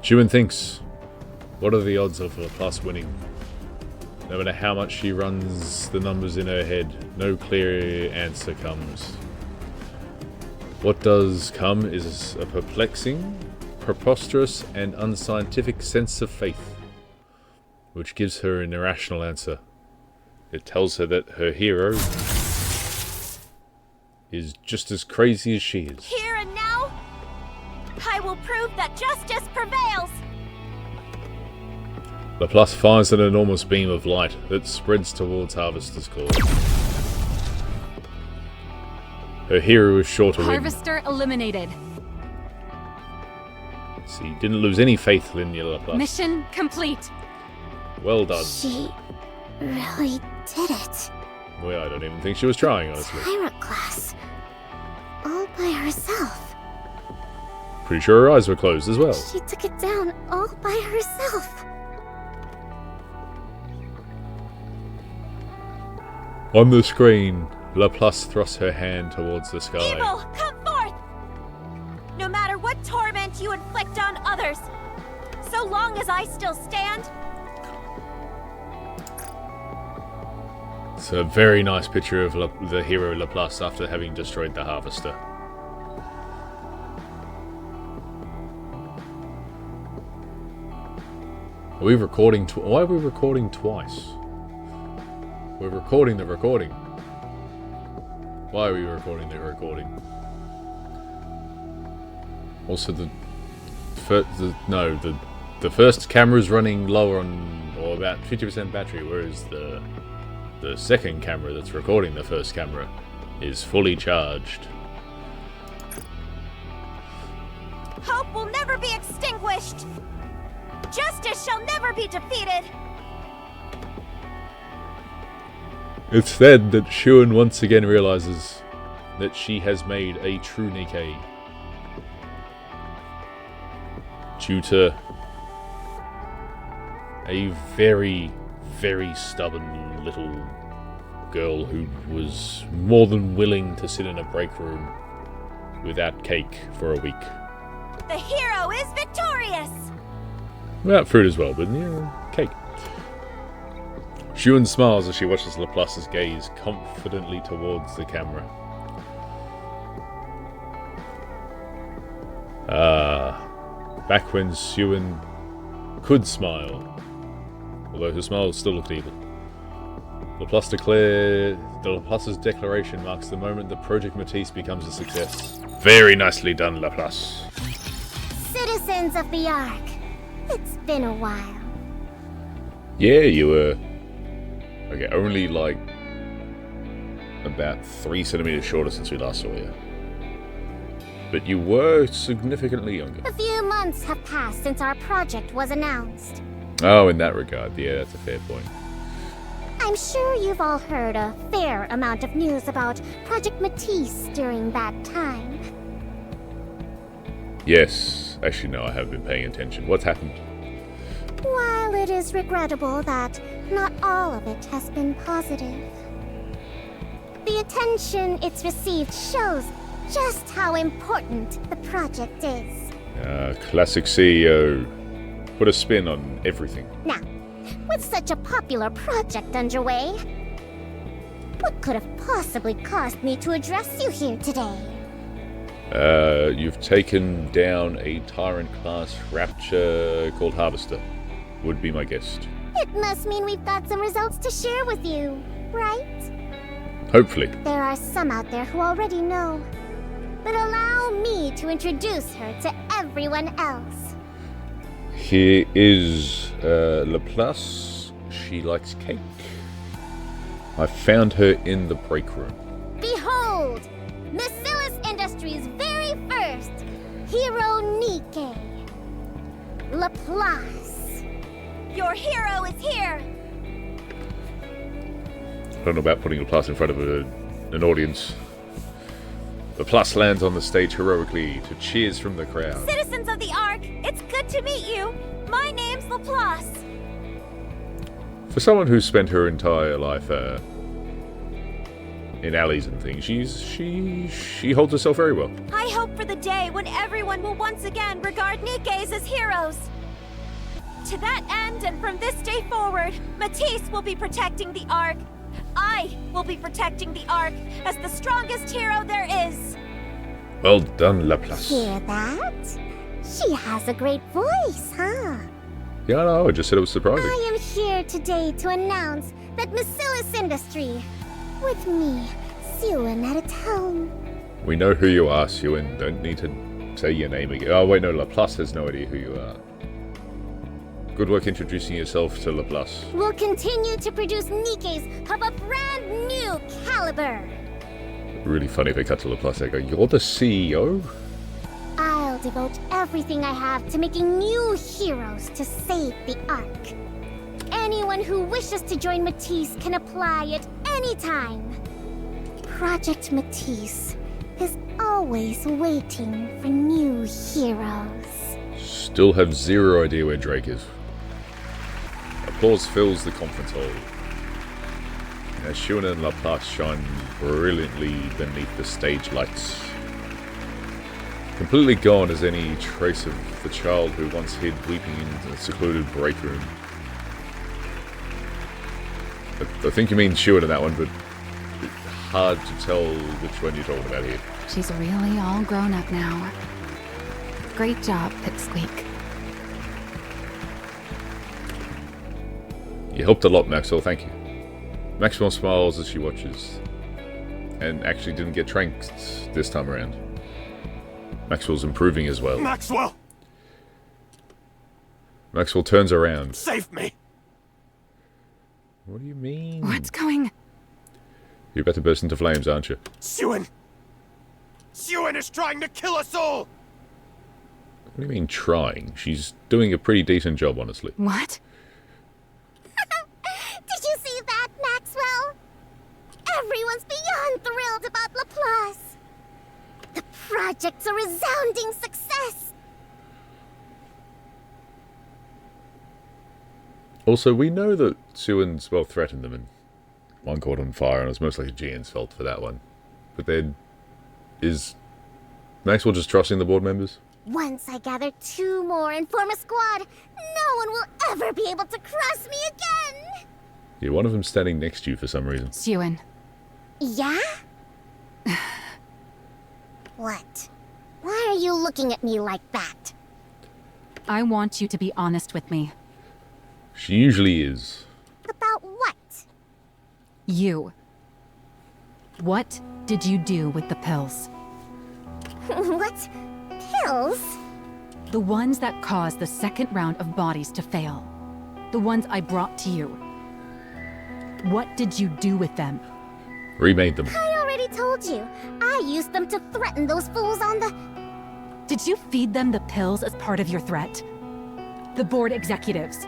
Syuen thinks, what are the odds of Laplace winning? No matter how much she runs the numbers in her head, no clear answer comes. What does come is a perplexing, preposterous, and unscientific sense of faith, which gives her an irrational answer. It tells her that her hero is just as crazy as she is. Here and now, I will prove that justice prevails! Laplace fires an enormous beam of light that spreads towards Harvester's core. Her hero is sure to win. Harvester eliminated. She didn't lose any faith in you, Laplace. Mission complete. Well done. She really did it. Well, I don't even think she was trying, honestly. Pirate class. All by herself. Pretty sure her eyes were closed as well. She took it down all by herself. On the screen, Laplace thrusts her hand towards the sky. Evil, come forth! No matter what torment you inflict on others, so long as I still stand. It's a very nice picture of the hero Laplace after having destroyed the Harvester. Are we recording? Why are we recording twice? We're recording the recording. Why are we recording the recording? Also, the first camera's running low on, or about 50% battery, whereas the second camera that's recording the first camera is fully charged. Hope will never be extinguished! Justice shall never be defeated! It's then that Syuen once again realizes that she has made a true Nikke. Due to a very, very stubborn little girl who was more than willing to sit in a break room without cake for a week. The hero is victorious! Without fruit as well, but yeah, cake. Syuen smiles as she watches Laplace's gaze confidently towards the camera. Back when Syuen could smile, although her smile still looked evil. Laplace's declaration marks the moment that Project Matisse becomes a success. Very nicely done, Laplace. Citizens of the Ark, it's been a while. Yeah, you were... Okay, only like about 3 centimeters shorter since we last saw you. But you were significantly younger. A few months have passed since our project was announced. Oh, in that regard, yeah, that's a fair point. I'm sure you've all heard a fair amount of news about Project Matisse during that time. Yes. Actually, no, I haven't been paying attention. What's happened? While it is regrettable that not all of it has been positive, the attention it's received shows just how important the project is. Classic CEO. Put a spin on everything. Now, with such a popular project underway, what could have possibly caused me to address you here today? You've taken down a Tyrant-class Rapture called Harvester. Would be my guess. It must mean we've got some results to share with you, right? Hopefully. There are some out there who already know. But allow me to introduce her to everyone else. Here is Laplace. She likes cake. I found her in the break room. Behold, Merciless Industries' very first hero Nikke. Laplace. Your hero is here! I don't know about putting Laplace in front of an audience. Laplace lands on the stage heroically to cheers from the crowd. Citizens of the Ark, it's good to meet you. My name's Laplace. For someone who's spent her entire life in alleys and things, she holds herself very well. I hope for the day when everyone will once again regard Nikkes as heroes. To that end, and from this day forward, Matisse will be protecting the Ark. I will be protecting the Ark as the strongest hero there is. Well done, Laplace. Hear that? She has a great voice, huh? Yeah, no, I just said it was surprising. I am here today to announce that Bacillus Industry, with me, Syuen at its helm. We know who you are, Syuen. Don't need to say your name again. Oh, wait, no, Laplace has no idea who you are. Good work introducing yourself to Laplace. Will continue to produce Nikkes of a brand new caliber. Really funny if they cut to Laplace. They go, "You're the CEO?" I'll devote everything I have to making new heroes to save the Ark. Anyone who wishes to join Matisse can apply at any time. Project Matisse is always waiting for new heroes. Still have zero idea where Drake is. Applause fills the conference hall as Syuen and Laplace shine brilliantly beneath the stage lights. Completely gone is any trace of the child who once hid weeping in the secluded break room. I think you mean Syuen in that one, but it's hard to tell which one you're talking about here. She's really all grown up now. Great job, Pipsqueak. You helped a lot, Maxwell, thank you. Maxwell smiles as she watches, and actually didn't get tranked this time around. Maxwell's improving as well. Maxwell! Maxwell turns around. Save me! What do you mean? What's going... You're about to burst into flames, aren't you? Syuen! Syuen is trying to kill us all! What do you mean, trying? She's doing a pretty decent job, honestly. What? Did you see that, Maxwell? Everyone's beyond thrilled about Laplace. The project's a resounding success. Also, we know that Syuen's well threatened them, and one caught on fire, and it was most likely Jian's fault for that one. But then, is Maxwell just trusting the board members? Once I gather 2 more and form a squad, no one will ever be able to cross me again! Yeah, one of them's standing next to you for some reason. Syuen. Yeah? What? Why are you looking at me like that? I want you to be honest with me. She usually is. About what? You. What did you do with the pills? What? Pills? The ones that caused the second round of bodies to fail. The ones I brought to you. What did you do with them? Remade them. I already told you. I used them to threaten those fools on the... Did you feed them the pills as part of your threat? The board executives.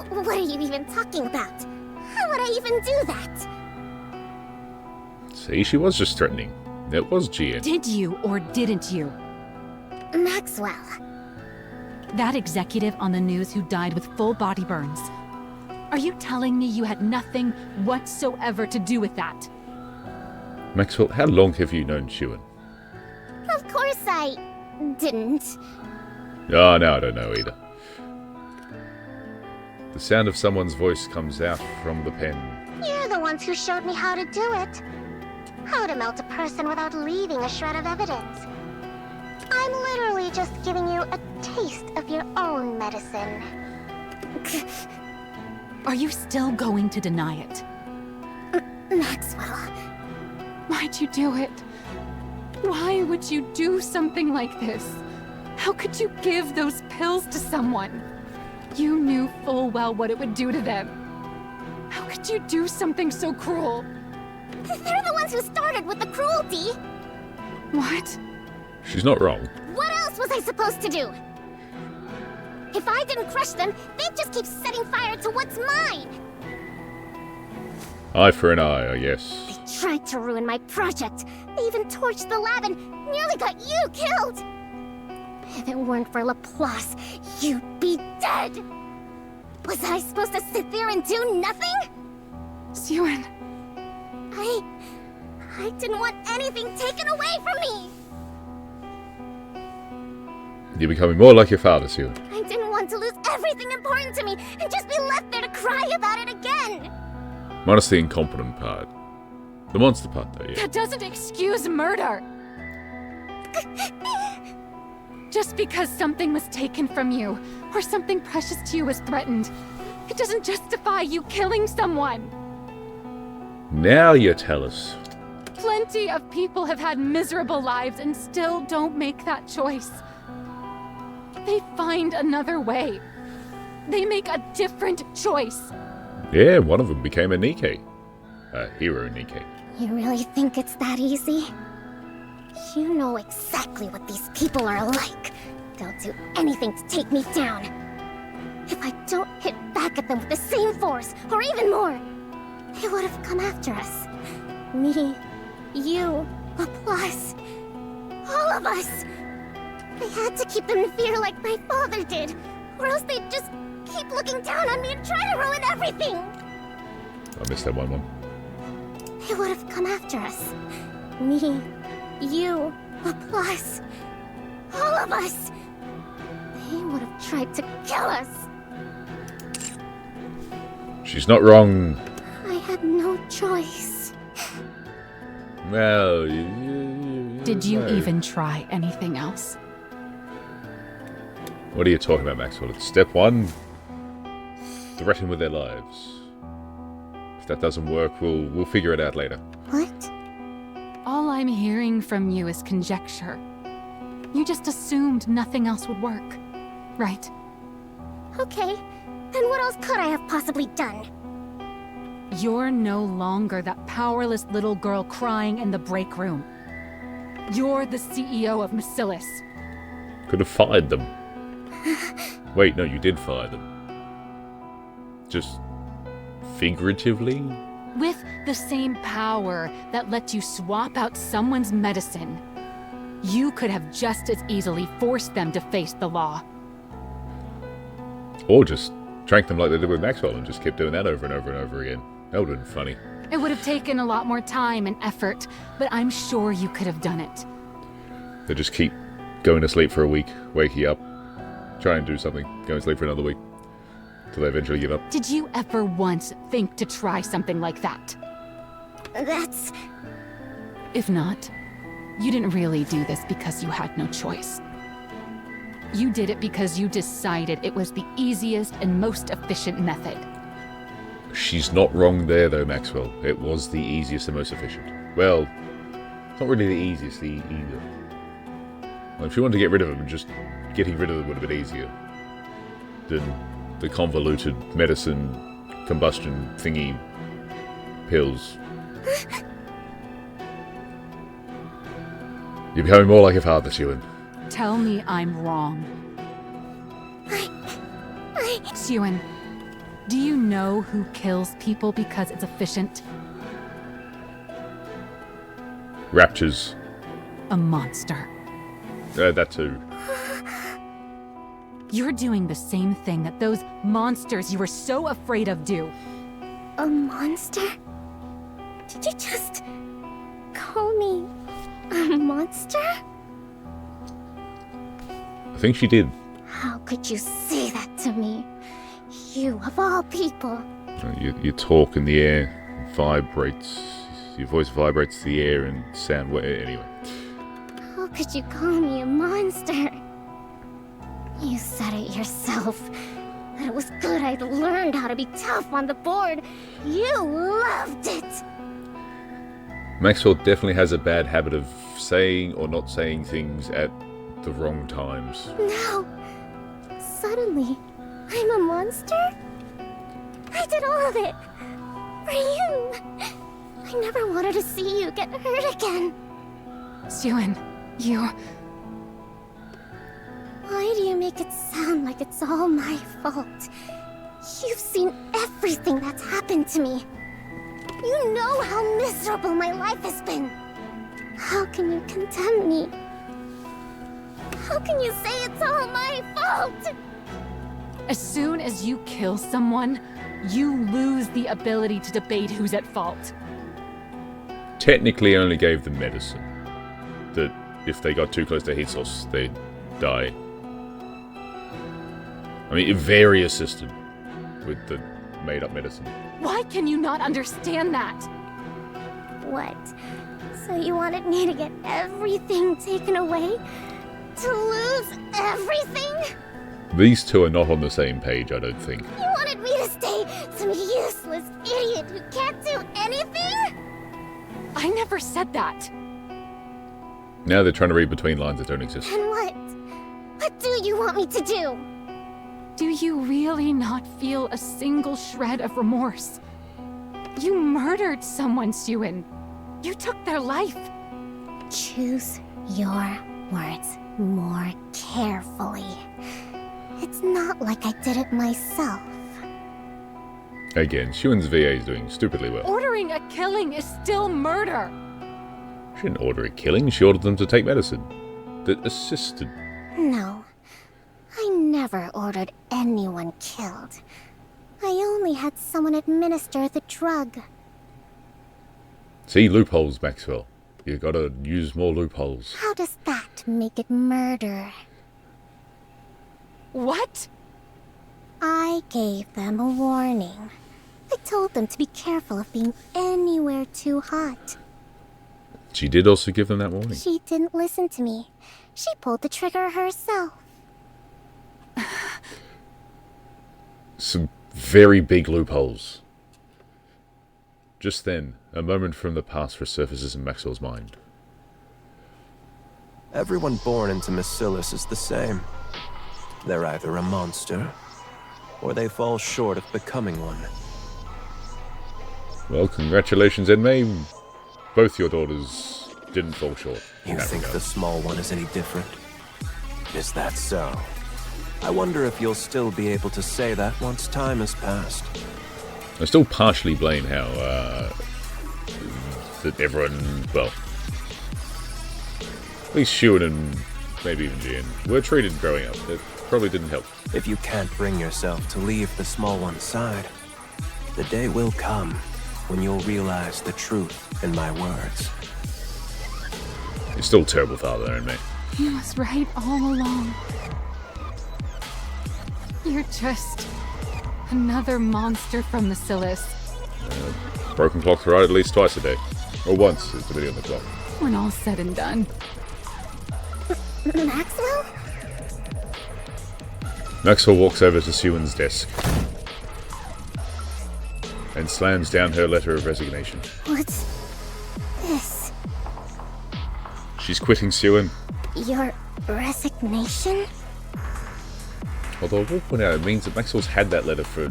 What are you even talking about? How would I even do that? See, she was just threatening. It was Jian. Did you or didn't you? Maxwell. That executive on the news who died with full body burns. Are you telling me you had nothing whatsoever to do with that? Maxwell, how long have you known Syuen? Of course I... didn't. Oh, no, I don't know either. The sound of someone's voice comes out from the pen. You're the ones who showed me how to do it. How to melt a person without leaving a shred of evidence. I'm literally just giving you a taste of your own medicine. Are you still going to deny it? Maxwell. Why'd you do it? Why would you do something like this? How could you give those pills to someone? You knew full well what it would do to them. How could you do something so cruel? They're the ones who started with the cruelty. What? She's not wrong. What else was I supposed to do? If I didn't crush them, they'd just keep setting fire to what's mine. Eye for an eye, I guess. They tried to ruin my project. They even torched the lab and nearly got you killed. If it weren't for Laplace, you'd be dead. Was I supposed to sit there and do nothing? Syuen. I didn't want anything taken away from me. You're becoming more like your father, Syuen. I didn't want to lose everything important to me and just be left there to cry about it again. Minus the incompetent part. The monster part, though, yeah. That doesn't excuse murder. Just because something was taken from you, or something precious to you was threatened, it doesn't justify you killing someone. Now you tell us. Plenty of people have had miserable lives and still don't make that choice. They find another way. They make a different choice. Yeah, one of them became a Nikke. A hero Nikke. You really think it's that easy? You know exactly what these people are like. They'll do anything to take me down. If I don't hit back at them with the same force, or even more, they would have come after us. Me, you, Laplace, all of us. They had to keep them in fear like my father did, or else they'd just keep looking down on me and try to ruin everything. I missed that one. They would have come after us. Me, you, Laplace, all of us. They would have tried to kill us. She's not wrong. I had no choice. Well, Did you even try anything else? What are you talking about, Maxwell? It's step one. Threaten with their lives. If that doesn't work, we'll figure it out later. What? All I'm hearing from you is conjecture. You just assumed nothing else would work, right? Okay, then what else could I have possibly done? You're no longer that powerless little girl crying in the break room. You're the CEO of Macillus. Could have fired them. Wait, no, you did fire them. Just figuratively? With the same power that lets you swap out someone's medicine, you could have just as easily forced them to face the law. Or just drank them like they did with Maxwell and just kept doing that over and over and over again. That would have been funny. It would have taken a lot more time and effort, but I'm sure you could have done it. They just keep going to sleep for a week, waking up, try and do something, go and sleep for another week, till they eventually give up. Did you ever once think to try something like that? That's... If not, you didn't really do this because you had no choice. You did it because you decided it was the easiest and most efficient method. She's not wrong there, though, Maxwell. It was the easiest and most efficient. Well, it's not really the easiest either. Well, if you wanted to get rid of them, just getting rid of them would have been easier than the convoluted medicine combustion thingy pills. You're becoming more like your father, Syuen. Tell me I'm wrong. Syuen, do you know who kills people because it's efficient? Raptures. A monster. That too. You're doing the same thing that those monsters you were so afraid of do. A monster? Did you just call me a monster? I think she did. How could you say that to me? You, of all people. You talk in the air, vibrates. Your voice vibrates the air and sound... Anyway. How could you call me a monster? You said it yourself. That it was good I'd learned how to be tough on the board. You loved it! Maxwell definitely has a bad habit of saying or not saying things at the wrong times. Now, suddenly, I'm a monster? I did all of it. For you. I never wanted to see you get hurt again. Syuen, you... Why do you make it sound like it's all my fault? You've seen everything that's happened to me. You know how miserable my life has been. How can you condemn me? How can you say it's all my fault? As soon as you kill someone, you lose the ability to debate who's at fault. Technically only gave them medicine. That if they got too close to heat source, they'd die. I mean, very assisted with the made-up medicine. Why can you not understand that? What? So you wanted me to get everything taken away? To lose everything? These two are not on the same page, I don't think. You wanted me to stay some useless idiot who can't do anything? I never said that. Now they're trying to read between lines that don't exist. And what? What do you want me to do? Do you really not feel a single shred of remorse? You murdered someone, Syuen. You took their life. Choose your words more carefully. It's not like I did it myself. Again, Syuen's VA is doing stupidly well. Ordering a killing is still murder. She didn't order a killing, she ordered them to take medicine. That assisted. No. I never ordered anyone killed. I only had someone administer the drug. See, loopholes, Maxwell. You gotta use more loopholes. How does that make it murder? What? I gave them a warning. I told them to be careful of being anywhere too hot. She did also give them that warning. She didn't listen to me. She pulled the trigger herself. Some very big loopholes. Just then, a moment from the past resurfaces in Maxwell's mind. Everyone born into Macillus is the same. They're either a monster, or they fall short of becoming one. Well, congratulations, Enmei. Both your daughters didn't fall short. You think the small one is any different? Is that so? I wonder if you'll still be able to say that once time has passed. I still partially blame how, that everyone, well, at least Syuen and maybe even Jian were treated growing up. It probably didn't help. If you can't bring yourself to leave the small one's side, the day will come when you'll realize the truth in my words. You're still a terrible father, Enmei. He was right all along. You're just another monster from Macillus. Broken clocks right at least twice a day. Or once, depending on the clock. When all's said and done. Maxwell? Maxwell walks over to Syuen's desk and slams down her letter of resignation. What's this? She's quitting Syuen. Your resignation? Although I will point out, it means that Maxwell's had that letter for...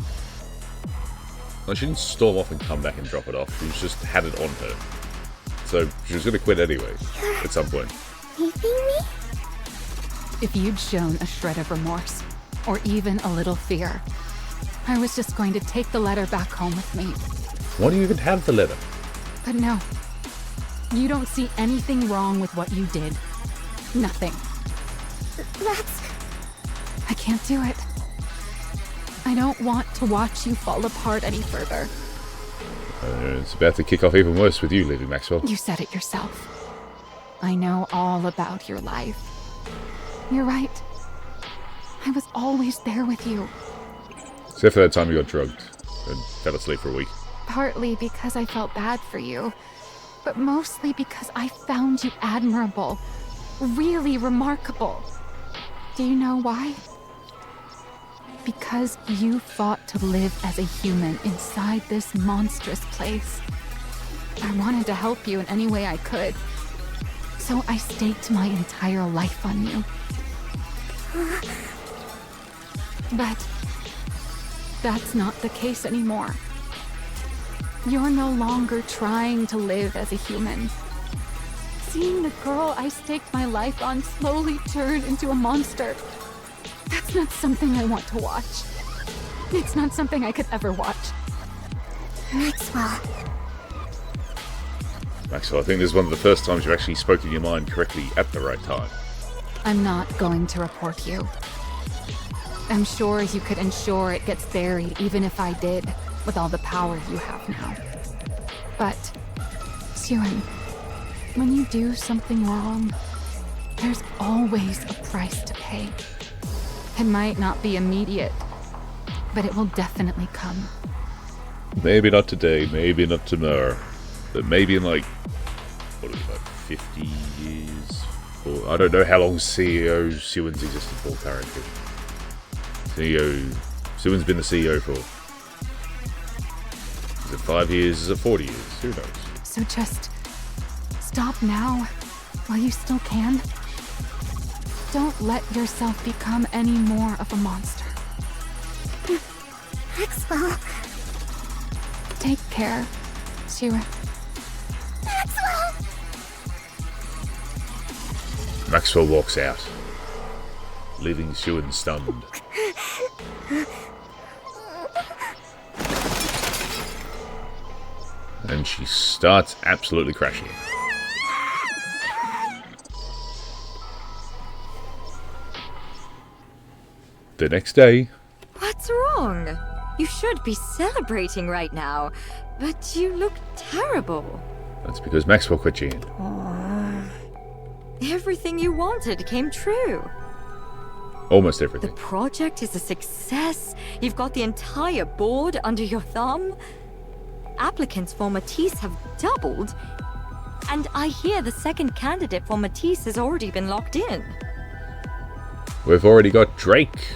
Well, she didn't storm off and come back and drop it off. She just had it on her. So she was going to quit anyway, at some point. Leaving me? If you'd shown a shred of remorse, or even a little fear, I was just going to take the letter back home with me. Why do you even have the letter? But no. You don't see anything wrong with what you did. Nothing. That's... I can't do it. I don't want to watch you fall apart any further. It's about to kick off even worse with you leaving, Maxwell. You said it yourself. I know all about your life. You're right. I was always there with you. Except for that time you got drugged and fell asleep for a week. Partly because I felt bad for you, but mostly because I found you admirable. Really remarkable. Do you know why? Because you fought to live as a human inside this monstrous place. I wanted to help you in any way I could. So I staked my entire life on you. But that's not the case anymore. You're no longer trying to live as a human. Seeing the girl I staked my life on slowly turn into a monster, That's not something I want to watch. It's not something I could ever watch. Maxwell. Maxwell, I think this is one of the first times you've actually spoken your mind correctly at the right time. I'm not going to report you. I'm sure you could ensure it gets buried even if I did, with all the power you have now. But, Syuen, when you do something wrong, there's always a price to pay. It might not be immediate, but it will definitely come. Maybe not today, maybe not tomorrow, but maybe in like, what is it, like 50 years? Or I don't know how long CEO Syuen's existed for currently. Syuen's been the CEO for, is it 5 years, is it 40 years? Who knows? So just stop now, while you still can. Don't let yourself become any more of a monster. Maxwell. Take care, Syuen. Maxwell! Maxwell walks out, leaving Syuen stunned. And she starts absolutely crashing. The next day... What's wrong? You should be celebrating right now, but you look terrible. That's because Maxwell quit you in. Everything you wanted came true. Almost everything. The project is a success. You've got the entire board under your thumb. Applicants for Matisse have doubled. And I hear the second candidate for Matisse has already been locked in. We've already got Drake.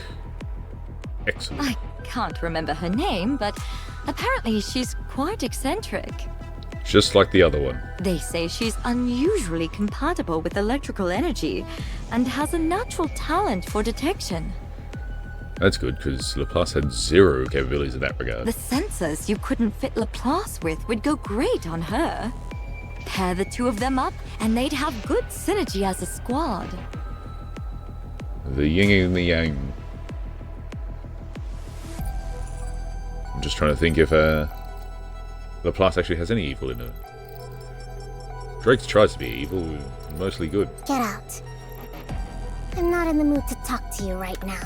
Excellent. I can't remember her name, but apparently she's quite eccentric. Just like the other one. They say she's unusually compatible with electrical energy and has a natural talent for detection. That's good, because Laplace had zero capabilities in that regard. The sensors you couldn't fit Laplace with would go great on her. Pair the two of them up, and they'd have good synergy as a squad. The yin and the yang. I'm just trying to think if Laplace actually has any evil in her. Drake tries to be evil, mostly good. Get out. I'm not in the mood to talk to you right now.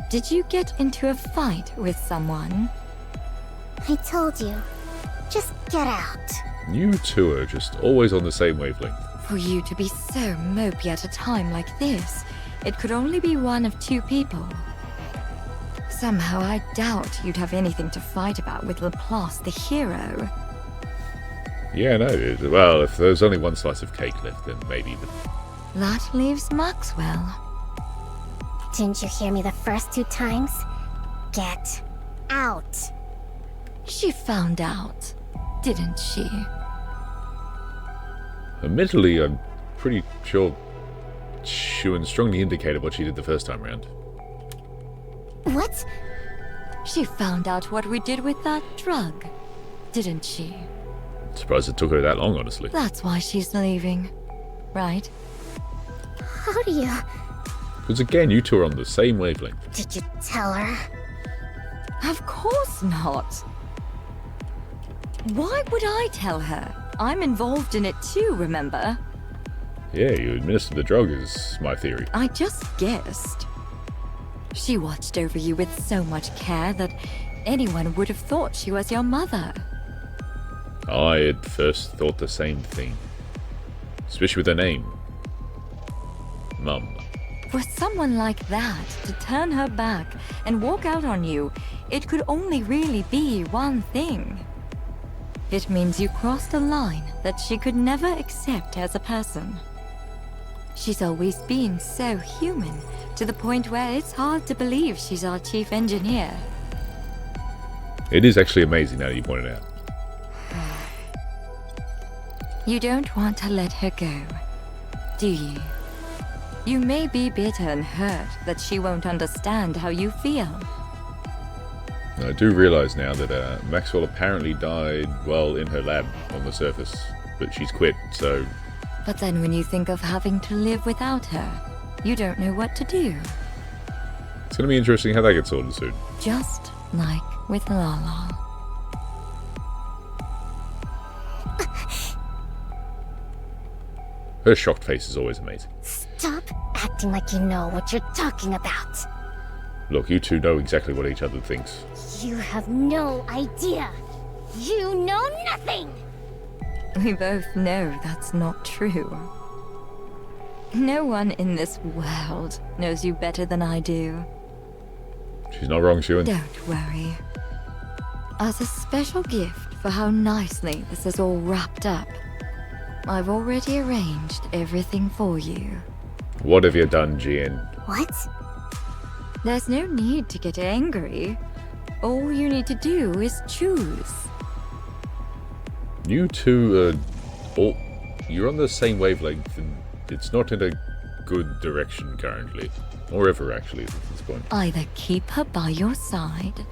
Did you get into a fight with someone? I told you. Just get out. You two are just always on the same wavelength. For you to be so mopey at a time like this, it could only be one of two people. Somehow I doubt you'd have anything to fight about with Laplace the hero. Yeah, no. Well, if there's only one slice of cake left, then maybe. But... That leaves Maxwell. Didn't you hear me the first two times? Get out. She found out, didn't she? Admittedly, I'm pretty sure Syuen strongly indicated what she did the first time round. What? She found out what we did with that drug, didn't she? Surprised it took her that long, honestly. That's why she's leaving, right? How do you... Because again, you two are on the same wavelength. Did you tell her? Of course not. Why would I tell her? I'm involved in it too, remember? Yeah, you administered the drug is my theory. I just guessed. She watched over you with so much care that anyone would have thought she was your mother. I at first thought the same thing. Especially with her name. Mum. For someone like that to turn her back and walk out on you, it could only really be one thing. It means you crossed a line that she could never accept as a person. She's always been so human, to the point where it's hard to believe she's our chief engineer. It is actually amazing now that you point it out. You don't want to let her go, do you? You may be bitter and hurt that she won't understand how you feel. I do realize now that Maxwell apparently died, well, in her lab on the surface. But she's quit, so... But then when you think of having to live without her, you don't know what to do. It's going to be interesting how that gets sorted soon. Just like with Lala. Her shocked face is always amazing. Stop acting like you know what you're talking about. Look, you two know exactly what each other thinks. You have no idea. You know nothing! We both know that's not true. No one in this world knows you better than I do. She's not wrong, Syuen. Don't worry. As a special gift for how nicely this is all wrapped up, I've already arranged everything for you. What have you done, GN? What? There's no need to get angry. All you need to do is choose. You two are you're on the same wavelength, and it's not in a good direction currently. Or ever, actually, at this point. Either keep her by your side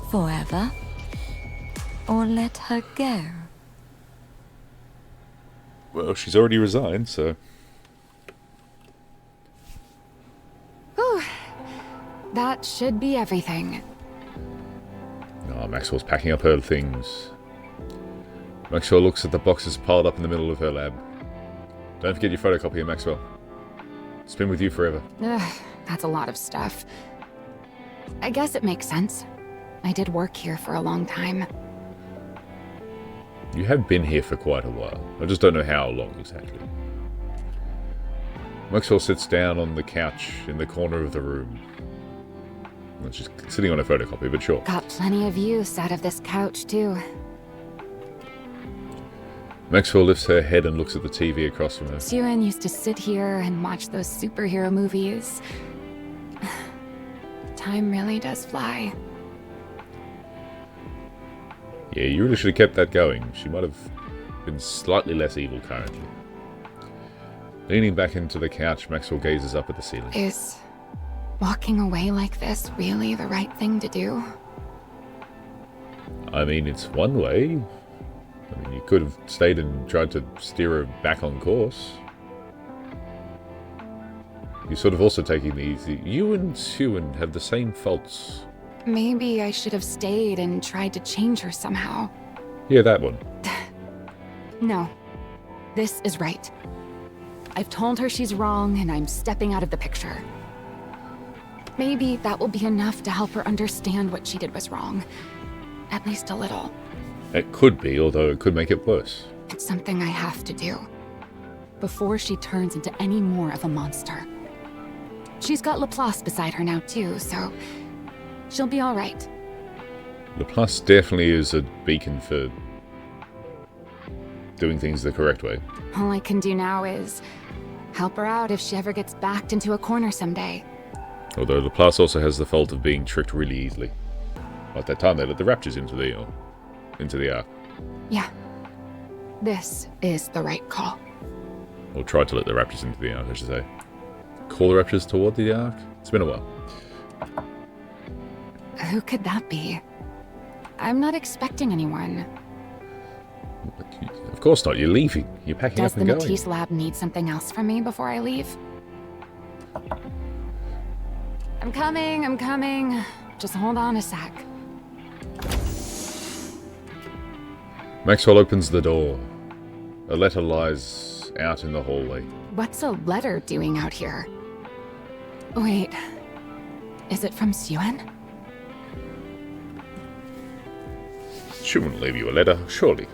forever, or let her go. Well, she's already resigned, so... Whew. That should be everything. Oh, Maxwell's packing up her things. Maxwell looks at the boxes piled up in the middle of her lab. Don't forget your photocopier, Maxwell. It's been with you forever. Ugh, that's a lot of stuff. I guess it makes sense. I did work here for a long time. You have been here for quite a while. I just don't know how long exactly. Maxwell sits down on the couch in the corner of the room. Well, she's sitting on a photocopier, but sure. Got plenty of use out of this couch, too. Maxwell lifts her head and looks at the TV across from her. Syuen used to sit here and watch those superhero movies. Time really does fly. Yeah, you really should have kept that going. She might have been slightly less evil currently. Leaning back into the couch, Maxwell gazes up at the ceiling. Is walking away like this really the right thing to do? I mean, it's one way. I mean, you could have stayed and tried to steer her back on course. You're sort of also taking the easy... You and Syuen have the same faults. Maybe I should have stayed and tried to change her somehow. Yeah, that one. No. This is right. I've told her she's wrong, and I'm stepping out of the picture. Maybe that will be enough to help her understand what she did was wrong. At least a little. It could be, although it could make it worse. It's something I have to do. Before she turns into any more of a monster. She's got Laplace beside her now too, so she'll be alright. Laplace definitely is a beacon for doing things the correct way. All I can do now is help her out if she ever gets backed into a corner someday. Although Laplace also has the fault of being tricked really easily. At that time they let the Raptures into the Ark. Yeah. This is the right call. Or tried to let the Raptors into the Ark, I should say. Call the Raptors toward the Ark? It's been a while. Who could that be? I'm not expecting anyone. Of course not, you're leaving. You're packing up and going. Does the Matisse lab need something else from me before I leave? I'm coming. Just hold on a sec. Maxwell opens the door. A letter lies out in the hallway. What's a letter doing out here? Wait, is it from Syuen? She wouldn't leave you a letter, surely.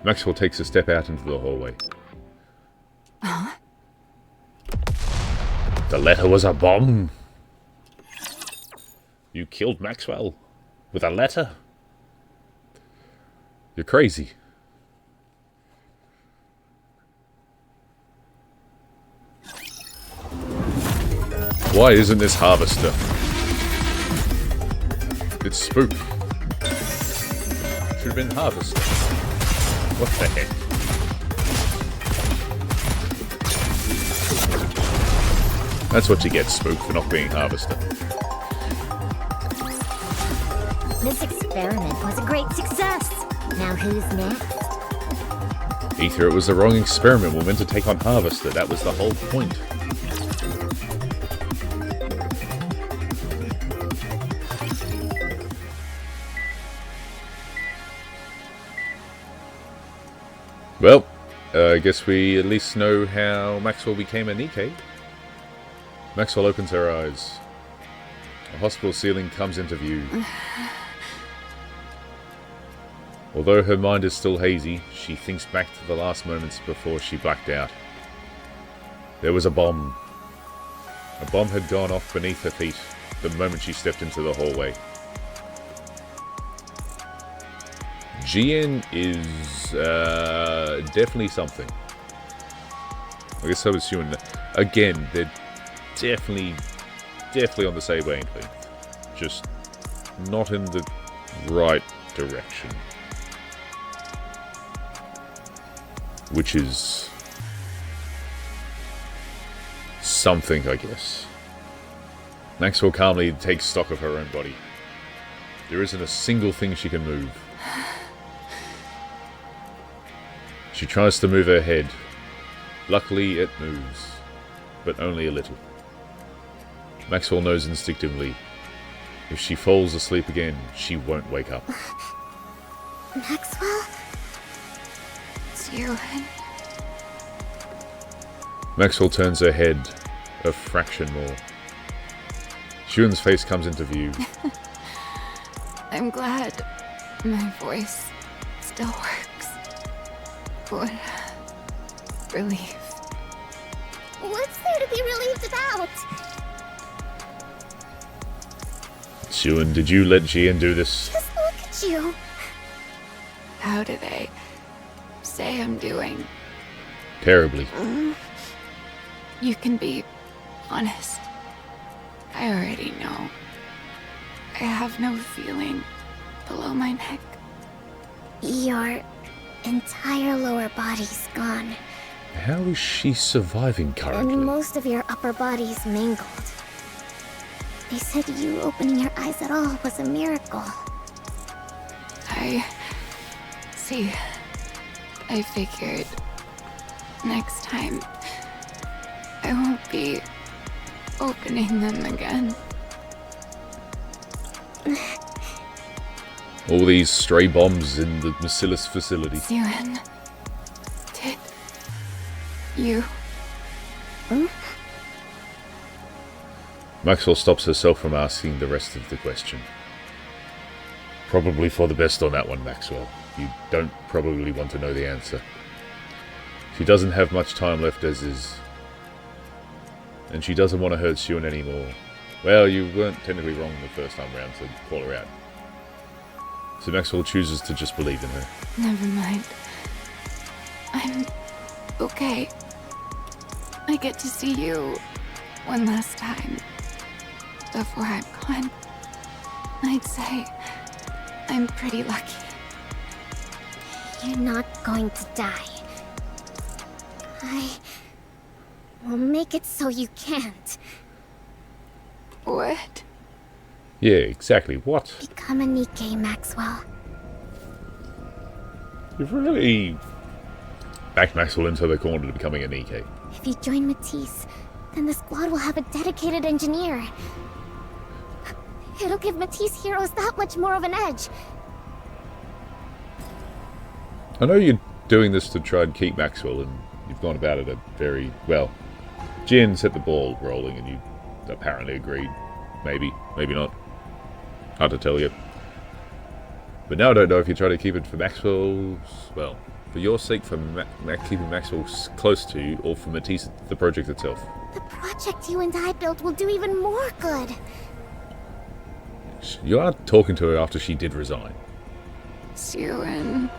Maxwell takes a step out into the hallway. Huh? The letter was a bomb. You killed Maxwell with a letter? You're crazy. Why isn't this Harvester? It's Spook. Should have been Harvester. What the heck? That's what you get, Spook, for not being Harvester. This experiment was a great success. Now who's next? Ether, it was the wrong experiment. We're meant to take on Harvester. That was the whole point. Well, I guess we at least know how Maxwell became a Nikke. Maxwell opens her eyes. A hospital ceiling comes into view. Although her mind is still hazy, she thinks back to the last moments before she blacked out. There was a bomb. A bomb had gone off beneath her feet the moment she stepped into the hallway. GN is definitely something. I guess so is Syuen. Again, they're definitely on the same wavelength. Just not in the right direction. Which is something, I guess. Maxwell calmly takes stock of her own body. There isn't a single thing she can move. She tries to move her head. Luckily, it moves, but only a little. Maxwell knows instinctively, if she falls asleep again, she won't wake up. Maxwell? Syuen. Maxwell turns her head a fraction more. Syuen's face comes into view. I'm glad my voice still works. Good. Relief. What's there to be relieved about? Syuen, did you let GN do this? Just look at you. How do they say I'm doing? Terribly. You can be honest. I already know. I have no feeling below my neck. Your entire lower body's gone. How is she surviving currently? And most of your upper body's mangled. They said you opening your eyes at all was a miracle. I see. I figured next time I won't be opening them again. All these stray bombs in the Bacillus facility. Syuen, did you? Maxwell stops herself from asking the rest of the question. Probably for the best on that one, Maxwell. You don't probably want to know the answer. She doesn't have much time left as is. And she doesn't want to hurt Syuen anymore. Well, you weren't technically wrong the first time round to call her out. So Maxwell chooses to just believe in her. Never mind. I'm okay. I get to see you one last time before I'm gone. I'd say I'm pretty lucky. You're not going to die. I will make it so you can't. What? Yeah, exactly. What? Become a Nikke, Maxwell. You've really backed Maxwell into the corner to becoming a Nikke. If you join Matisse, then the squad will have a dedicated engineer. It'll give Matisse heroes that much more of an edge. I know you're doing this to try and keep Maxwell, and you've gone about it a very well. Jin set the ball rolling, and you apparently agreed. Maybe, maybe not. Hard to tell you. But now I don't know if you try to keep it for Maxwell's, well, for your sake, for keeping Maxwell close to you, or for Matisse, the project itself. The project you and I built will do even more good. You are talking to her after she did resign. Syuen.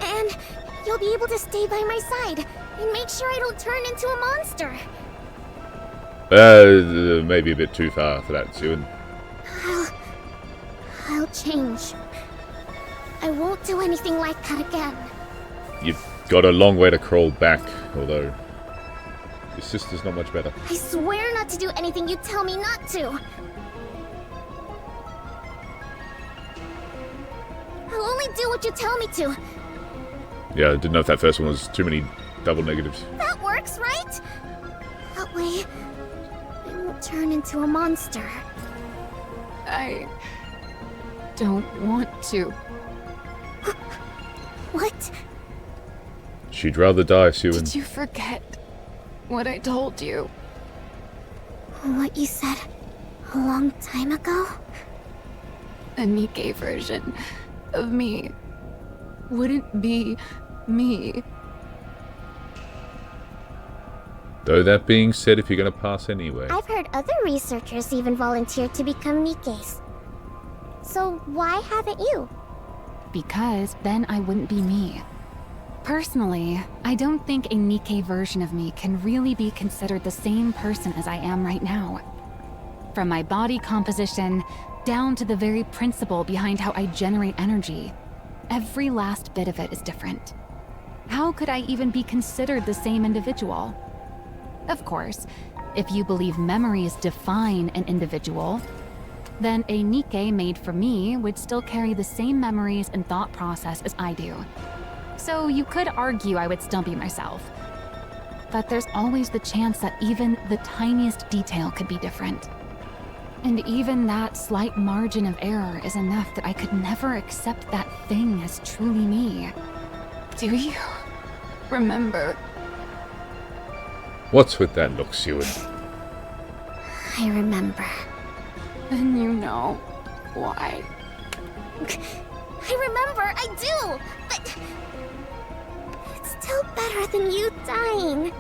And you'll be able to stay by my side and make sure I don't turn into a monster. Maybe a bit too far for that, Syuen. I'll change. I won't do anything like that again. You've got a long way to crawl back, although your sister's not much better. I swear not to do anything you tell me not to. I'll only do what you tell me to. Yeah, I didn't know if that first one was too many double negatives. That works, right? That way, I won't turn into a monster. I don't want to. What? She'd rather die, Syuen. Did you forget what I told you? What you said a long time ago? A Nikke version of me wouldn't be me. Though that being said, if you're gonna pass anyway. I've heard other researchers even volunteer to become Nikkes. So why haven't you? Because then I wouldn't be me. Personally, I don't think a Nikke version of me can really be considered the same person as I am right now. From my body composition, down to the very principle behind how I generate energy. Every last bit of it is different. How could I even be considered the same individual? Of course, if you believe memories define an individual, then a Nikke made for me would still carry the same memories and thought process as I do. So you could argue I would still be myself. But there's always the chance that even the tiniest detail could be different. And even that slight margin of error is enough that I could never accept that thing as truly me. Do you remember? What's with that look, Syuen? I remember. Then you know why. I remember, I do! But it's still better than you dying.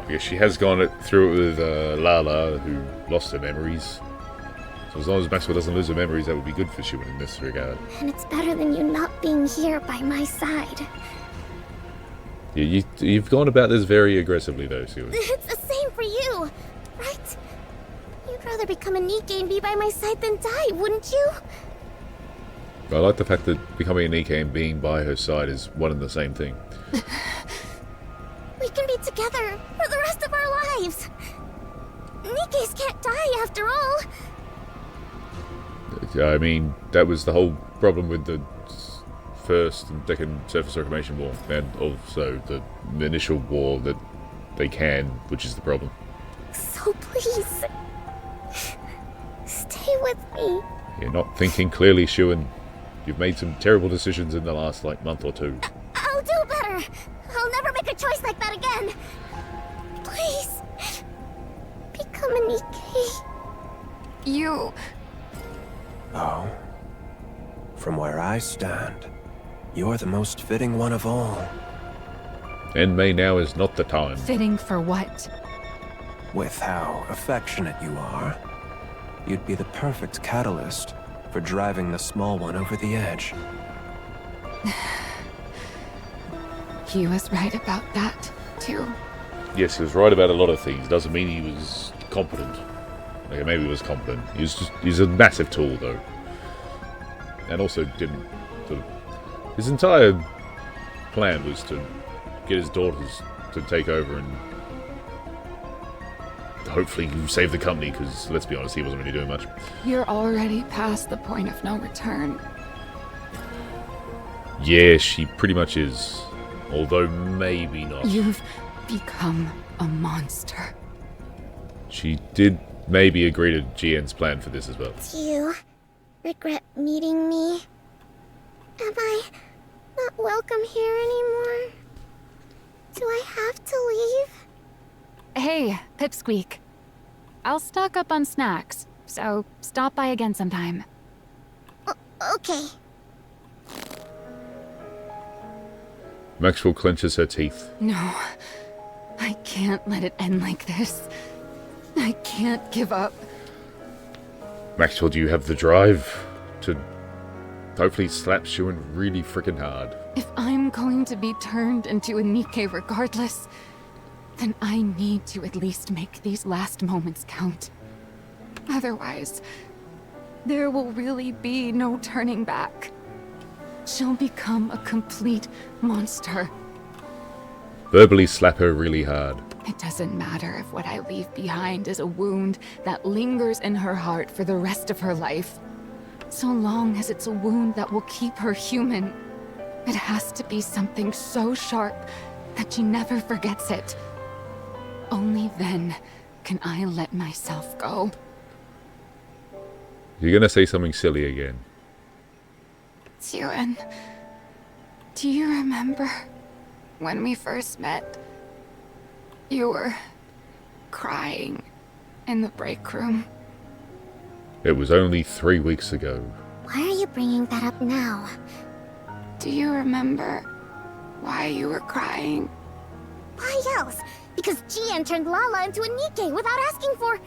I guess she has gone through it with Lala, who lost her memories. So as long as Maxwell doesn't lose her memories, that would be good for Syuen in this regard. And it's better than you not being here by my side. Yeah, you've gone about this very aggressively, though, Syuen. It's the same for you, right? You'd rather become a Nikke and be by my side than die, wouldn't you? I like the fact that becoming a Nikke and being by her side is one and the same thing. We can be together for the rest of our lives. Nikkes can't die after all. I mean, that was the whole problem with the first and second surface reclamation war, and also the initial war that they can, which is the problem. So please, stay with me. You're not thinking clearly, Syuen. You've made some terrible decisions in the last, month or two. I'll do better. I'll never make a choice like that again. Please, become a Nikke. You... Oh. From where I stand, you're the most fitting one of all. And May now is not the time. Fitting for what? With how affectionate you are, you'd be the perfect catalyst for driving the small one over the edge. He was right about that, too. Yes, he was right about a lot of things. Doesn't mean he was competent. Okay, maybe he was competent. He's a massive tool, though. And also didn't... His entire plan was to get his daughters to take over and hopefully save the company, because, let's be honest, he wasn't really doing much. You're already past the point of no return. Yeah, she pretty much is. Although maybe not. You've become a monster. She did maybe agree to GN's plan for this as well. Do you regret meeting me? Am I not welcome here anymore? Do I have to leave? Hey, Pipsqueak. I'll stock up on snacks, so stop by again sometime. Okay. Maxwell clenches her teeth. No, I can't let it end like this. I can't give up. Maxwell, do you have the drive to hopefully slap Syuen really freaking hard? If I'm going to be turned into a Nikke regardless, then I need to at least make these last moments count. Otherwise, there will really be no turning back. She'll become a complete monster. Verbally slap her really hard. It doesn't matter if what I leave behind is a wound that lingers in her heart for the rest of her life. So long as it's a wound that will keep her human, it has to be something so sharp that she never forgets it. Only then can I let myself go. You're gonna say something silly again. Syuen, do you remember when we first met? You were crying in the break room. It was only 3 weeks ago. Why are you bringing that up now? Do you remember why you were crying? Why else? Because Jian turned Lala into a Nikke without asking for...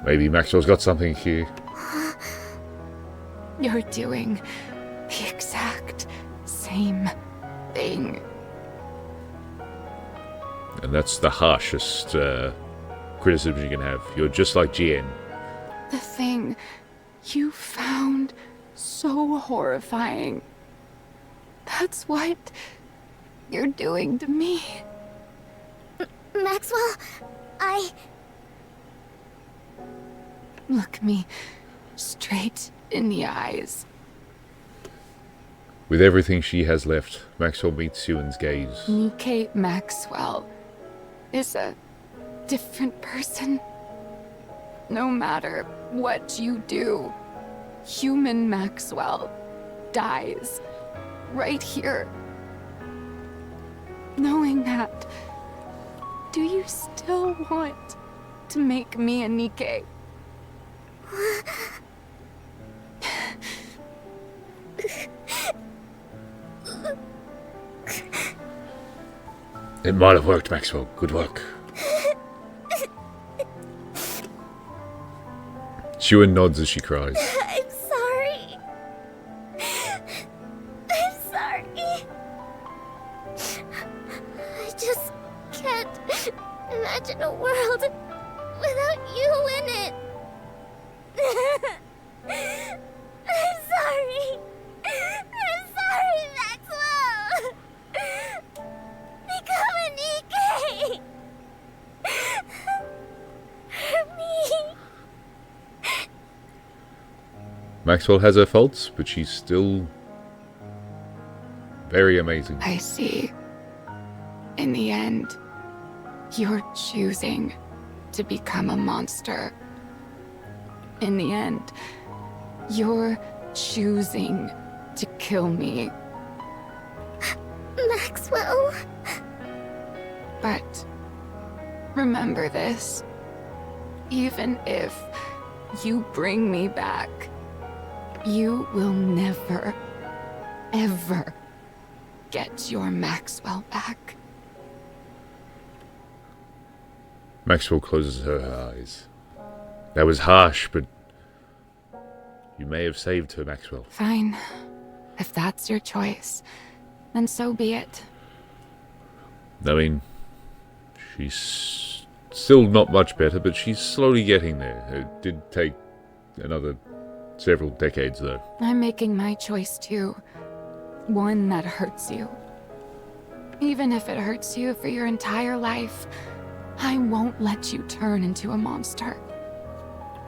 Maybe Maxwell's got something here. You're doing the exact same thing. And that's the harshest criticism you can have. You're just like Jian. The thing you found so horrifying. That's what you're doing to me. Maxwell, Look me straight in the eyes. With everything she has left, Maxwell meets Syuen's gaze. Nikke Maxwell is a different person. No matter what you do, human Maxwell dies right here. Knowing that, do you still want to make me a Nikke? It might have worked, Maxwell. Good work. Syuen nods as she cries. I'm sorry. I'm sorry. I just can't imagine a world without you in it. I'm sorry. I'm sorry, Maxwell. Become a Nikke. For me. Maxwell has her faults, but she's still very amazing. I see. In the end, you're choosing to become a monster. In the end, you're choosing to kill me. Maxwell. But remember this. Even if you bring me back, you will never, ever get your Maxwell back. Maxwell closes her eyes. That was harsh, but you may have saved her, Maxwell. Fine. If that's your choice, then so be it. I mean, she's still not much better, but she's slowly getting there. It did take another several decades, though. I'm making my choice too. One that hurts you. Even if it hurts you for your entire life, I won't let you turn into a monster.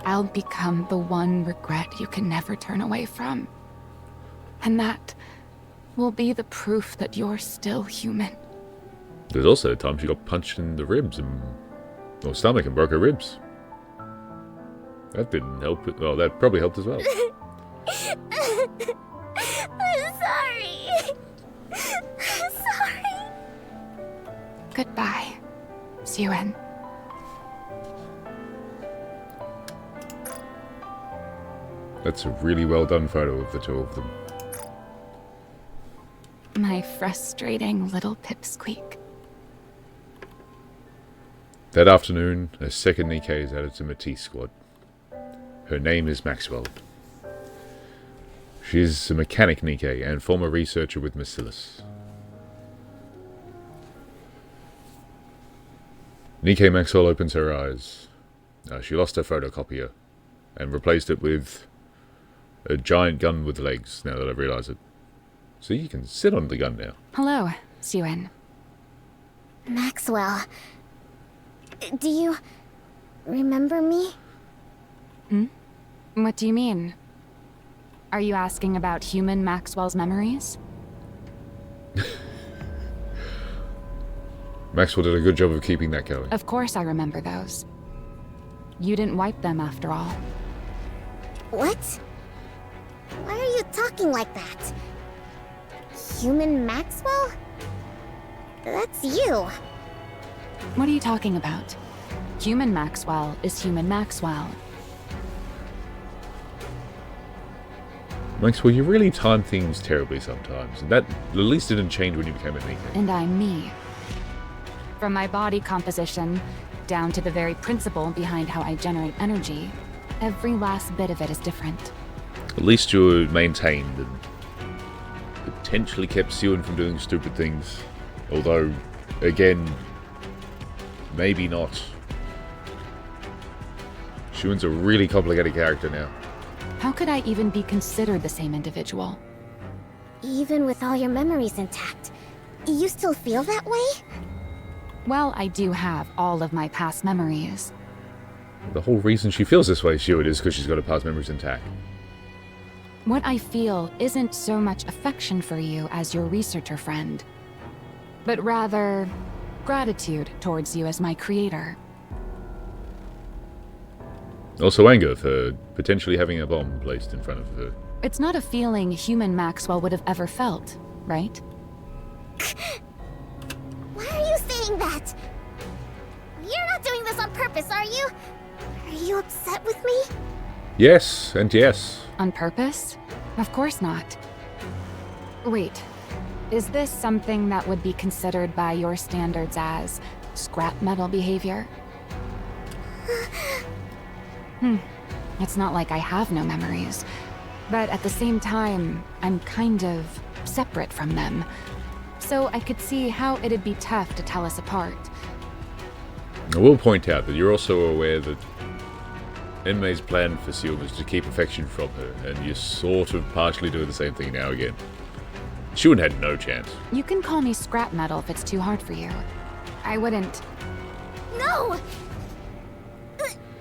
I'll become the one regret you can never turn away from. And that will be the proof that you're still human. There's also a time she got punched in the ribs or stomach and broke her ribs. That didn't help. Well, that probably helped as well. I'm sorry. I'm sorry. Goodbye, Syuen. That's a really well done photo of the two of them. My frustrating little pipsqueak. That afternoon, a second Nikke is added to Matisse' squad. Her name is Maxwell. She's a mechanic Nikke and former researcher with Bacillus. Nikke Maxwell opens her eyes. She lost her photocopier and replaced it with a giant gun with legs, now that I've realised it. So you can sit on the gun now. Hello, Syuen. Maxwell. Do you remember me? What do you mean? Are you asking about human Maxwell's memories? Maxwell did a good job of keeping that going. Of course I remember those. You didn't wipe them after all. What? Why are you talking like that? Human Maxwell? That's you. What are you talking about? Human Maxwell is Human Maxwell. Maxwell, you really time things terribly sometimes, and that at least didn't change when you became a Nikke. And I'm me. From my body composition, down to the very principle behind how I generate energy, every last bit of it is different. At least you were maintained and potentially kept Syuen from doing stupid things. Although, again, maybe not. Syuen's a really complicated character now. How could I even be considered the same individual? Even with all your memories intact, you still feel that way? Well, I do have all of my past memories. The whole reason she feels this way, Syuen, is because she's got her past memories intact. What I feel isn't so much affection for you as your researcher friend, but rather gratitude towards you as my creator. Also anger for potentially having a bomb placed in front of her. It's not a feeling Human Maxwell would have ever felt, right? Why are you saying that? You're not doing this on purpose, are you? Are you upset with me? Yes, and yes. On purpose? Of course not. Wait, is this something that would be considered by your standards as scrap metal behavior? It's not like I have no memories, but at the same time, I'm kind of separate from them. So I could see how it'd be tough to tell us apart. I will point out that you're also aware that Enmei's plan for Syuen was to keep affection from her, and you're sort of partially doing the same thing now again. Syuen had no chance. You can call me scrap metal if it's too hard for you. I wouldn't. No!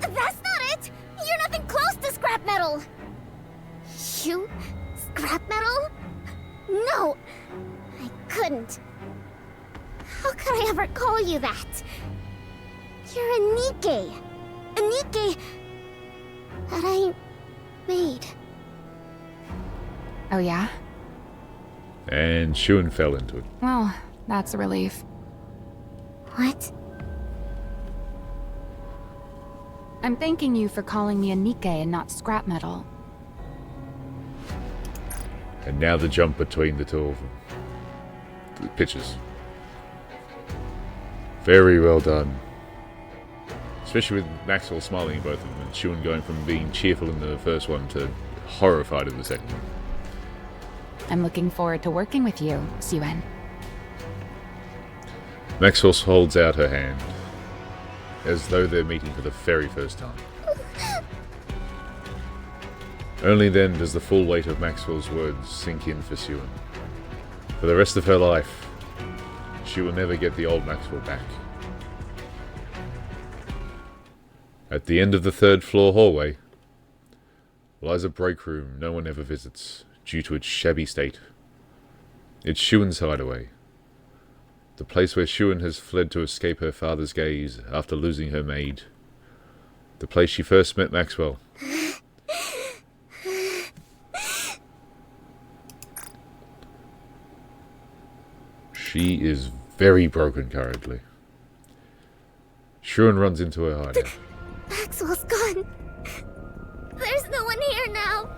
That's not it! You're nothing close to scrap metal! You? Scrap metal? No! I couldn't. How could I ever call you that? You're a Nikke. A Nikke that I made. Oh yeah? And Syuen fell into it. Well, that's a relief. What? I'm thanking you for calling me a Nikke and not scrap metal. And now the jump between the two of them. The pictures. Very well done. Especially with Maxwell smiling at both of them, and Syuen going from being cheerful in the first one to horrified in the second one. I'm looking forward to working with you, Syuen. Maxwell holds out her hand, as though they're meeting for the very first time. Only then does the full weight of Maxwell's words sink in for Syuen. For the rest of her life, she will never get the old Maxwell back. At the end of the third-floor hallway lies a break room no one ever visits, due to its shabby state. It's Syuen's hideaway. The place where Syuen has fled to escape her father's gaze after losing her maid. The place she first met Maxwell. She is very broken currently. Syuen runs into her hideout. Maxwell's gone. There's no one here now.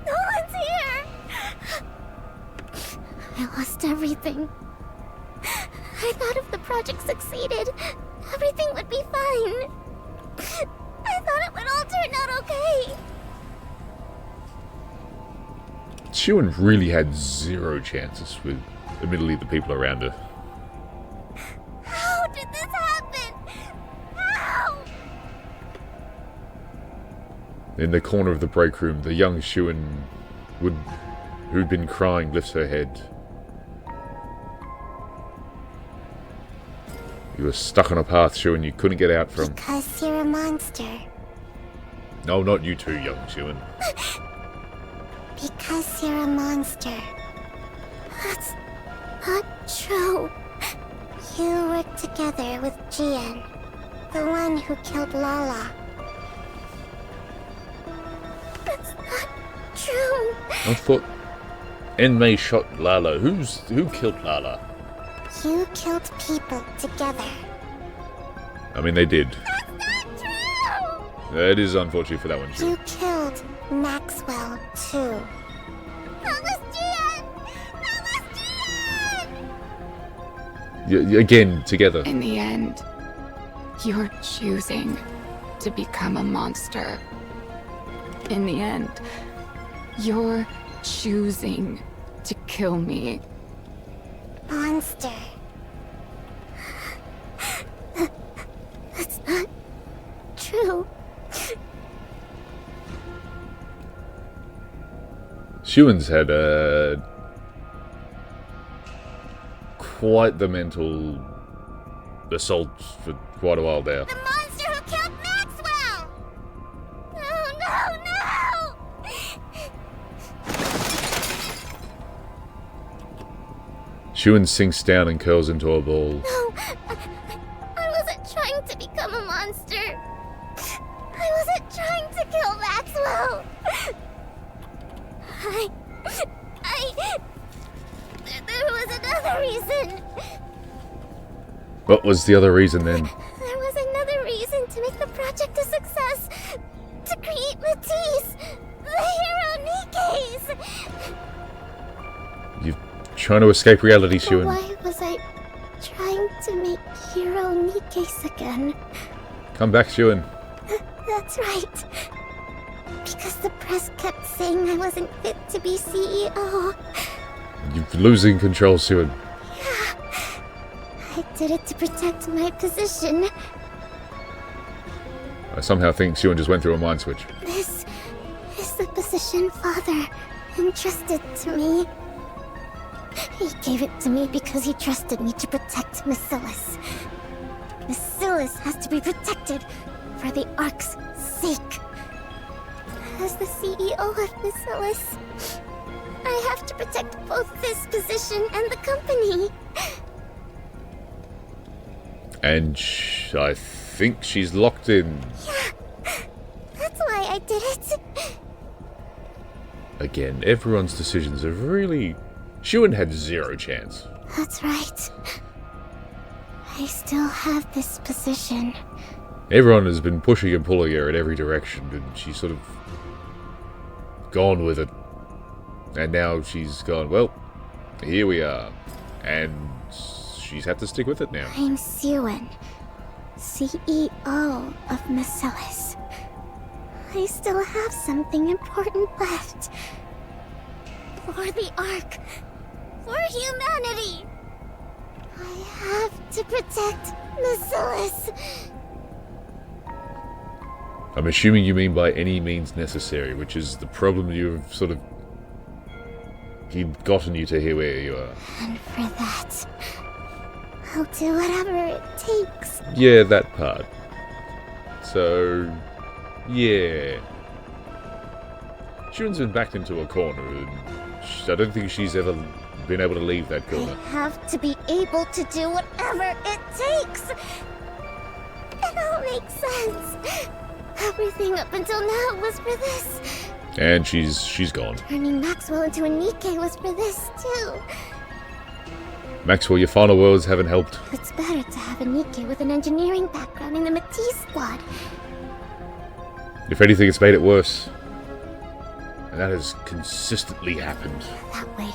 No one's here. I lost everything. I thought if the project succeeded, everything would be fine. I thought it would all turn out okay. Syuen really had zero chances with, admittedly, the people around her. How did this happen? How? In the corner of the break room, the young Syuen who'd been crying lifts her head. You were stuck on a path, Syuen, you couldn't get out from. Because you're a monster. No, not you too, young Syuen. Because you're a monster. That's not true. You worked together with Jian, the one who killed Lala. That's not true. I thought Enmei shot Lala. Who killed Lala? You killed people together. I mean, they did. That's not true! It is unfortunate for that one, too. You killed Maxwell, too. Again, together. In the end, you're choosing to become a monster. In the end, you're choosing to kill me. Monster. That's not true. Syuen's had quite the mental assault for quite a while there. The monster who killed Maxwell! No! Syuen sinks down and curls into a ball. No! I wasn't trying to become a monster. I wasn't trying to kill Maxwell. There was another reason. What was the other reason then? There was another reason to make the project a success. To create Matisse, the hero Nikke's. You're trying to escape reality, Syuen. Why was I trying to make hero Nikke's again? Come back, Syuen. That's right. Because the press kept saying I wasn't fit to be CEO. You're losing control, Syuen. Yeah. I did it to protect my position. I somehow think Syuen just went through a mind switch. This is the position Father entrusted to me. He gave it to me because he trusted me to protect Macillus. Macillus has to be protected for the Ark's sake. As the CEO of Macillus, I have to protect both this position and the company. And I think she's locked in. Yeah, that's why I did it. Again, everyone's decisions have really... Syuen had zero chance. That's right. I still have this position. Everyone has been pushing and pulling her in every direction, and she's sort of gone with it. And now she's gone, well, here we are. And she's had to stick with it now. I'm Syuen, CEO of Macillus. I still have something important left. For the Ark. For humanity. I have to protect Macillus. I'm assuming you mean by any means necessary, which is the problem you've sort of... He'd gotten you to here where you are. And for that, I'll do whatever it takes. Yeah, that part. So... yeah. Syuen's been backed into a corner, and I don't think she's ever been able to leave that corner. I have to be able to do whatever it takes. It all makes sense. Everything up until now was for this. And she's gone. Turning Maxwell into a Nikke was for this, too. Maxwell, your final words haven't helped. It's better to have a Nikke with an engineering background in the Matisse squad. If anything, it's made it worse. And that has consistently happened. That way,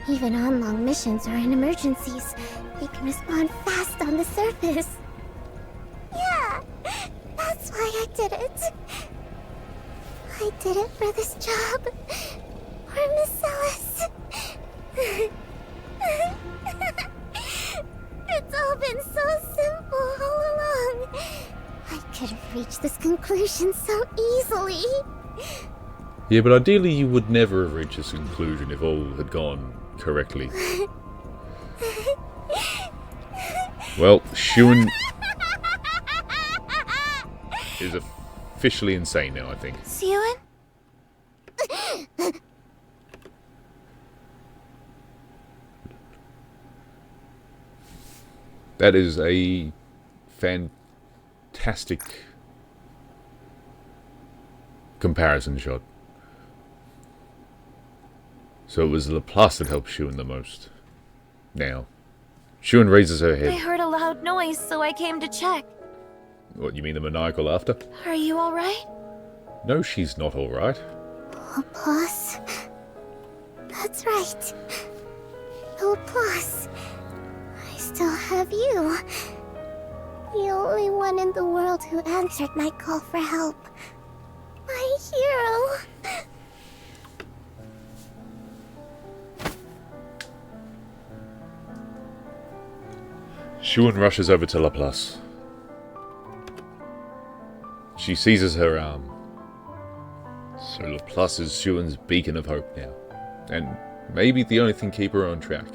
even on long missions or in emergencies, they can respond fast on the surface. Yeah, that's why I did it. I did it for this job. For Macillus. It's all been so simple all along. I could have reached this conclusion so easily. Yeah, but ideally you would never have reached this conclusion if all had gone correctly. Well, Syuen is officially insane now, I think. Syuen? That is a fantastic comparison shot. So it was Laplace that helped Syuen the most. Now, Syuen raises her I head. heard a loud noise, so I came to check. What, you mean the maniacal laughter? Are you alright? No, she's not alright. Laplace. That's right. Laplace. I still have you. The only one in the world who answered my call for help. My hero. Syuen rushes over to Laplace. She seizes her arm. So Laplace is Syuen's beacon of hope now. And maybe the only thing keep her on track.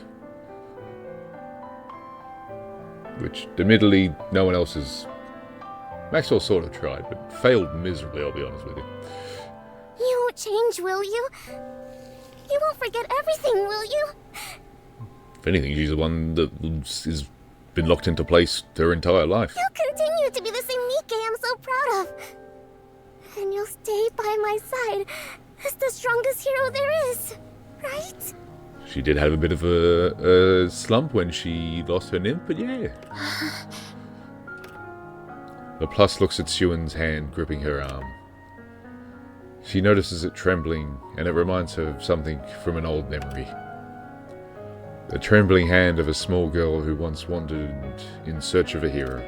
Which, admittedly, no one else has... Maxwell sort of tried, but failed miserably, I'll be honest with you. You won't change, will you? You won't forget everything, will you? If anything, she's the one that has been locked into place her entire life. You'll continue to be the same Nikke I'm so proud of. And you'll stay by my side as the strongest hero there is, right? She did have a bit of a slump when she lost her nymph, but yeah. Laplace looks at Syuen's hand gripping her arm. She notices it trembling, and it reminds her of something from an old memory. The trembling hand of a small girl who once wandered in search of a hero.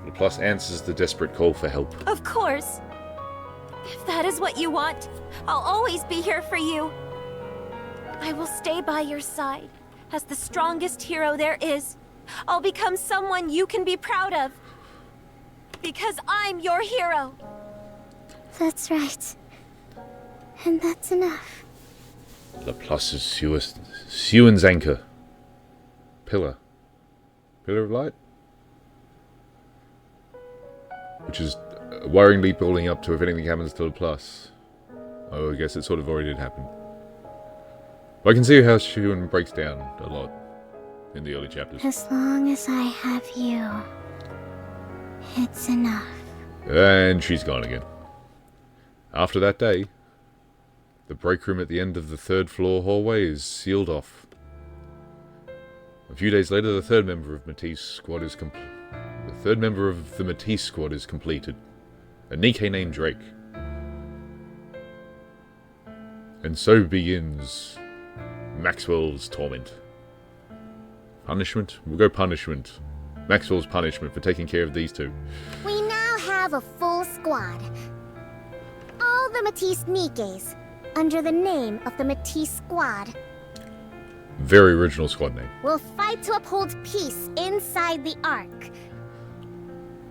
Laplace answers the desperate call for help. Of course. If that is what you want, I'll always be here for you. I will stay by your side as the strongest hero there is. I'll become someone you can be proud of. Because I'm your hero. That's right. And that's enough. Laplace is Syuen's anchor. Pillar. Pillar of light? Which is worryingly building up to if anything happens to Laplace. Oh, I guess it sort of already did happen. I can see how Syuen breaks down a lot in the early chapters. As long as I have you, it's enough. And she's gone again. After that day, the break room at the end of the third floor hallway is sealed off. A few days later, the third member of Matisse's squad is completed. The third member of the Matisse squad is completed. A Nikke named Drake. And so begins Maxwell's torment. Punishment? We'll go punishment. Maxwell's punishment for taking care of these two. We now have a full squad. All the Matisse Nikkes, under the name of the Matisse Squad, Very original squad name. will fight to uphold peace inside the Ark.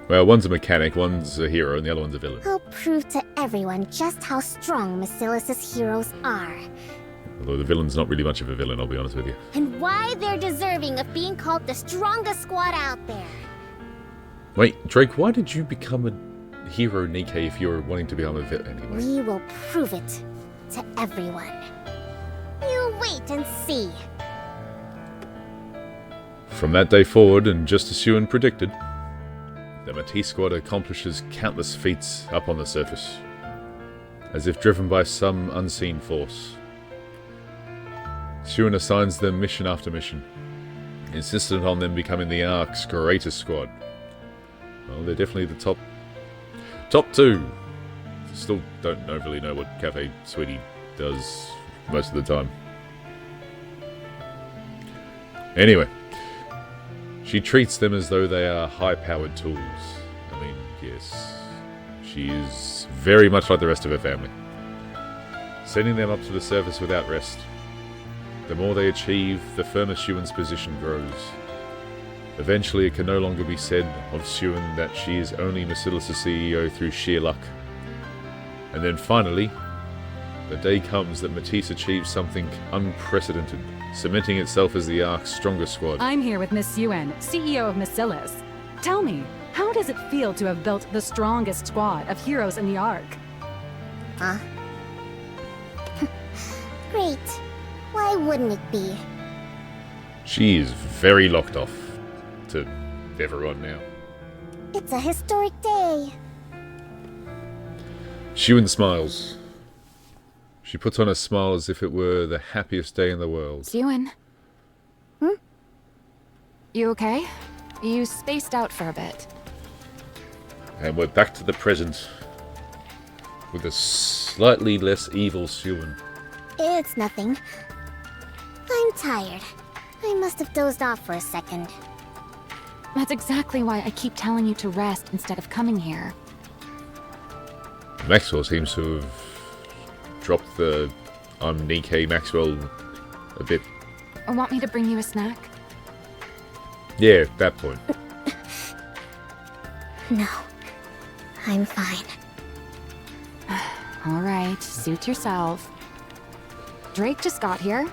Well, one's a mechanic, one's a hero, and the other one's a villain. I'll prove to everyone just how strong Macilis's heroes are. Although the villain's not really much of a villain, I'll be honest with you. And why they're deserving of being called the strongest squad out there. Wait, Drake, why did you become a hero, Nikke, if you were wanting to become a villain anyway? We will prove it to everyone. You wait and see. From that day forward, and just as Syuen predicted, the Matisse squad accomplishes countless feats up on the surface, as if driven by some unseen force. Syuen assigns them mission after mission, insistent on them becoming the Ark's greatest squad. Well, they're definitely the top two. Still don't overly know what Cafe Sweetie does most of the time. Anyway, she treats them as though they are high-powered tools. I mean, yes, she is very much like the rest of her family, sending them up to the surface without rest. The more they achieve, the firmer Syuen's position grows. Eventually, it can no longer be said of Syuen that she is only Macilis's CEO through sheer luck. And then finally, the day comes that Matisse achieves something unprecedented, cementing itself as the Ark's strongest squad. I'm here with Miss Syuen, CEO of Macilis. Tell me, how does it feel to have built the strongest squad of heroes in the Ark? Huh? Great. Why wouldn't it be? She is very locked off to everyone now. It's a historic day. Syuen smiles. She puts on a smile as if it were the happiest day in the world. Syuen. You okay? You spaced out for a bit. And we're back to the present. With a slightly less evil Syuen. It's nothing. I'm tired. I must have dozed off for a second. That's exactly why I keep telling you to rest instead of coming here. Maxwell seems to have dropped the Nikke Maxwell a bit. Want me to bring you a snack? Yeah, at that point. No. I'm fine. Alright, suit yourself. Drake just got here.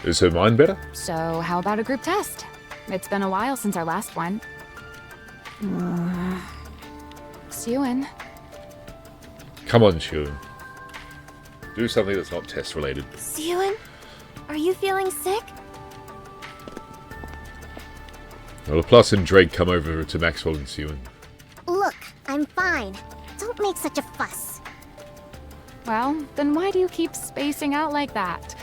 Is her mind better? So how about a group test? It's been a while since our last one. Syuen. Come on, Syuen. Do something that's not test related. Syuen, are you feeling sick? Laplace and Drake come over to Maxwell and Syuen. Look, I'm fine. Don't make such a fuss. Well, then why do you keep spacing out like that?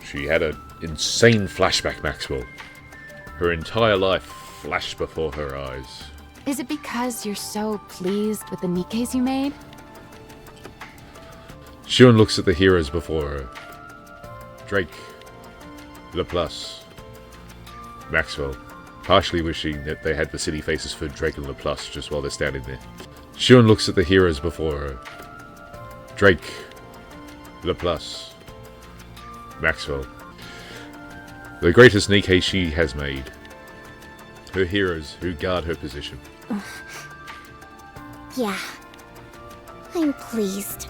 She had an insane flashback, Maxwell. Her entire life flashed before her eyes. Is it because you're so pleased with the Nikkes you made? Syuen looks at the heroes before her. Drake, Laplace, Maxwell, partially wishing that they had the city faces for Drake and Laplace just while they're standing there. Syuen looks at the heroes before her. Drake, Laplace, Maxwell. The greatest Nikke she has made. Her heroes who guard her position. Yeah. I'm pleased.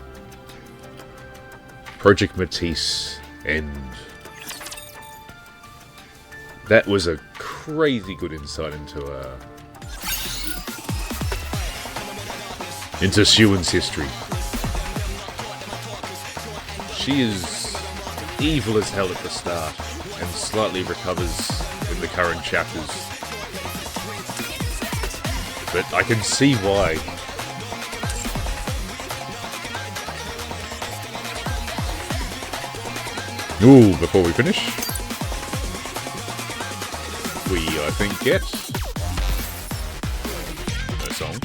Project Matisse end. That was a crazy good insight into Syuen's history. She is evil as hell at the start and slightly recovers in the current chapters. But I can see why. Ooh, before we finish, we, I think, get a song.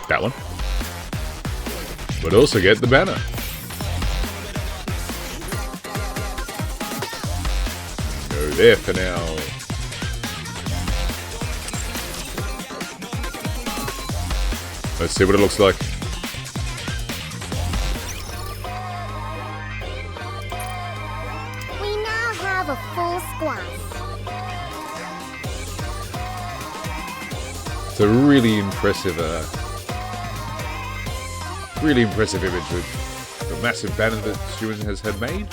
That one. But also get the banner. Go there for now. Let's see what it looks like. We now have a full squad. It's a really impressive image with the massive banner that Syuen has had made.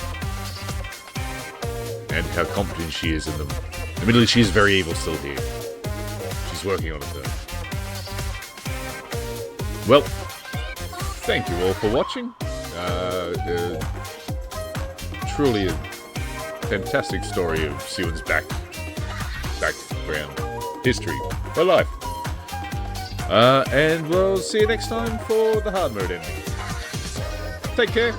And how competent she is in them. Admittedly, she is very evil still here. She's working on it though. Well, thank you all for watching. Truly a fantastic story of Syuen's background, history, her life. And we'll see you next time for the hard mode ending. Take care.